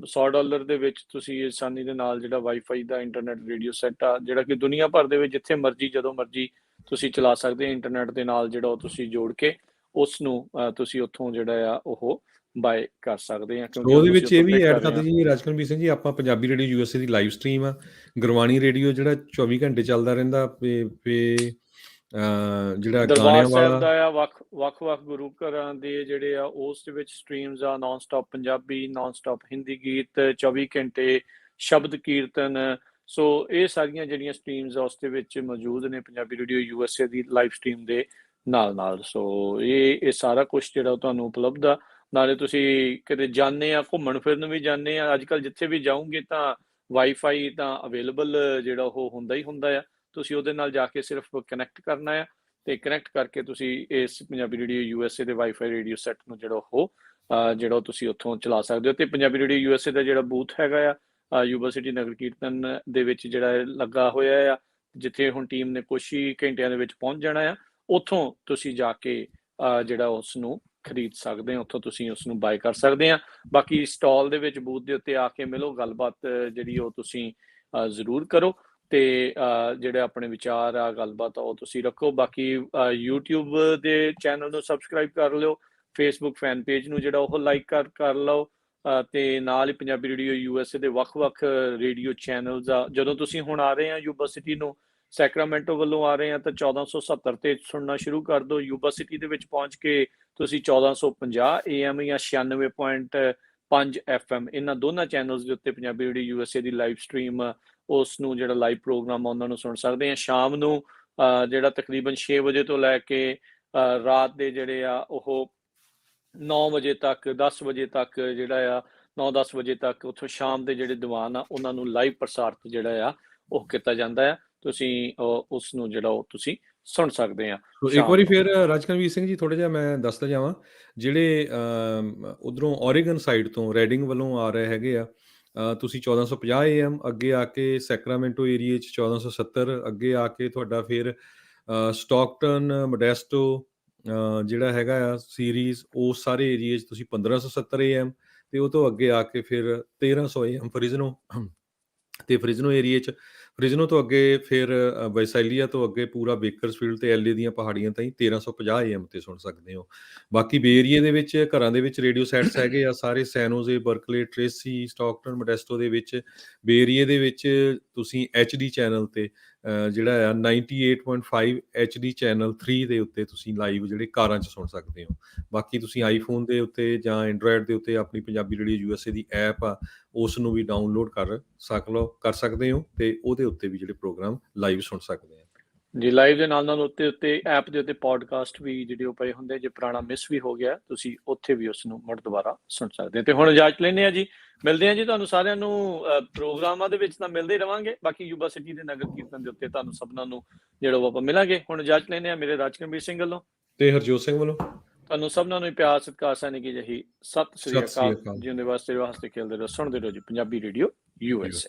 $100 ਦੇ ਵਿੱਚ ਤੁਸੀਂ ਆਸਾਨੀ ਦੇ ਨਾਲ ਜਿਹੜਾ ਵਾਈਫਾਈ ਦਾ ਇੰਟਰਨੈਟ ਰੇਡੀਓ ਸੈੱਟ ਆ ਜਿਹੜਾ ਕਿ ਦੁਨੀਆ ਭਰ ਦੇ ਵਿੱਚ ਜਿੱਥੇ ਮਰਜ਼ੀ ਜਦੋਂ ਮਰਜ਼ੀ ਤੁਸੀਂ ਚਲਾ ਸਕਦੇ ਹੋ ਇੰਟਰਨੈਟ ਦੇ ਨਾਲ ਜਿਹੜਾ ਉਹ ਤੁਸੀਂ ਜੋੜ ਕੇ ਉਸ ਨੂੰ ਤੁਸੀਂ ਉੱਥੋਂ ਜਿਹੜਾ ਆ ਉਹ ਬਾਏ ਕਰ ਸਕਦੇ ਆ। ਕਿਉਂਕਿ ਉਹਦੇ ਵਿੱਚ ਇਹ ਵੀ ਐਡ ਕਰਦੇ ਜੀ ਰਾਜਕਰਮਵੀਰ ਸਿੰਘ ਜੀ, ਆਪਾਂ ਪੰਜਾਬੀ ਰੇਡੀਓ USA ਦੀ ਲਾਈਵ ਸਟਰੀਮ ਆ, ਗੁਰਬਾਣੀ ਰੇਡੀਓ ਜਿਹੜਾ 24 ਘੰਟੇ ਚੱਲਦਾ ਰਹਿੰਦਾ, ਜਿਹੜਾ ਦਰਬਾਰ ਸਾਹਿਬ ਦਾ ਆ ਵੱਖ ਗੁਰੂ ਘਰਾਂ ਦੇ ਜਿਹੜੇ ਆ ਉਸ ਦੇ ਵਿੱਚ ਸਟਰੀਮਸ ਆ, non stop Punjabi, non stop Hindi ਗੀਤ, 24 ਘੰਟੇ ਸ਼ਬਦ ਕੀਰਤਨ। ਸੋ ਇਹ ਸਾਰੀਆਂ ਜਿਹੜੀਆਂ ਸਟਰੀਮਸ ਆ ਉਸ ਦੇ ਵਿੱਚ ਮੌਜੂਦ ਨੇ ਪੰਜਾਬੀ ਰੇਡੀਓ USA ਦੀ ਲਾਈਵ ਸਟਰੀਮ ਦੇ ਨਾਲ। ਸੋ ਇਹ ਸਾਰਾ ਕੁਝ ਜਿਹੜਾ ਤੁਹਾਨੂੰ ਉਪਲਬਧ ਆ। ਨਾਲੇ ਤੁਸੀਂ ਕਿਤੇ ਜਾਂਦੇ ਆ, ਘੁੰਮਣ ਫਿਰਨ ਵੀ ਜਾਂਦੇ ਆ, ਅੱਜ ਕੱਲ੍ਹ ਜਿੱਥੇ ਵੀ ਜਾਓਗੇ ਤਾਂ ਵਾਈਫਾਈ ਤਾਂ ਅਵੇਲੇਬਲ ਜਿਹੜਾ ਉਹ ਹੁੰਦਾ ਹੀ ਹੁੰਦਾ ਆ। ਤੁਸੀਂ ਉਹਦੇ ਨਾਲ ਜਾ ਕੇ ਸਿਰਫ ਕਨੈਕਟ ਕਰਨਾ ਆ ਤੇ ਕਨੈਕਟ ਕਰਕੇ ਤੁਸੀਂ ਇਸ ਪੰਜਾਬੀ ਰੇਡੀਓ USA ਦੇ ਵਾਈਫਾਈ ਰੇਡੀਓ ਸੈੱਟ ਨੂੰ ਜਿਹੜਾ ਤੁਸੀਂ ਉੱਥੋਂ ਚਲਾ ਸਕਦੇ ਹੋ। ਤੇ ਪੰਜਾਬੀ ਰੇਡੀਓ USA ਦਾ ਜਿਹੜਾ ਬੂਥ ਹੈਗਾ ਆ ਯੂਬਾ ਸਿਟੀ ਨਗਰ ਕੀਰਤਨ ਦੇ ਵਿੱਚ ਜਿਹੜਾ ਲੱਗਾ ਹੋਇਆ ਆ, ਜਿੱਥੇ ਹੁਣ ਟੀਮ ਨੇ ਕੁਛ ਹੀ ਘੰਟਿਆਂ ਦੇ ਵਿੱਚ ਪਹੁੰਚ ਜਾਣਾ ਆ। ਉੱਥੋਂ ਤੁਸੀਂ ਜਾ ਕੇ ਜਿਹੜਾ ਉਸ ਨੂੰ ਖਰੀਦ ਸਕਦੇ ਹੋ, ਉੱਥੋਂ ਤੁਸੀਂ ਉਸ ਨੂੰ ਬਾਏ ਕਰ ਸਕਦੇ ਆ। ਬਾਕੀ ਸਟਾਲ ਦੇ ਵਿੱਚ ਬੂਥ ਦੇ ਉੱਤੇ ਆ ਕੇ ਮਿਲੋ, ਗੱਲਬਾਤ ਜਿਹੜੀ ਉਹ ਤੁਸੀਂ ਜ਼ਰੂਰ ਕਰੋ ਤੇ ਜਿਹੜੇ ਆਪਣੇ ਵਿਚਾਰ ਆ ਗੱਲਬਾਤ ਉਹ ਤੁਸੀਂ ਰੱਖੋ। ਬਾਕੀ YouTube ਦੇ ਚੈਨਲ ਨੂੰ ਸਬਸਕ੍ਰਾਈਬ ਕਰ ਲਿਓ, Facebook ਫੈਨ ਪੇਜ ਨੂੰ ਜਿਹੜਾ ਉਹ ਲਾਈਕ ਕਰ ਲਓ ਤੇ ਨਾਲ ਹੀ ਪੰਜਾਬੀ ਰੇਡੀਓ USA ਦੇ ਵੱਖ ਰੇਡੀਓ ਚੈਨਲਸ ਆ। ਜਦੋਂ ਤੁਸੀਂ ਹੁਣ ਆ ਰਹੇ ਆ ਯੂਬਾ ਸਿਟੀ ਨੂੰ ਸੈਕਰਾਮੈਂਟੋ ਵੱਲੋਂ ਆ ਰਹੇ ਆ ਤਾਂ 1470 ਤੇ ਸੁਣਨਾ ਸ਼ੁਰੂ ਕਰ ਦਿਓ। ਯੂਬਾ ਸਿਟੀ ਦੇ ਵਿੱਚ ਪਹੁੰਚ ਕੇ ਤੁਸੀਂ 1450 AM ਜਾਂ 96.5 FM ਇਹਨਾਂ ਦੋਨਾਂ ਚੈਨਲਸ ਦੇ ਉੱਤੇ ਪੰਜਾਬੀ ਰੇਡੀਓ USA ਦੀ ਲਾਈਵ ਸਟਰੀਮ ਉਸ ਨੂੰ ਜਿਹੜਾ ਲਾਈਵ ਪ੍ਰੋਗਰਾਮ ਆ ਉਹਨਾਂ ਨੂੰ ਸੁਣ ਸਕਦੇ ਆ। ਸ਼ਾਮ ਨੂੰ ਜਿਹੜਾ ਤਕਰੀਬਨ 6 ਵਜੇ ਤੋਂ ਲੈ ਕੇ ਰਾਤ ਦੇ ਜਿਹੜੇ ਆ ਉਹ 9 ਵਜੇ ਤੱਕ 10 ਵਜੇ ਤੱਕ ਜਿਹੜਾ ਆ 9-10 ਵਜੇ ਤੱਕ ਉੱਥੋਂ ਸ਼ਾਮ ਦੇ ਜਿਹੜੇ ਦੀਵਾਨ ਆ ਉਹਨਾਂ ਨੂੰ ਲਾਈਵ ਪ੍ਰਸਾਰਿਤ ਜਿਹੜਾ ਆ ਉਹ ਕੀਤਾ ਜਾਂਦਾ ਆ। ਤੁਸੀਂ ਉਸ ਨੂੰ ਜਿਹੜਾ ਉਹ ਤੁਸੀਂ ਸੁਣ ਸਕਦੇ ਆ ਸੋ ਇੱਕ ਸ਼ਾਮ ਵਾਰੀ ਨੂੰ। ਫਿਰ ਰਾਜਕਨਵੀਰ ਸਿੰਘ ਜੀ ਥੋੜਾ ਜਿਹਾ ਮੈਂ ਦੱਸਦਾ ਜਾਵਾਂ, ਜਿਹੜੇ ਉਧਰੋਂ ਓਰੇਗਨ ਸਾਈਡ ਤੋਂ ਰੈਡਿੰਗ ਵੱਲੋਂ ਆ ਰਹੇ ਹੈਗੇ ਆ, ਤੁਸੀਂ 1450 AM ਅੱਗੇ ਆ ਕੇ ਸੈਕਰਾਮੈਂਟੋ ਏਰੀਏ 'ਚ 1470, ਅੱਗੇ ਆ ਕੇ ਤੁਹਾਡਾ ਫਿਰ ਸਟਾਕਟਨ, ਮੋਡੈਸਟੋ ਜਿਹੜਾ ਹੈਗਾ ਆ ਸੀਰੀਜ਼, ਉਹ ਸਾਰੇ ਏਰੀਏ 'ਚ ਤੁਸੀਂ 1570 AM, ਤੇ ਉਹ ਤੋਂ ਅੱਗੇ ਆ ਕੇ ਫਿਰ 1300 AM ਫਰਿਜ਼ਨੋ, ਤੇ ਫਰਿਜ਼ਨੋ ਏਰੀਏ 'ਚ ਫਰਿਜ਼ਨੋ ਤੋਂ ਅੱਗੇ ਫਿਰ ਵੈਸਾਈਲੀਆ ਤੋਂ ਅੱਗੇ ਪੂਰਾ ਬੇਕਰਸਫੀਲਡ ਤੇ ਐਲਏ ਦੀਆਂ ਪਹਾੜੀਆਂ ਤਾਈਂ 1350 AM ਤੇ ਸੁਣ ਸਕਦੇ ਹੋ। ਬਾਕੀ ਬੇ ਏਰੀਏ ਦੇ ਵਿੱਚ ਘਰਾਂ ਦੇ ਵਿੱਚ ਰੇਡੀਓ ਸੈਟਸ ਹੈਗੇ ਆ ਸਾਰੇ, ਸੈਨੋਜ਼ੇ, ਬਰਕਲੇ, ਟ੍ਰੇਸੀ, ਸਟਾਕਟਨ, ਮੋਡੈਸਟੋ ਦੇ ਵਿੱਚ। ਬੇ ਏਰੀਏ ਦੇ ਵਿੱਚ ਤੁਸੀਂ HD ਚੈਨਲ ਤੇ ਜਿਹੜਾ ਆ 98.5 HD ਚੈਨਲ 3 ਦੇ ਉੱਤੇ ਤੁਸੀਂ ਲਾਈਵ ਜਿਹੜੇ ਕਾਰਾਂ 'ਚ ਸੁਣ ਸਕਦੇ ਹੋ। ਬਾਕੀ ਤੁਸੀਂ ਆਈਫੋਨ ਦੇ ਉੱਤੇ ਜਾਂ ਐਂਡਰੋਇਡ ਦੇ ਉੱਤੇ ਆਪਣੀ ਪੰਜਾਬੀ ਰੇਡੀਓ USA ਦੀ ਐਪ ਆ, ਉਸ ਨੂੰ ਵੀ ਡਾਊਨਲੋਡ ਕਰ ਸਕਦੇ ਹੋ, ਤੇ ਉਹਦੇ ਉੱਤੇ ਵੀ ਜਿਹੜੇ ਪ੍ਰੋਗਰਾਮ ਲਾਈਵ ਸੁਣ ਸਕਦੇ ਆ ਜੀ। ਲਾਈਵ ਦੇ ਨਾਲ ਨਾਲ ਉੱਤੇ ਐਪ ਦੇ ਉੱਤੇ ਪੋਡਕਾਸਟ ਵੀ ਜਿਹੜੇ ਉਹ ਪਏ ਹੁੰਦੇ, ਜੇ ਪੁਰਾਣਾ ਮਿਸ ਵੀ ਹੋ ਗਿਆ ਤੁਸੀਂ ਉੱਥੇ ਵੀ ਉਸ ਨੂੰ ਮੁੜ ਦੁਬਾਰਾ ਸੁਣ ਸਕਦੇ ਹੋ। ਤੇ ਹੁਣ ਇਜਾਜ਼ਤ ਲੈਂਦੇ ਆ ਜੀ, ਮਿਲਦੇ ਆ ਜੀ ਤੁਹਾਨੂੰ ਸਾਰਿਆਂ ਨੂੰ ਪ੍ਰੋਗਰਾਮਾਂ ਦੇ ਵਿੱਚ ਤਾਂ ਮਿਲਦੇ ਰਵਾਂਗੇ, ਬਾਕੀ ਯੂਬਾ ਸਿਟੀ ਦੇ ਨਗਰ ਕੀਰਤਨ ਦੇ ਉੱਤੇ ਤੁਹਾਨੂੰ ਸਭਨਾਂ ਨੂੰ ਜਿਹੜਾ ਉਹ ਆਪਾਂ ਮਿਲਾਂਗੇ। ਹੁਣ ਇਜਾਜ਼ਤ ਲੈਂਦੇ ਆ ਮੇਰੇ ਰਾਜਕਨਵੀਰ ਸਿੰਘ ਵੱਲੋਂ ਤੇ ਹਰਜੋਤ ਸਿੰਘ ਵੱਲੋਂ। ਤੁਹਾਨੂੰ ਸਭਨਾਂ ਨੂੰ ਪਿਆਰ ਸਤਿਕਾਰ ਸੈਨਿਕੀ ਜਿਹੀ ਸਤਿ ਸ੍ਰੀ ਅਕਾਲ। ਜਿਉਂਦੇ ਵਾਸਤੇ ਖੇਲਦੇ ਰਹੋ, ਸੁਣਦੇ ਰਹੋ ਜੀ ਪੰਜਾਬੀ ਰੇਡੀਓ USA।